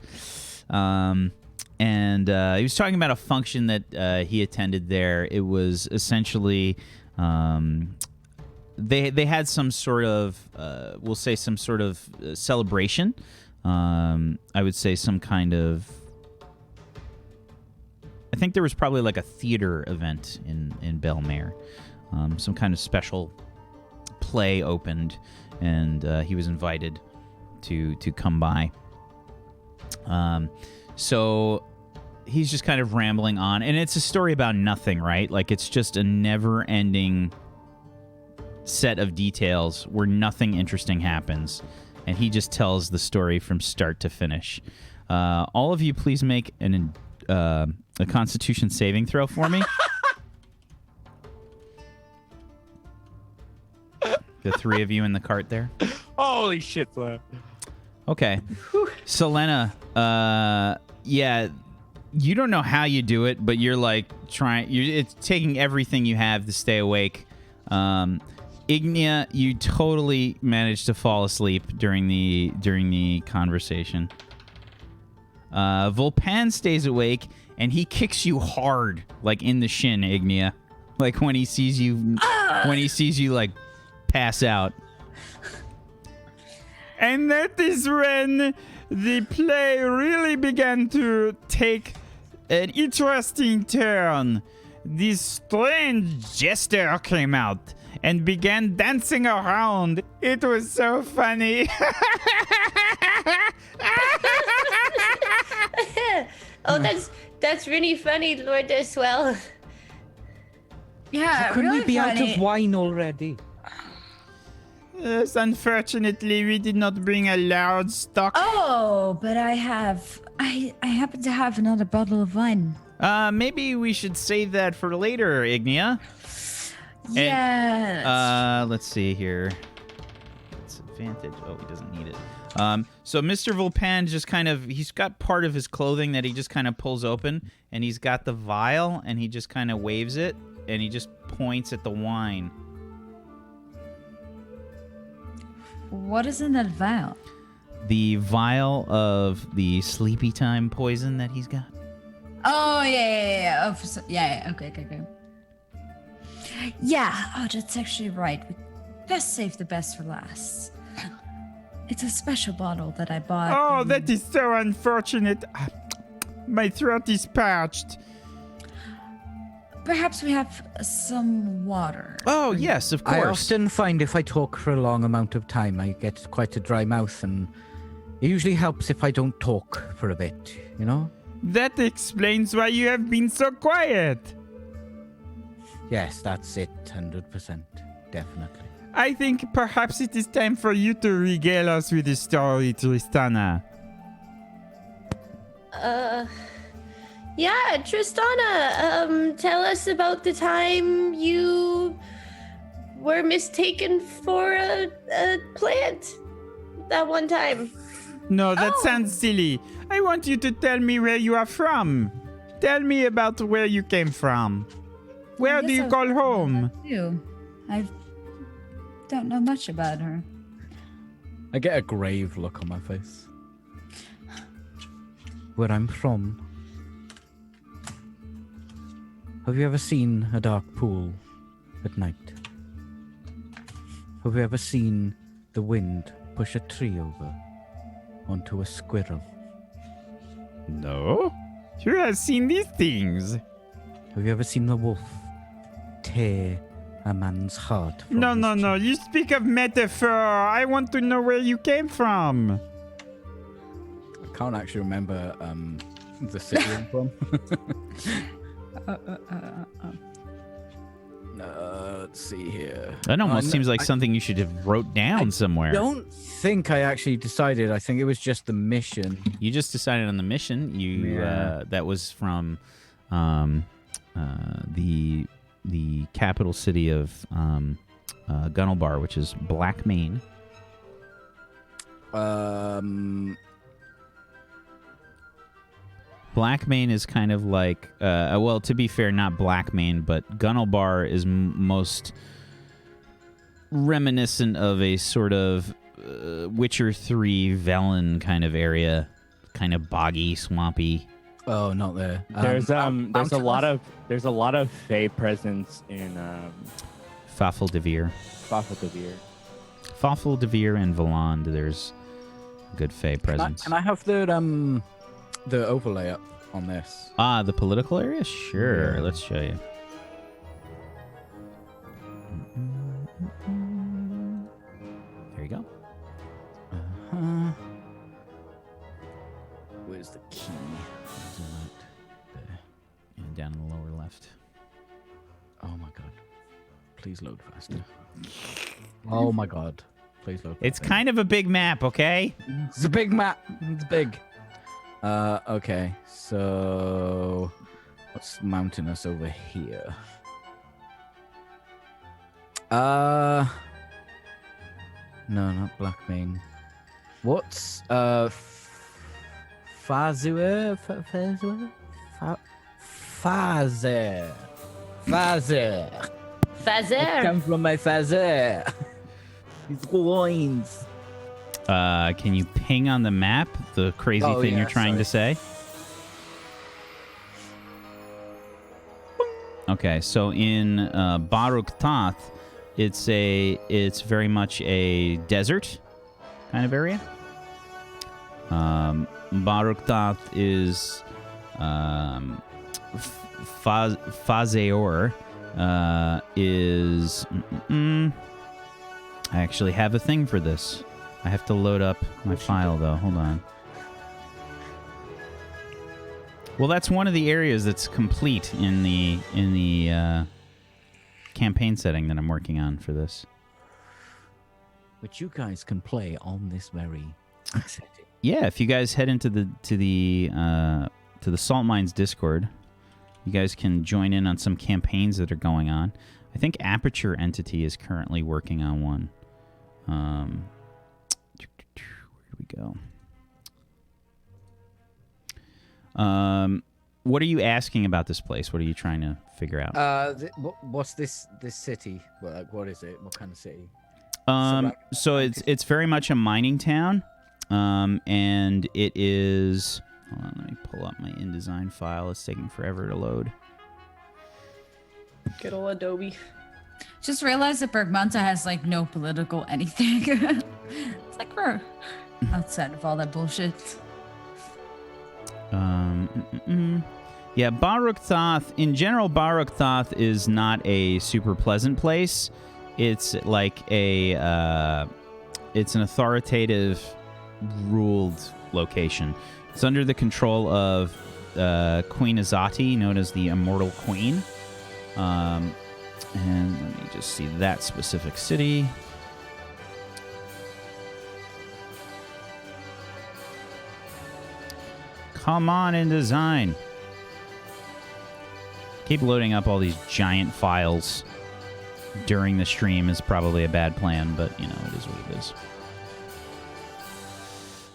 And he was talking about a function that he attended there. It was essentially they had some sort of we'll say some sort of celebration. I would say some kind of, I think there was probably like a theater event in Bellemer. Some kind of special play opened, and he was invited to come by. So he's just kind of rambling on, and it's a story about nothing, right? Like, it's just a never-ending set of details where nothing interesting happens, and he just tells the story from start to finish. All of you, please make a Constitution saving throw for me. The three of you in the cart there. Holy shit, Slam. Okay. Selena, yeah, you don't know how you do it, but you're like it's taking everything you have to stay awake. Ignia, you totally managed to fall asleep during the conversation. Volpan stays awake, and he kicks you hard, like in the shin, Ignia. Like when he sees you like pass out. And that is when the play really began to take an interesting turn. This strange jester came out and began dancing around. It was so funny. Oh, that's really funny, Lord Deswell. Yeah, Couldn't really we be out funny. of wine already? Yes, unfortunately, we did not bring a large stock. Oh, but I happen to have another bottle of wine. Maybe we should save that for later, Ignia. Yes. Let's see here. It's advantage. Oh, he doesn't need it. So Mr. Volpan just kind of, he's got part of his clothing that he just kind of pulls open, and he's got the vial, and he just kind of waves it, and he just points at the wine. What is in that vial? The vial of the sleepy time poison that he's got. Oh, yeah. Oh, yeah. Okay. Yeah. Oh, that's actually right. We best save the best for last. It's a special bottle that I bought. Oh, that is so unfortunate. My throat is parched. Perhaps we have some water. Oh, yes, of course. I often find if I talk for a long amount of time, I get quite a dry mouth, and it usually helps if I don't talk for a bit, you know? That explains why you have been so quiet. Yes, that's it, 100%. Definitely. I think perhaps it is time for you to regale us with a story, Tristana. Yeah, Tristana, tell us about the time you were mistaken for a plant that one time. No, that sounds silly. I want you to tell me where you are from. Tell me about where you came from. Where do you call home? I don't know much about her. I get a grave look on my face. Where I'm from. Have you ever seen a dark pool at night? Have you ever seen the wind push a tree over onto a squirrel? No. You have seen these things. Have you ever seen the wolf tear a man's heart from No. his chest? You speak of metaphor. I want to know where you came from. I can't actually remember the city I'm from. Let's see here. That almost seems like something you should have wrote down somewhere. I don't think I actually decided. I think it was just the mission. You just decided on the mission. That was from the capital city of Gunnelbar, which is Blackmane. Blackmane is kind of like, well, to be fair, not Blackmane, but Gunnelbar is most reminiscent of a sort of Witcher 3 Velen kind of area, kind of boggy, swampy. Oh, not there. There's a lot of Fey presence in Fafel-Devir. Fafel-Devir and Valand, there's good Fey presence. Can I have the overlay up on this? The political area? Sure, let's show you. There you go. Where's the key? There. And down in the lower left. Oh my god. Please load faster. Oh my god. Please load faster. It's kind of a big map, okay? It's a big map. It's big. Okay. So what's mountainous over here? No, not Blackmane. What's Fazur? Fazer. Come from my Fazer. His groins. Can you ping on the map the crazy thing you're trying to say? Okay, so in Baruk Tath, it's very much a desert kind of area. Baruk Tath is Fazeor is. I actually have a thing for this. I have to load up my file though. Hold on. Well, that's one of the areas that's complete in the campaign setting that I'm working on for this. Which you guys can play on this very setting. Yeah, if you guys head into the Salt Mines Discord, you guys can join in on some campaigns that are going on. I think Aperture Entity is currently working on one. Where do we go? What are you asking about this place? What are you trying to figure out? What's this city? What is it? What kind of city? So it's very much a mining town, and it is. Hold on, let me pull up my InDesign file. It's taking forever to load. Good old Adobe. Just realized that Bergmanta has like no political anything. It's like we're outside of all that bullshit. Yeah, Baruk Thoth. In general, Baruk Thoth is not a super pleasant place. It's like it's an authoritative, ruled location. It's under the control of Queen Azati, known as the Immortal Queen. And let me just see that specific city. Come on, InDesign. Keep loading up all these giant files during the stream is probably a bad plan, but, you know, it is what it is.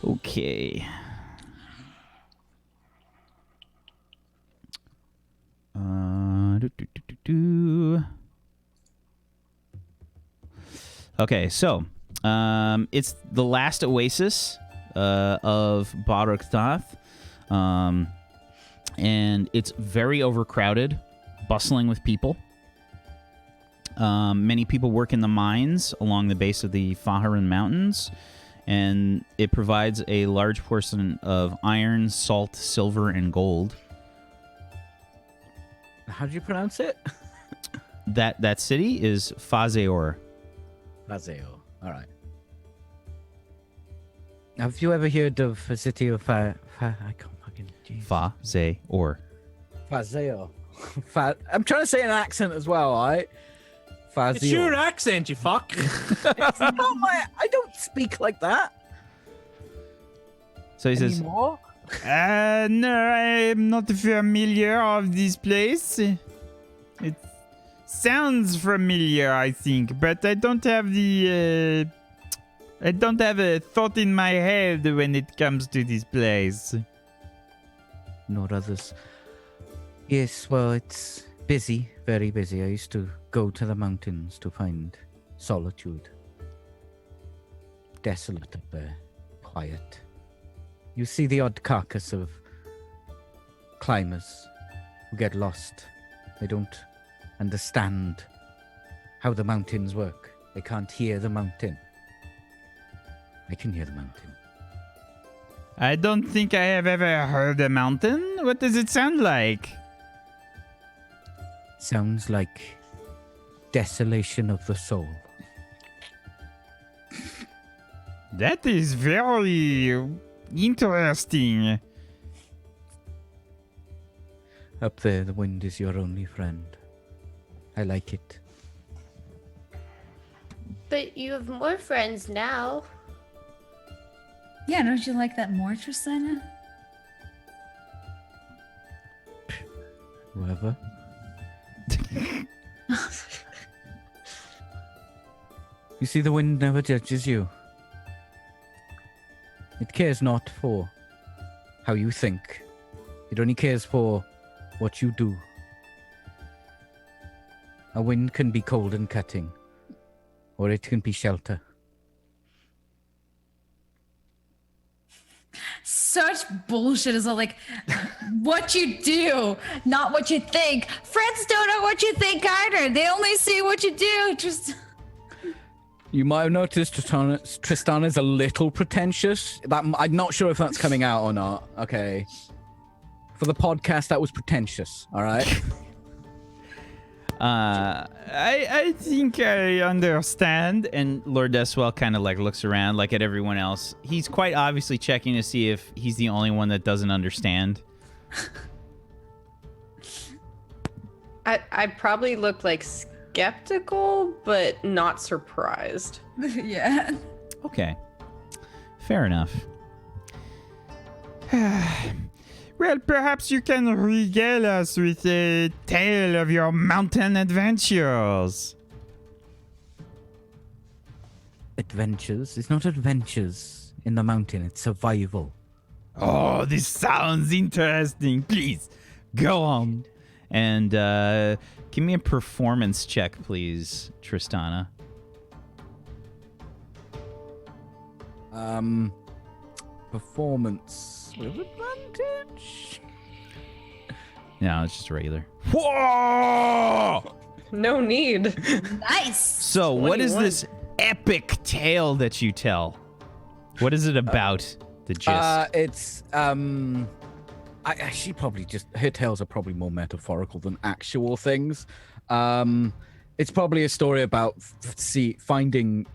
Okay. Okay, so it's the last oasis of Baruk Thoth, and it's very overcrowded, bustling with people. Many people work in the mines along the base of the Faharan Mountains, and it provides a large portion of iron, salt, silver, and gold. How do you pronounce it? That city is Fazeor. Fazeor. All right. Have you ever heard of a city of I can't fucking. Fazeor. Fazeor. I'm trying to say an accent as well, all right? Fazeor. It's your accent, you fuck. It's not my. I don't speak like that. So he says, Anymore? no, I'm not familiar of this place. It sounds familiar, I think, but I don't have a thought in my head when it comes to this place. Nor others. Yes, well, it's busy, very busy. I used to go to the mountains to find solitude. Desolate up there, quiet. You see the odd carcass of climbers who get lost. They don't understand how the mountains work. They can't hear the mountain. I can hear the mountain. I don't think I have ever heard a mountain. What does it sound like? Sounds like desolation of the soul. That is very interesting. Up there, the wind is your only friend. I like it. But you have more friends now. Yeah, don't you like that more, Tristana? Whoever. You see, the wind never judges you. It cares not for how you think. It only cares for what you do. A wind can be cold and cutting, or it can be shelter. Such bullshit is like what you do, not what you think. Friends don't know what you think either. They only see what you do. Just You might have noticed Tristan is a little pretentious. I'm not sure if that's coming out or not. Okay. For the podcast, that was pretentious. All right. I think I understand. And Lord Deswell kind of like looks around like at everyone else. He's quite obviously checking to see if he's the only one that doesn't understand. I probably look like skeptical, but not surprised. Yeah. Okay. Fair enough. Well, perhaps you can regale us with a tale of your mountain adventures. Adventures? It's not adventures in the mountain, it's survival. Oh, this sounds interesting. Please, go on. And give me a performance check, please, Tristana. Performance with advantage? No, it's just regular. Whoa! No need. Nice. So, what is 21. this epic tale that you tell? What is it about? The gist. It's she probably just her tales are probably more metaphorical than actual things. It's probably a story about finding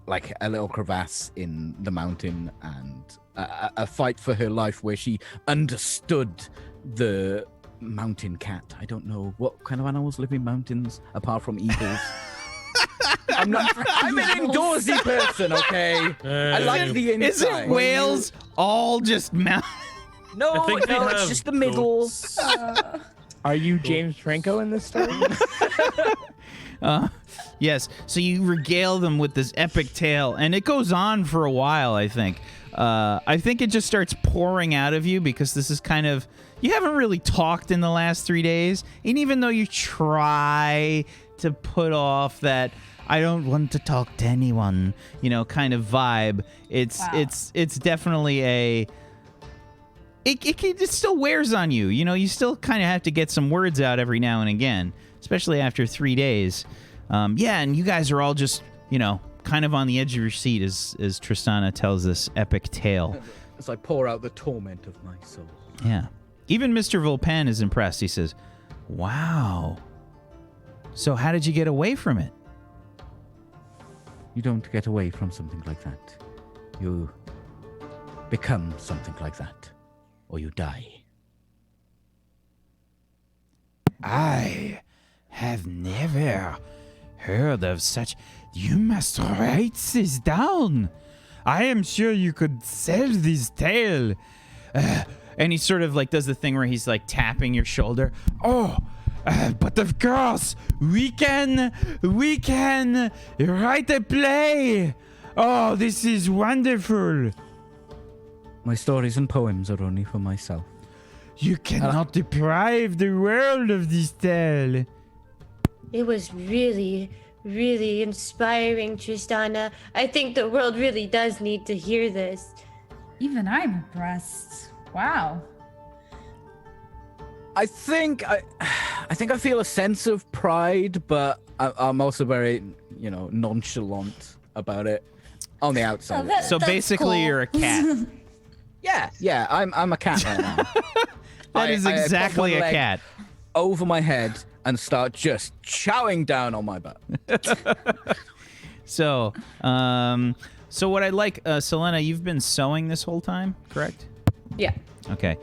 like a little crevasse in the mountain and a fight for her life where she understood the mountain cat. I don't know what kind of animals live in mountains apart from eagles. I'm an outdoorsy person, okay? I like the inside. Isn't whales all just mountain? No, I think they it's have just the middle. goats. Are you James Franco in this story? Yes. So you regale them with this epic tale, and it goes on for a while, I think. I think it just starts pouring out of you because this is kind of... You haven't really talked in the last 3 days, and even though you try to put off that I don't want to talk to anyone, kind of vibe, it's definitely a... It still wears on you. You still kind of have to get some words out every now and again, especially after 3 days. And you guys are all just, kind of on the edge of your seat as Tristana tells this epic tale. As I pour out the torment of my soul. Yeah. Even Mr. Vulpen is impressed. He says, wow. So how did you get away from it? You don't get away from something like that. You become something like that. Or you die. I have never heard of such. You must write this down. I am sure you could sell this tale. And he sort of does the thing where he's tapping your shoulder. Oh, but of course, we can write a play. Oh, this is wonderful. My stories and poems are only for myself. You cannot deprive the world of this tale. It was really, really inspiring, Tristana. I think the world really does need to hear this. Even I'm impressed. Wow. I think I feel a sense of pride, but I'm also very, nonchalant about it on the outside. So basically, cool. you're a cat. Yeah, I'm a cat right now. That is exactly I put a one leg cat. over my head and start just chowing down on my butt. So what I'd like, Selena, you've been sewing this whole time, correct? Yeah. Okay.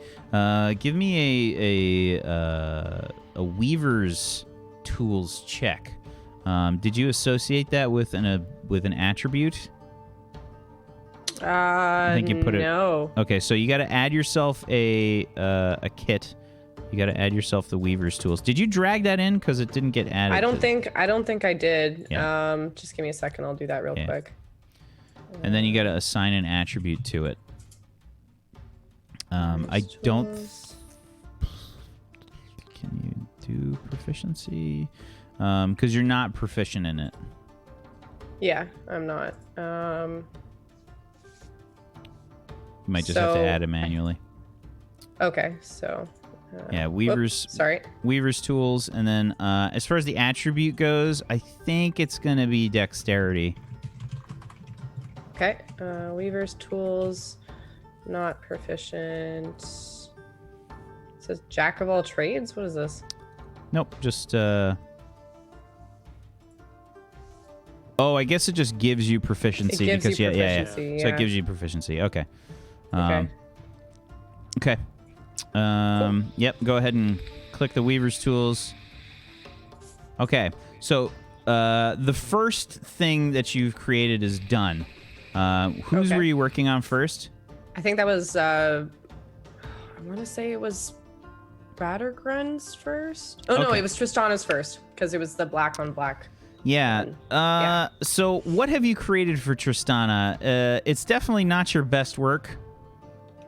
Give me a weaver's tools check. Did you associate that with an attribute? I think you put it. No. Okay, so you got to add yourself a kit. You got to add yourself the weaver's tools. Did you drag that in because it didn't get added? I don't think I did. Yeah. Just give me a second. I'll do that real quick. And then you got to assign an attribute to it. I don't. Can you do proficiency? Because you're not proficient in it. Yeah, I'm not. You might just have to add it manually. Okay, so. Yeah, weaver's. Sorry. Weaver's tools, and then as far as the attribute goes, I think it's gonna be dexterity. Okay. Weaver's tools, not proficient. It says jack of all trades. What is this? Nope, just. Oh, I guess it just gives you proficiency It gives because you yeah. proficiency, So it yeah. gives you proficiency. Okay. Okay. Okay. Yep. Go ahead and click the Weaver's tools. Okay, so the first thing that you've created is done. Whose were you working on first? I think that was, I want to say it was Battergrun's first. Oh, no, Okay. it was Tristana's first, because it was the black on black. Yeah. Yeah. So what have you created for Tristana? It's definitely not your best work.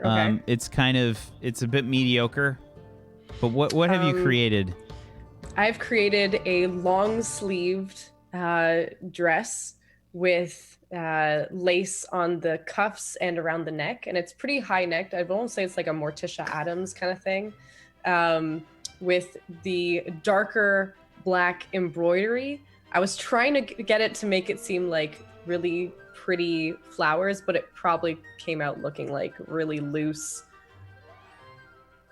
Okay. It's a bit mediocre. But what have you created? I've created a long-sleeved dress with lace on the cuffs and around the neck, and it's pretty high-necked. I won't say it's like a Morticia Addams kind of thing, with the darker black embroidery. I was trying to get it to make it seem like really pretty flowers, but it probably came out looking like really loose,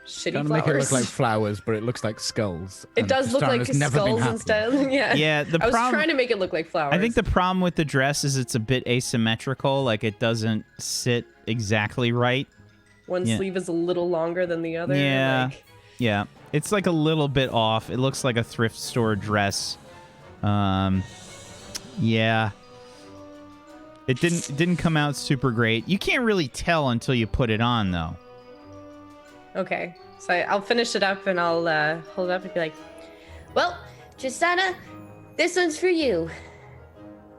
shitty Trying to flowers. make it look like flowers, but it looks like skulls. It and does look like Tristana's never been skulls happy. instead. Yeah. Yeah, I was trying to make it look like flowers. I think the problem with the dress is it's a bit asymmetrical. Like, it doesn't sit exactly right. one sleeve is a little longer than the other. Yeah. Like, Yeah, it's like a little bit off. It looks like a thrift store dress. Yeah. It didn't come out super great. You can't really tell until you put it on, though. okay. So I'll finish it up and I'll hold it up and be like, Well, Tristana, this one's for you.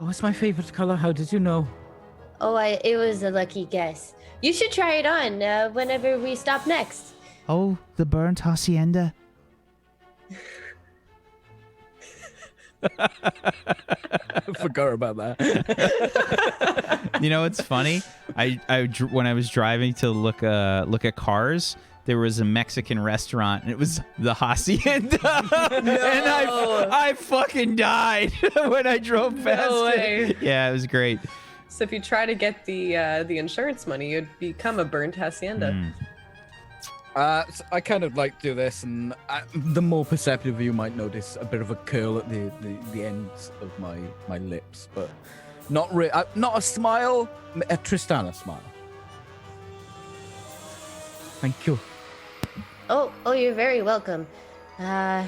Oh, it's my favorite color. How did you know? Oh, it was a lucky guess. You should try it on whenever we stop next. Oh, the burnt hacienda. I forgot about that. You know, it's funny. When I was driving to look at cars, there was a Mexican restaurant, and it was the Hacienda. And I fucking died when I drove past it. Yeah, it was great. so if you try to get the insurance money, you'd become a burnt hacienda. So I kind of like do this, and the more perceptive you might notice a bit of a curl at the ends of my lips, but not not a smile, a Tristana smile. Thank you. Oh, you're very welcome. I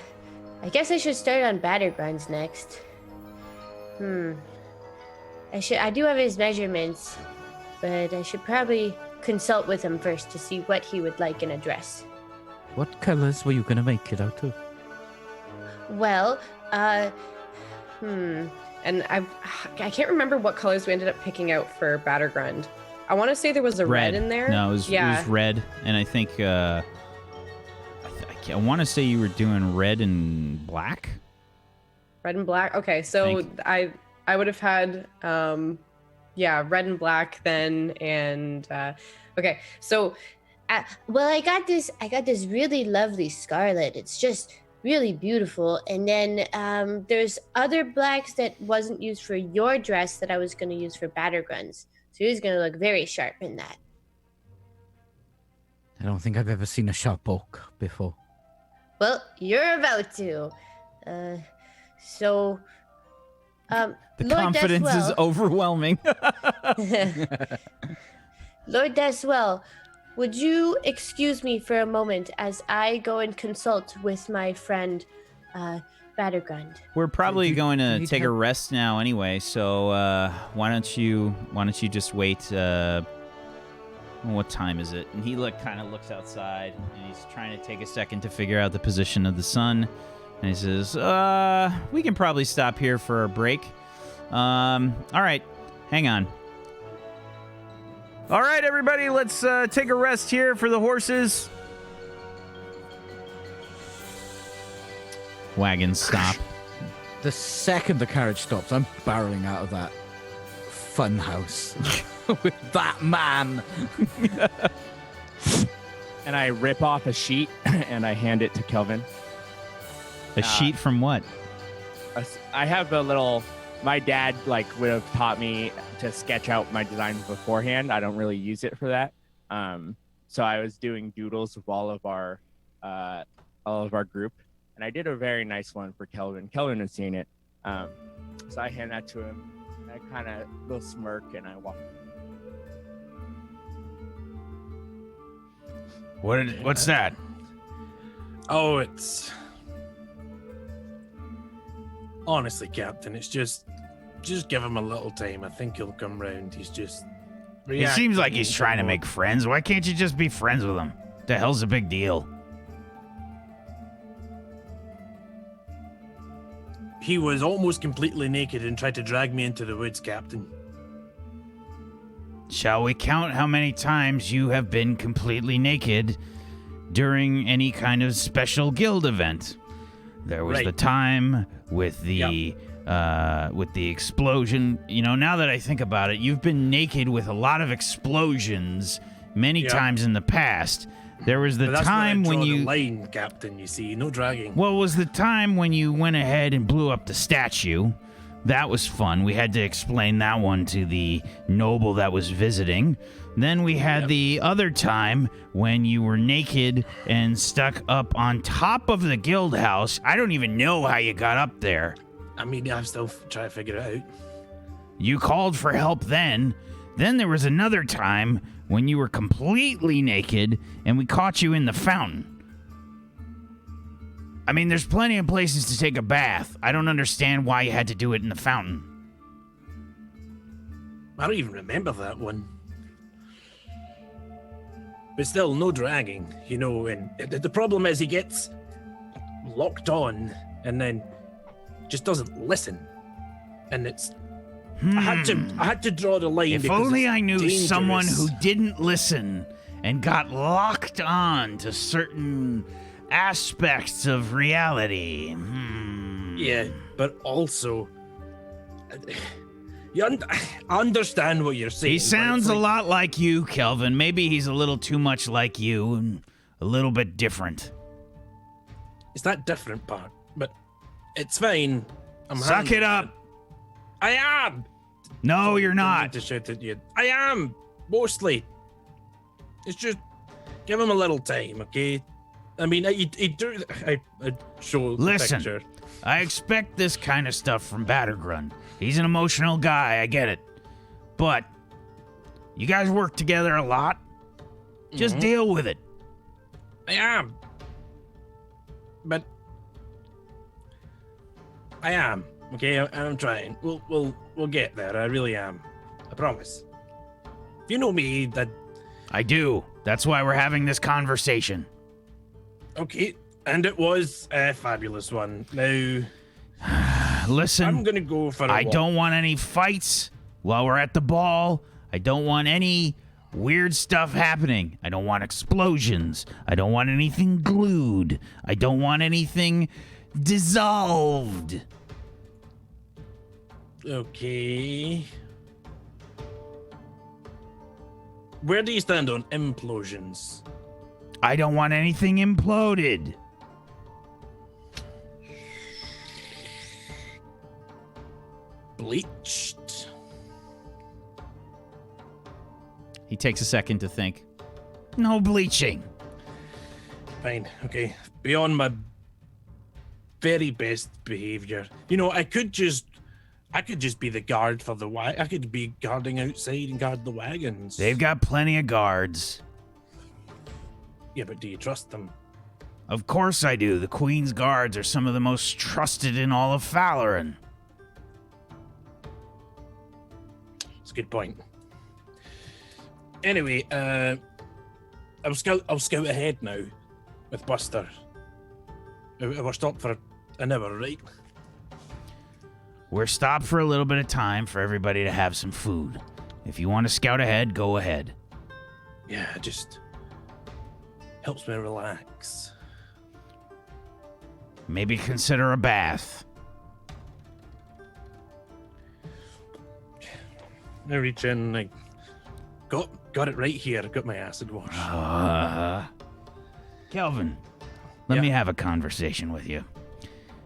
guess I should start on Battergrun's next. I do have his measurements, but I should probably consult with him first to see what he would like in a dress. What colors were you gonna make it out of? Well, And I can't remember what colors we ended up picking out for Battergrund. I want to say there was a red in there. No, it was red, and I think I want to say you were doing red and black. Red and black. Okay, so I would have had red and black then, and okay, so well, I got this really lovely scarlet. It's just really beautiful. And then there's other blacks that wasn't used for your dress that I was going to use for Battergrun's. So he's going to look very sharp in that. I don't think I've ever seen a sharp oak before. Well, you're about to. The Lord confidence is Deswell. overwhelming. Lord Deswell, would you excuse me for a moment as I go and consult with my friend Battergrund? We're probably going to need take a help? rest now anyway, so why don't you just wait? What time is it? And he kind of looks outside, and he's trying to take a second to figure out the position of the sun. And he says, we can probably stop here for a break. All right, hang on. All right, everybody, let's take a rest here for the horses. Wagons stop. The second the carriage stops, I'm barreling out of that fun house with that man. And I rip off a sheet and I hand it to Kelvin. A sheet from what? I have a little. My dad would have taught me to sketch out my designs beforehand. I don't really use it for that. So I was doing doodles with all of our group, and I did a very nice one for Kelvin. Kelvin has seen it. So I hand that to him. And I kind of little smirk and I walk. What's that? Oh, it's... Honestly, Captain, it's just give him a little time. I think he'll come round. He's just... It seems like he's reacting trying to more. make friends. Why can't you just be friends with him? The hell's the big deal? He was almost completely naked and tried to drag me into the woods, Captain. Shall we count how many times you have been completely naked during any kind of special guild event? There was Right. the time with the explosion. You know, now that I think about it, you've been naked with a lot of explosions many Yeah. times in the past. There was the But that's time where I when draw you the line, Captain, you see. No dragging. Well, was the time when you went ahead and blew up the statue. That was fun. We had to explain that one to the noble that was visiting. Then we had the other time when you were naked and stuck up on top of the guild house. I don't even know how you got up there. I mean, I'm still trying to figure it out. You called for help then. Then there was another time when you were completely naked and we caught you in the fountain. I mean, there's plenty of places to take a bath. I don't understand why you had to do it in the fountain. I don't even remember that one. But still, no dragging, you know, and the problem is he gets locked on and then just doesn't listen. And it's... I had to draw the line. If because only it's I knew dangerous. someone who didn't listen and got locked on to certain aspects of reality. Yeah, but also... I understand what you're saying. He but sounds it's a like- lot like you, Kelvin. Maybe he's a little too much like you and a little bit different. It's that different part, but it's fine. I'm Suck handling it up. I am. No, you're Don't not. need to shout at you. I am, mostly. It's just give him a little time, okay? I mean, I show the Listen, picture. I expect this kind of stuff from Battergrund. He's an emotional guy, I get it. But you guys work together a lot. Just deal with it. I am, but I am. Okay, I'm trying. We'll get there. I really am. I promise. If you know me, that I do. That's why we're having this conversation. okay. And it was a fabulous one. Now, Listen, I'm gonna go for a I walk. don't want any fights while we're at the ball. I don't want any weird stuff happening. I don't want explosions. I don't want anything glued. I don't want anything dissolved. Okay. Where do you stand on implosions? I don't want anything imploded. Bleached. He takes a second to think. No bleaching. Fine. Okay. Beyond my very best behavior. You know, I could just be the guard for the wagon. I could be guarding outside and guard the wagons. They've got plenty of guards. Yeah, but do you trust them? Of course I do. The Queen's guards are some of the most trusted in all of Falarin. That's a good point. Anyway, I'll scout ahead now with Buster. We're stopped for an hour, right? We're stopped for a little bit of time for everybody to have some food. If you want to scout ahead, go ahead. Yeah, it just helps me relax. Maybe consider a bath. I reach in, like, got it right here. Got my acid wash. Kelvin, let me have a conversation with you.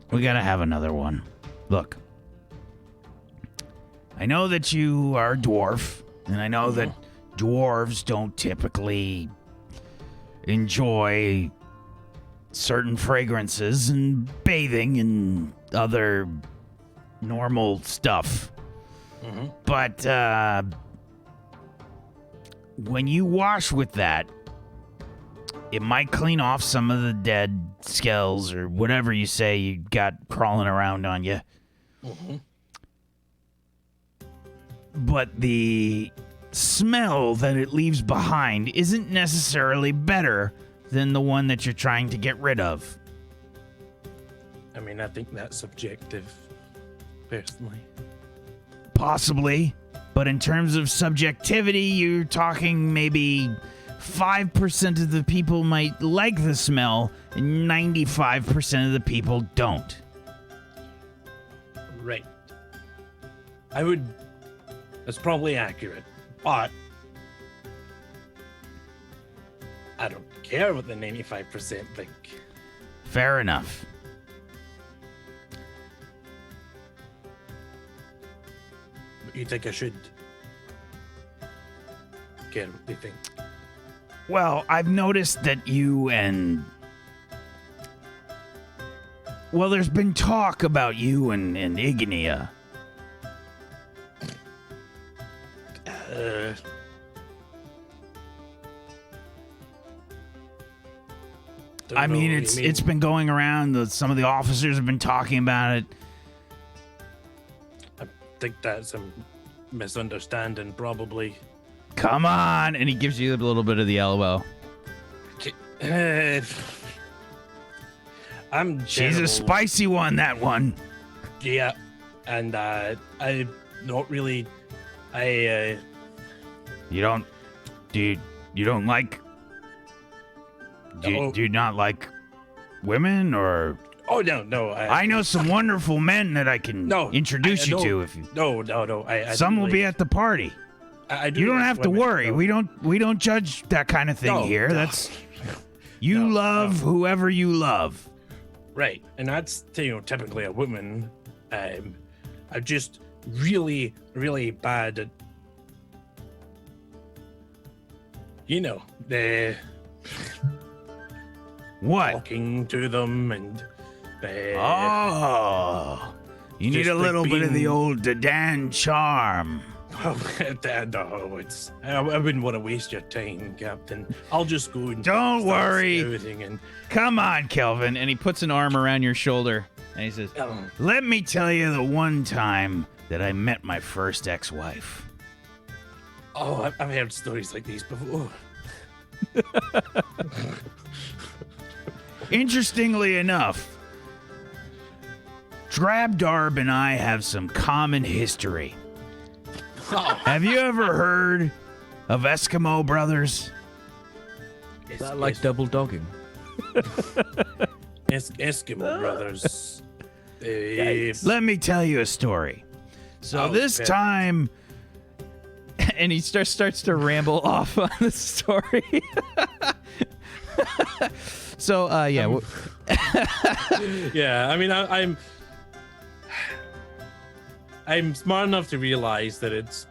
We gotta have another one. Look, I know that you are a dwarf, and I know that dwarves don't typically enjoy certain fragrances and bathing and other normal stuff. But when you wash with that, it might clean off some of the dead skells or whatever you say you got crawling around on you. Mm-hmm. But the smell that it leaves behind isn't necessarily better than the one that you're trying to get rid of. I mean, I think that's subjective, personally. Possibly. But in terms of subjectivity, you're talking maybe 5% of the people might like the smell, and 95% of the people don't. Right. That's probably accurate, but I don't care what the 95% think. Fair enough. But you think I should care what they think? Well, I've noticed that you and... Well, there's been talk about you and Ignia. I mean, it's been going around. Some of the officers have been talking about it. I think that's a misunderstanding, probably. Come on. And he gives you a little bit of the elbow. She's a spicy one, that one. Yeah, and I not really. You don't. You don't like. Do you not like women or? Oh no! I know some wonderful men that I can introduce you to if you. No. Some will be at the party. You don't have to worry. No. We don't judge that kind of thing here. That's you love whoever you love. Right, and that's typically a woman. I'm just really, really bad at the what talking to them and. You need a little bit of the old Dadan charm. Oh, no, I wouldn't want to waste your time, Captain. I'll just go and don't worry. Everything and come on, Kelvin. And he puts an arm around your shoulder and he says, let me tell you the one time that I met my first ex-wife. Oh, I've heard stories like these before. Interestingly enough, Drabdarb and I have some common history. Have you ever heard of Eskimo brothers? Is that like double dogging? Eskimo brothers. Let me tell you a story. So this time... And he starts to ramble off on the story. So, yeah. Yeah, I mean, I'm smart enough to realize that it's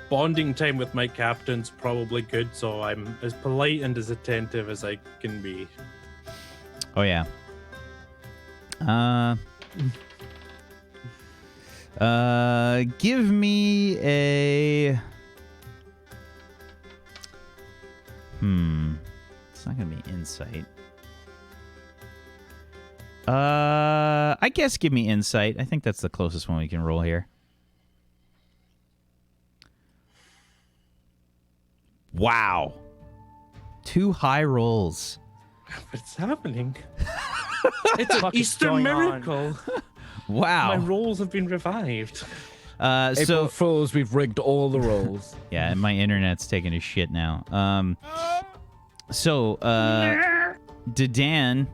bonding time with my captain's probably good, so I'm as polite and as attentive as I can be. Oh, yeah. Give me a... It's not going to be insight. I guess give me insight. I think that's the closest one we can roll here. Wow. 2 high rolls. What's happening? It's an Easter miracle. Wow. My rolls have been revived. April Fools, we've rigged all the rolls. Yeah, and my internet's taking a shit now. Dadan.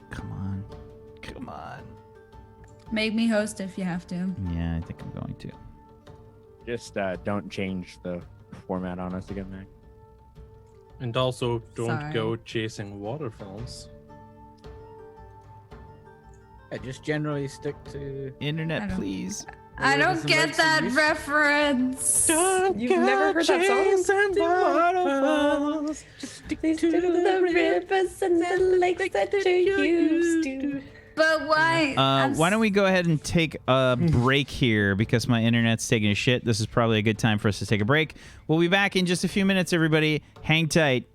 Come on. Make me host if you have to. Yeah, I think I'm going to. Just don't change the format on us again, Mac. And also, don't Sorry. go chasing waterfalls. Yeah, just generally stick to... Internet, please. I don't get that reference. You've never heard that song? Stick to the rivers and the lakes that you used to. But why? Why don't we go ahead and take a break here because my internet's taking a shit. This is probably a good time for us to take a break. We'll be back in just a few minutes, everybody. Hang tight.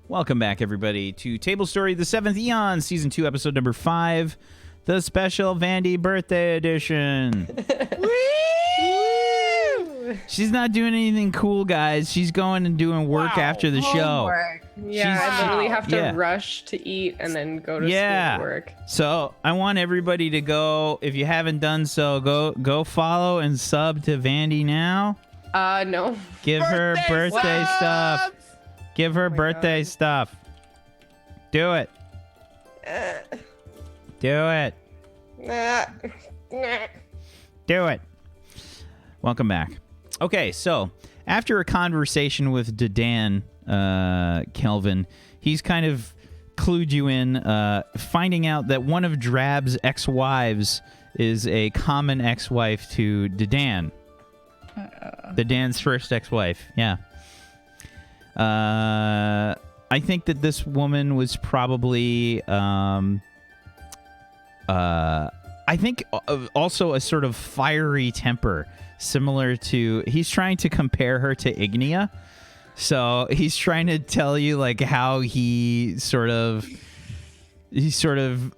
Welcome back, everybody, to Tablestory, the Seventh Eon, Season 2, Episode number 5, the special Vandy Birthday Edition. She's not doing anything cool, guys. She's going and doing work after the show. Yeah, I literally have to Yeah. rush to eat and then go to school to work. So I want everybody to go, if you haven't done so, go follow and sub to Vandy now. No. Give her birthday stuff. Give her birthday stuff. Do it. Do it. Do it. Welcome back. Okay, so after a conversation with Dedan, Kelvin, he's kind of clued you in, finding out that one of Drab's ex-wives is a common ex-wife to Dedan. Dedan's first ex-wife, yeah. I think that this woman was probably, I think also a sort of fiery temper, similar to, he's trying to compare her to Ignia. So he's trying to tell you like how he sort of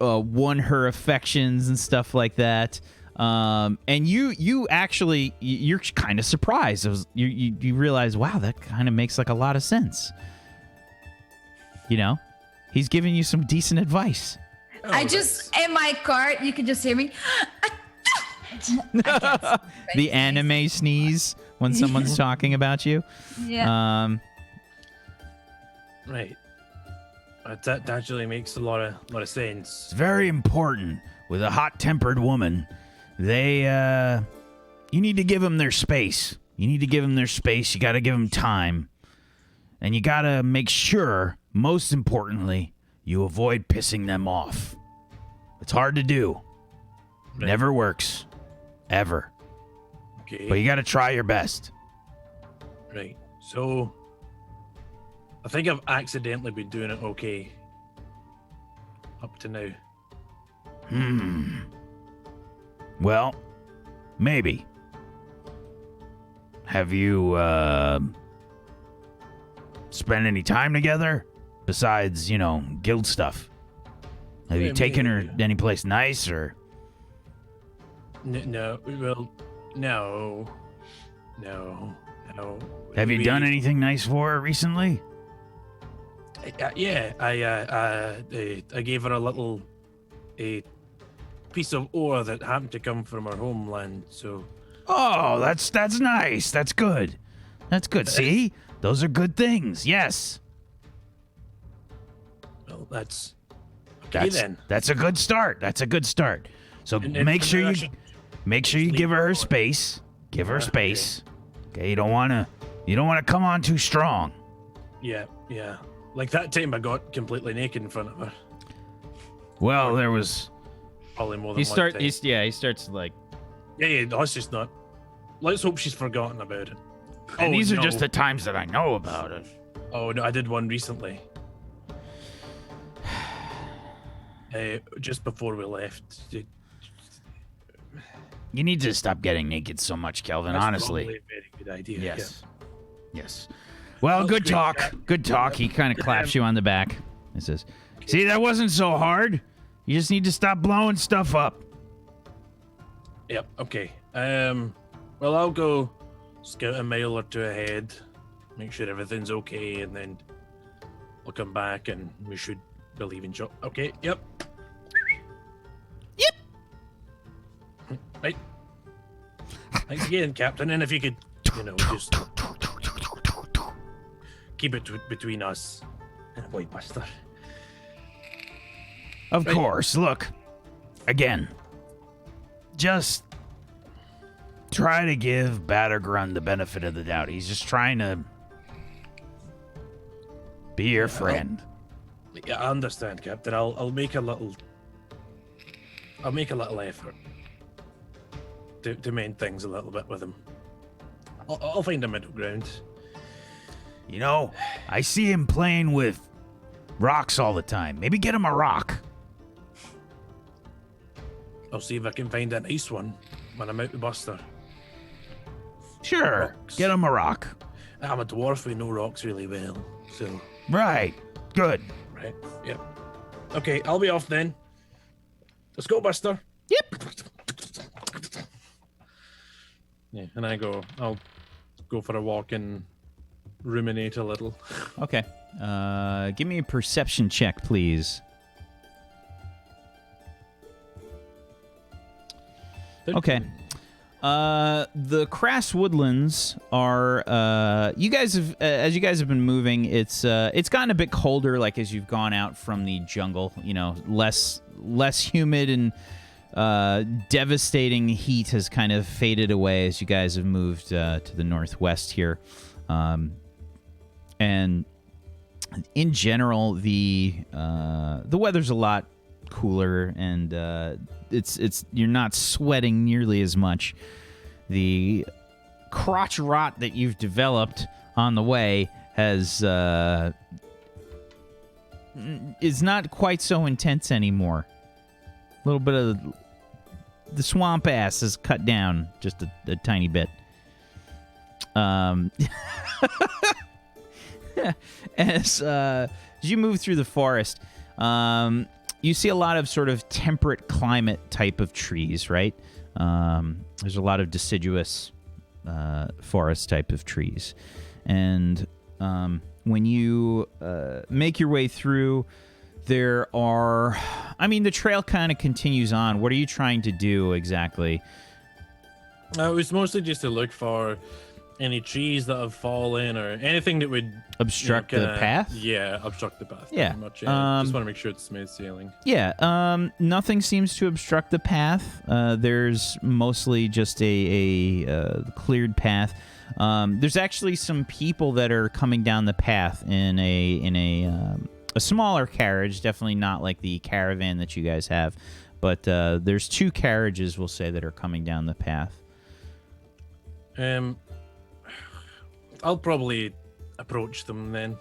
won her affections and stuff like that. And you actually, you're kind of surprised. You realize, wow, that kind of makes like a lot of sense. You know, he's giving you some decent advice. I just, in my cart, you can just hear me. The anime sneeze when someone's talking about you. Yeah. Right. That actually makes a lot of sense. It's very important with a hot-tempered woman. They, you need to give them their space. You need to give them their space. You got to give them time. And you got to make sure, most importantly, you avoid pissing them off. It's hard to do. Right. Never works. Ever. Okay. But you got to try your best. Right. So, I think I've accidentally been doing it okay up to now. Well, maybe. Have you, spent any time together? Besides, guild stuff. Have you taken her any place nice, or? No. Well, no. Have you done anything nice for her recently? Yeah, I gave her a piece of ore that happened to come from her homeland. So. Oh, that's nice. That's good. That's good. See, those are good things. Yes. Well, that's okay then. That's a good start. That's a good start. So And make sure you leave give her her space. Give her space. Okay, you don't want to come on too strong. Yeah. Like that time I got completely naked in front of her. Well, there was Probably more than He one time. starts like, Yeah, let's just not. Let's hope she's forgotten about it. and these are no. just the times that I know about it. Oh no, I did one recently. Just before we left. You need to stop getting naked so much, Kelvin, That's honestly. probably a very good idea. Yes. Yes. Well, That's good great, talk. yeah. Good talk. he kind of claps you on the back. He says, see, that wasn't so hard. You just need to stop blowing stuff up. Yep. Okay. Well, I'll go scout a mile or two ahead, make sure everything's okay, and then I'll come back and we should be leaving shop. Okay. Yep. Right. Thanks again, Captain. And if you could, just keep it between us and White Buster. Of Right. course. Look, again, just try to give Battergrun the benefit of the doubt. He's just trying to be your friend. Yeah, I understand, Captain. I'll make a little effort to mend things a little bit with him. I'll find a middle ground. I see him playing with rocks all the time. Maybe get him a rock. I'll see if I can find a nice one when I'm out with Buster. Sure. Rocks. Get him a rock. I'm a dwarf, we know rocks really well, so Right. Good. Right. Yep. Okay, I'll be off then. Let's go, Buster. Yep. Yeah, and I'll go for a walk and ruminate a little. Okay. Give me a perception check, please. Okay. The crass woodlands are you guys have as you guys have been moving, it's gotten a bit colder, like as you've gone out from the jungle, you know, less humid, and devastating heat has kind of faded away as you guys have moved to the northwest here. And in general, the weather's a lot cooler, and it's you're not sweating nearly as much. The crotch rot that you've developed on the way is not quite so intense anymore. A little bit of the swamp ass is cut down just a tiny bit. As you move through the forest, you see a lot of sort of temperate climate type of trees, right? There's a lot of deciduous forest type of trees. And when you make your way through, there are... I mean, the trail kind of continues on. What are you trying to do exactly? It was mostly just to look for any trees that have fallen or anything that would Obstruct the path? Yeah, obstruct the path. Yeah. Pretty much, yeah. Just want to make sure it's smooth sailing. Yeah, nothing seems to obstruct the path. There's mostly just a cleared path. There's actually some people that are coming down the path in a smaller carriage, definitely not like the caravan that you guys have, but there's 2 carriages, we'll say, that are coming down the path. I'll probably approach them then.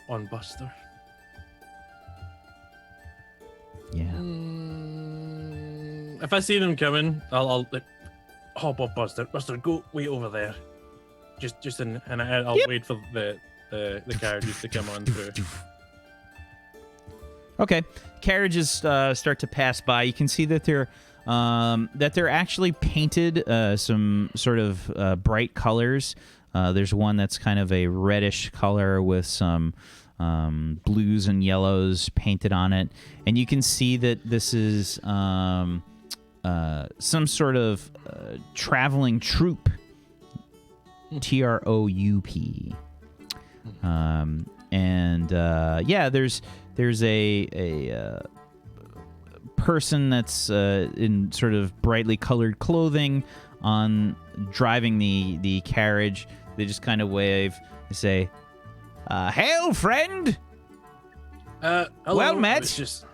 On Buster. Yeah. If I see them coming, I'll like, hop up, Buster. Buster, go wait over there. Just and I'll wait for the carriages to come on through. Okay, carriages start to pass by. You can see that they're actually painted some sort of bright colors. There's one that's kind of a reddish color with some blues and yellows painted on it, and you can see that this is some sort of traveling troupe. Troup. Yeah, there's a person that's in sort of brightly colored clothing on driving the carriage. They just kind of wave. They say, "Hail, friend! Hello. Well met."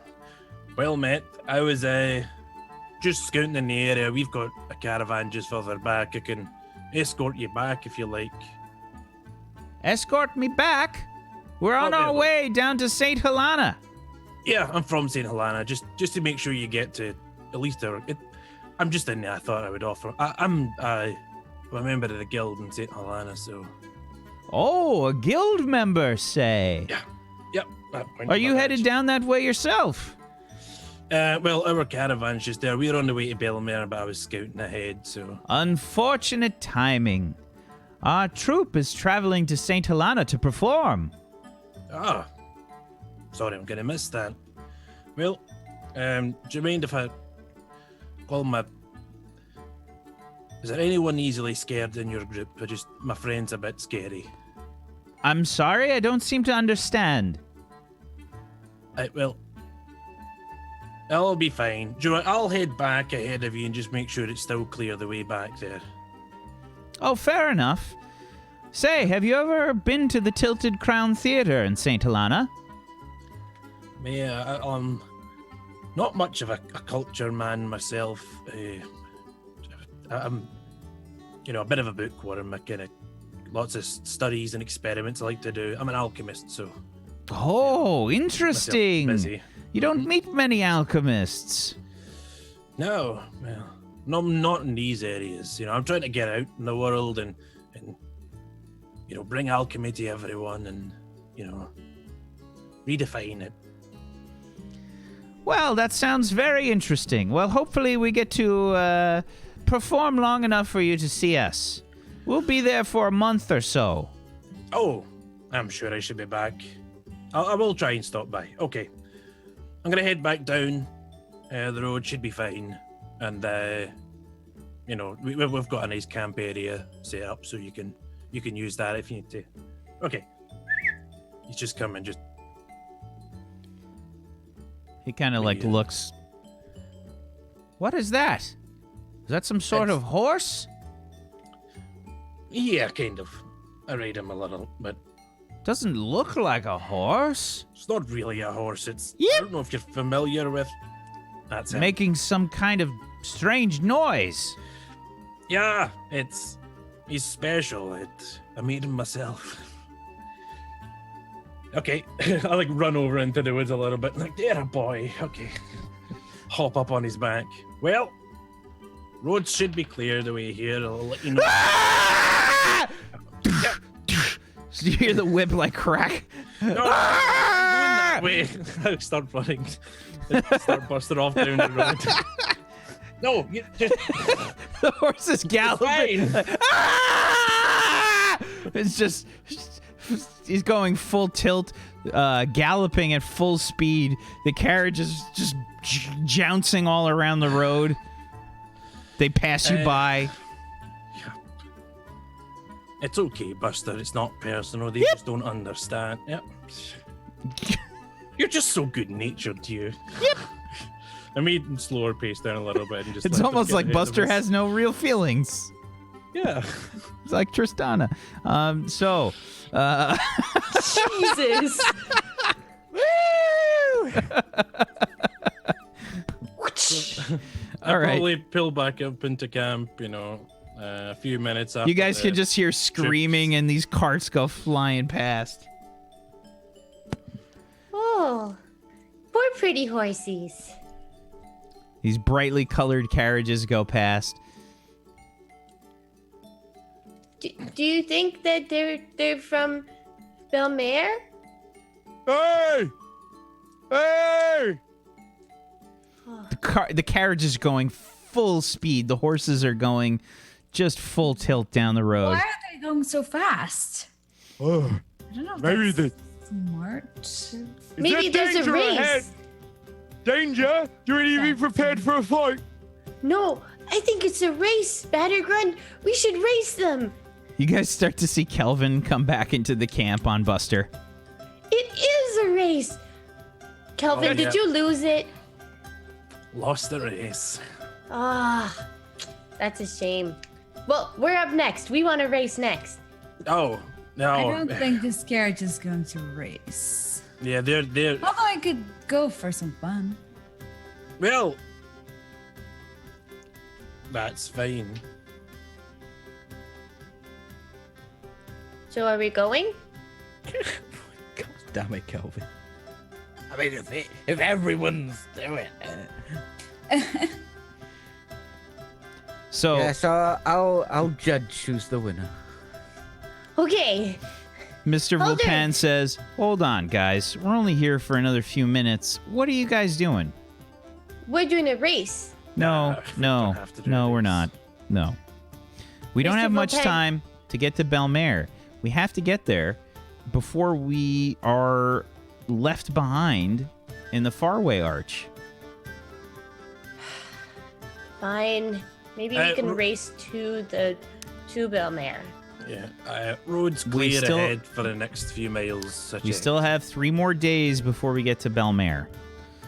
Well met. I was just scouting in the area. We've got a caravan just further back. I can escort you back if you like. Escort me back? We're on our way down to St. Helena. Yeah, I'm from St. Helena. Just to make sure you get to at least I'm just in there. I thought I would offer. I'm a member of the guild in St. Helena, so. Oh, a guild member, say. Yeah. Yep. Are you headed down that way yourself? Well, our caravan's just there. We were on the way to Bellemer, but I was scouting ahead, so. Unfortunate timing. Our troop is traveling to St. Helena to perform. Ah. Sorry, I'm gonna miss that. Well, do you mind if I call my... Is there anyone easily scared in your group? My friend's a bit scary. I'm sorry, I don't seem to understand. Well, I'll be fine. Do you know what? I'll head back ahead of you and just make sure it's still clear the way back there. Oh, fair enough. Say, have you ever been to the Tilted Crown Theatre in St. Helena? Yeah, I'm not much of a culture man myself. I'm, a bit of a bookworm. I kind of lots of studies and experiments I like to do. I'm an alchemist, so. Oh, interesting. Busy. You don't meet many alchemists. No, well, not in these areas. I'm trying to get out in the world and bring alchemy to everyone. And redefine it. Well, that sounds very interesting. Well, hopefully we get to perform long enough for you to see us. We'll be there for a month or so. Oh, I'm sure I should be back. I will try and stop by. Okay. I'm going to head back down. The road should be fine. And, we've got a nice camp area set up so you can use that if you need to. Okay. You just come and just... He kind of looks. What is that? Is that some sort of horse? Yeah, kind of. I ride him a little, but Doesn't look like a horse. it's not really a horse. It's Yep. I don't know if you're familiar with. That's it. Making some kind of strange noise. Yeah, he's special. I made him myself. Okay, I run over into the woods a little bit. There, a boy. Okay, hop up on his back. Well, roads should be clear the way here. I'll let you know. So you hear the whip crack. No, I'm going that way. I start running. Start busting off down the road. No, you just The horse is galloping. fine. It's just he's going full tilt, galloping at full speed. The carriage is just jouncing all around the road. They pass you by. It's okay, Buster. It's not personal. They just don't understand. Yep. You're just so good-natured, you. Yep. I made him slower pace down a little bit and just. It's let him almost get like ahead of Buster us. has no real feelings. Yeah. It's like Tristana. So, Jesus. I'll All right. probably pull back up into camp, a few minutes after. you guys the can just hear screaming and these carts go flying past. Oh, poor pretty horsies. These brightly colored carriages go past. Do you think that they're from Bellemer? Hey! Hey! The carriage is going full speed. The horses are going just full tilt down the road. Why are they going so fast? Oh, I don't know. If maybe that's the smart. Maybe there there's a danger race. ahead? Danger? Do we need to be prepared for a fight? No, I think it's a race, Battergrund. We should race them. You guys start to see Kelvin come back into the camp on Buster. It is a race. Kelvin, Oh, yeah. did you lose it? Lost the race. Ah, that's a shame. Well, we're up next. We want to race next. Oh no. I don't think this carriage is going to race. Yeah, they're. Although I could go for some fun. Well, that's fine. So are we going? God damn it, Kelvin. I mean, if everyone's doing it. So, Yeah, so I'll judge who's the winner. Okay. Mr. Hold it. Vulcan says, "Hold on, guys. We're only here for another few minutes. What are you guys doing?" We're doing a race. No, we no, don't have to do no, we're this. not. No. We don't Mr. have much Vulcan. time to get to Bellemer. We have to get there before we are left behind in the Faraway Arch. Fine. Maybe we can r- race to Bellemer. Yeah. Roads We clear still- ahead for the next few miles. We still have 3 more days before we get to Bellemer.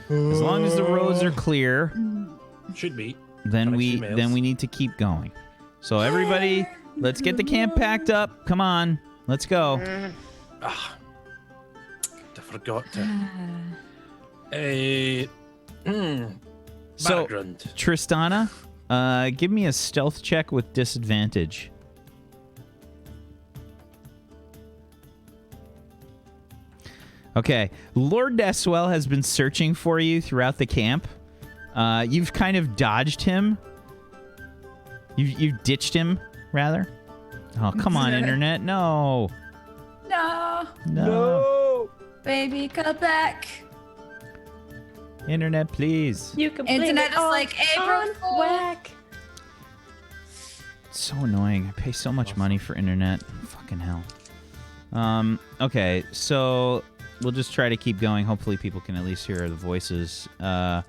As long as the roads are clear, should be. then Next we few miles. then we need to keep going. So everybody, let's get the camp packed up. Come on, let's go. Ah, I forgot to. So Background. Tristana, give me a stealth check with disadvantage. Okay, Lord Deswell has been searching for you throughout the camp. You've kind of dodged him. You've ditched him, rather. Oh, come on, internet. No. No. No. Baby, come back. Internet, please. You can blame Internet it is all like April on Fool. Whack. It's so annoying. I pay so much money for internet. Fucking hell. Okay, so we'll just try to keep going. Hopefully people can at least hear the voices. Yeah,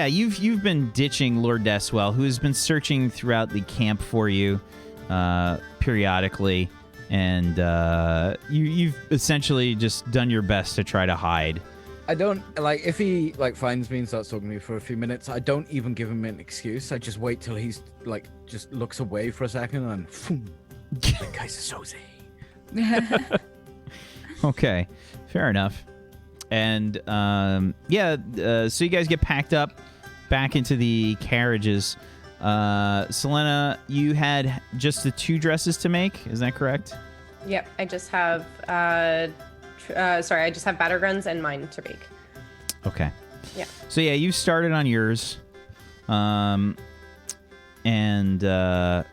you've been ditching Lord Deswell, who has been searching throughout the camp for you periodically, and you've essentially just done your best to try to hide. I don't like if he like finds me and starts talking to me for a few minutes. I don't even give him an excuse. I just wait till he's like just looks away for a second and then Kaiser Soze. Okay, fair enough. And so you guys get packed up back into the carriages. Selena, you had just the 2 dresses to make, is that correct? Yep, I just have I just have Battlegrounds and mine to bake. Okay. Yeah. So yeah, you started on yours. Oh God,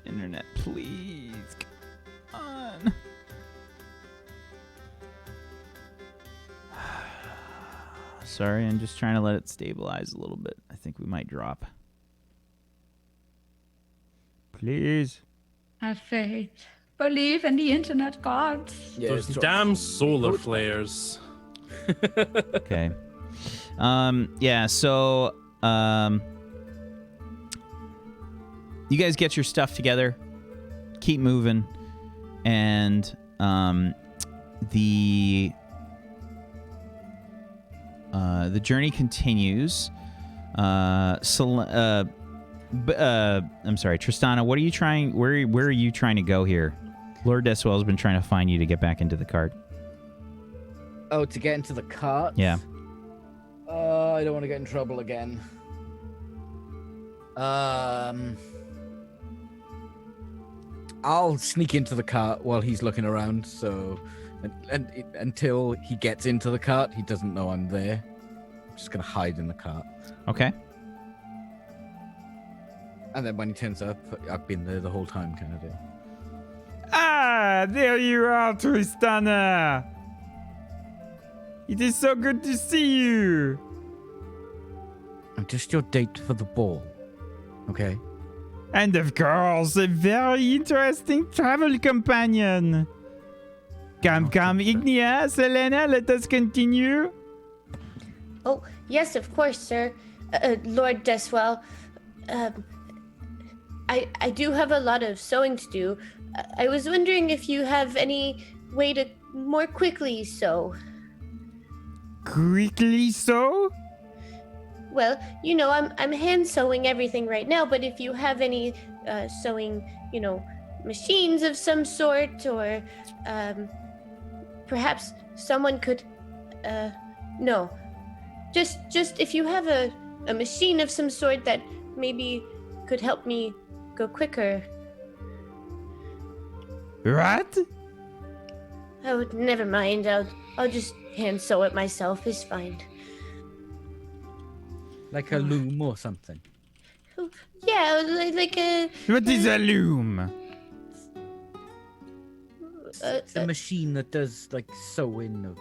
internet, please. Come on. Sorry, I'm just trying to let it stabilize a little bit. I think we might drop. Please. Have faith. Believe in the internet gods. Yeah, Those damn solar flares. Okay. So you guys get your stuff together, keep moving, and the journey continues. I'm sorry, Tristana, what are you trying? Where are you trying to go here? Lord Deswell has been trying to find you to get back into the cart. Oh, to get into the cart? Yeah. I don't want to get in trouble again. I'll sneak into the cart while he's looking around, so and until he gets into the cart, he doesn't know I'm there. I'm just gonna hide in the cart. Okay. And then when he turns up, I've been there the whole time, kind of deal. Ah, there you are, Tristana. It is so good to see you. I'm just your date for the ball, okay? And of course, a very interesting travel companion. Come, Ignia, Selena, let us continue. Oh, yes, of course, sir. Lord Deswell. I do have a lot of sewing to do. I was wondering if you have any way to more quickly sew. Quickly so? Well, you know, I'm hand sewing everything right now, but if you have any sewing, you know, machines of some sort, or perhaps someone could, no, just if you have a machine of some sort that maybe could help me go quicker. What? Oh, never mind. I'll just hand sew it myself. It's fine. Like a loom or something. Yeah, like a. What is a loom? It's a machine that does like sewing of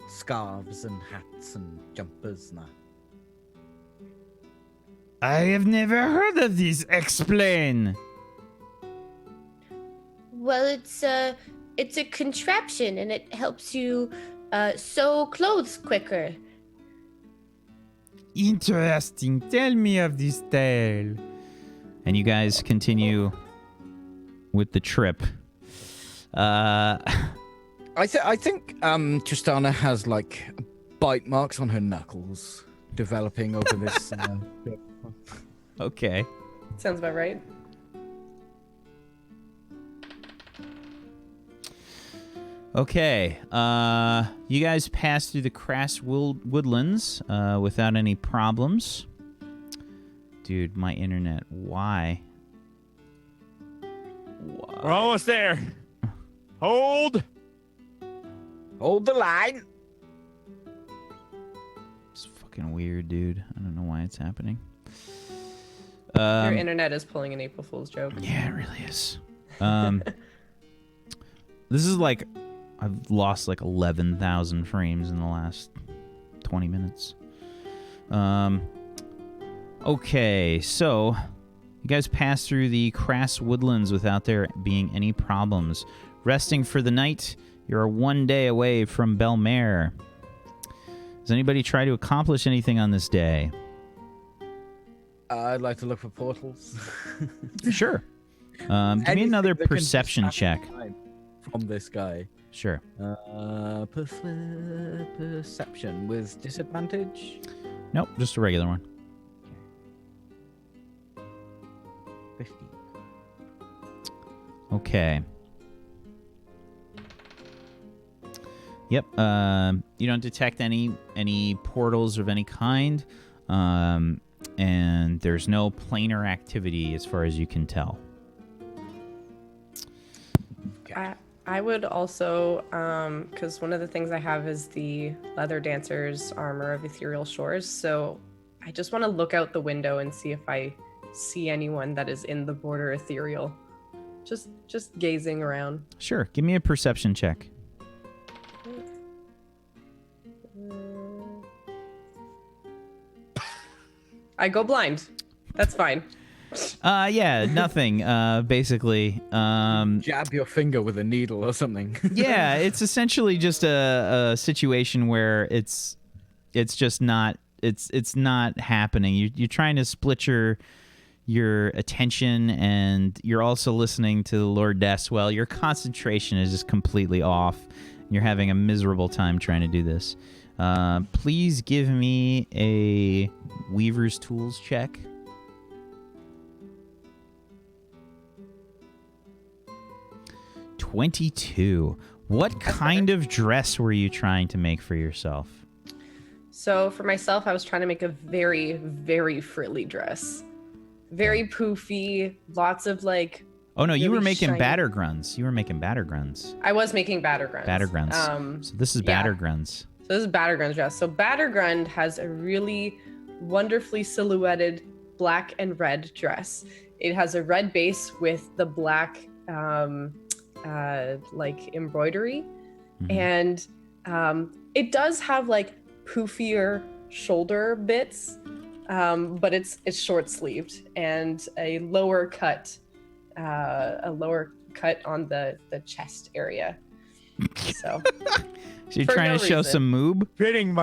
scarves and hats and jumpers and that. I have never heard of this. Explain. Well, it's a contraption, and it helps you sew clothes quicker. Interesting. Tell me of this tale. And you guys continue with the trip. I think Tristana has like bite marks on her knuckles developing over this. Okay. Sounds about right. Okay. You guys pass through the crass woodlands without any problems. Dude, my internet. Why? We're almost there. Hold the line. It's fucking weird, dude. I don't know why it's happening. Your internet is pulling an April Fool's joke. Yeah, it really is. This is like I've lost like 11,000 frames in the last 20 minutes. Okay, so you guys pass through the crass woodlands without there being any problems. Resting for the night, you're 1 day away from Bellemer. Does anybody try to accomplish anything on this day? I'd like to look for portals. Sure. Give me Anything another that can perception distract check. time from this guy. Sure. Perception with disadvantage. Nope, just a regular one. 50. Okay. Yep. You don't detect any portals of any kind, and there's no planar activity as far as you can tell. I would also, because one of the things I have is the Leather Dancer's Armor of Ethereal Shores, so I just want to look out the window and see if I see anyone that is in the border ethereal. Just gazing around. Sure. Give me a perception check. I go blind. That's fine. Yeah, nothing. Basically, Jab your finger with a needle or something. yeah, it's essentially just a situation where it's just not it's not happening. You're trying to split your attention, and you're also listening to the Lord Deswell. Your concentration is just completely off. You're having a miserable time trying to do this. Please give me a Weaver's Tools check. $22. What kind of dress were you trying to make for yourself? So for myself, I was trying to make a very, very frilly dress. Very poofy, lots of like... Oh, no, you really were making shiny- battergruns. You were making battergruns. I was making battergruns. Battergruns. So this is yeah. battergruns. So this is Battergrund dress. So Battergrund has a really wonderfully silhouetted black and red dress. It has a red base with the black like embroidery. Mhm. And it does have like poofier shoulder bits, but it's short sleeved and a lower cut on the chest area. So So you're For trying no to show reason. some moob? Fitting my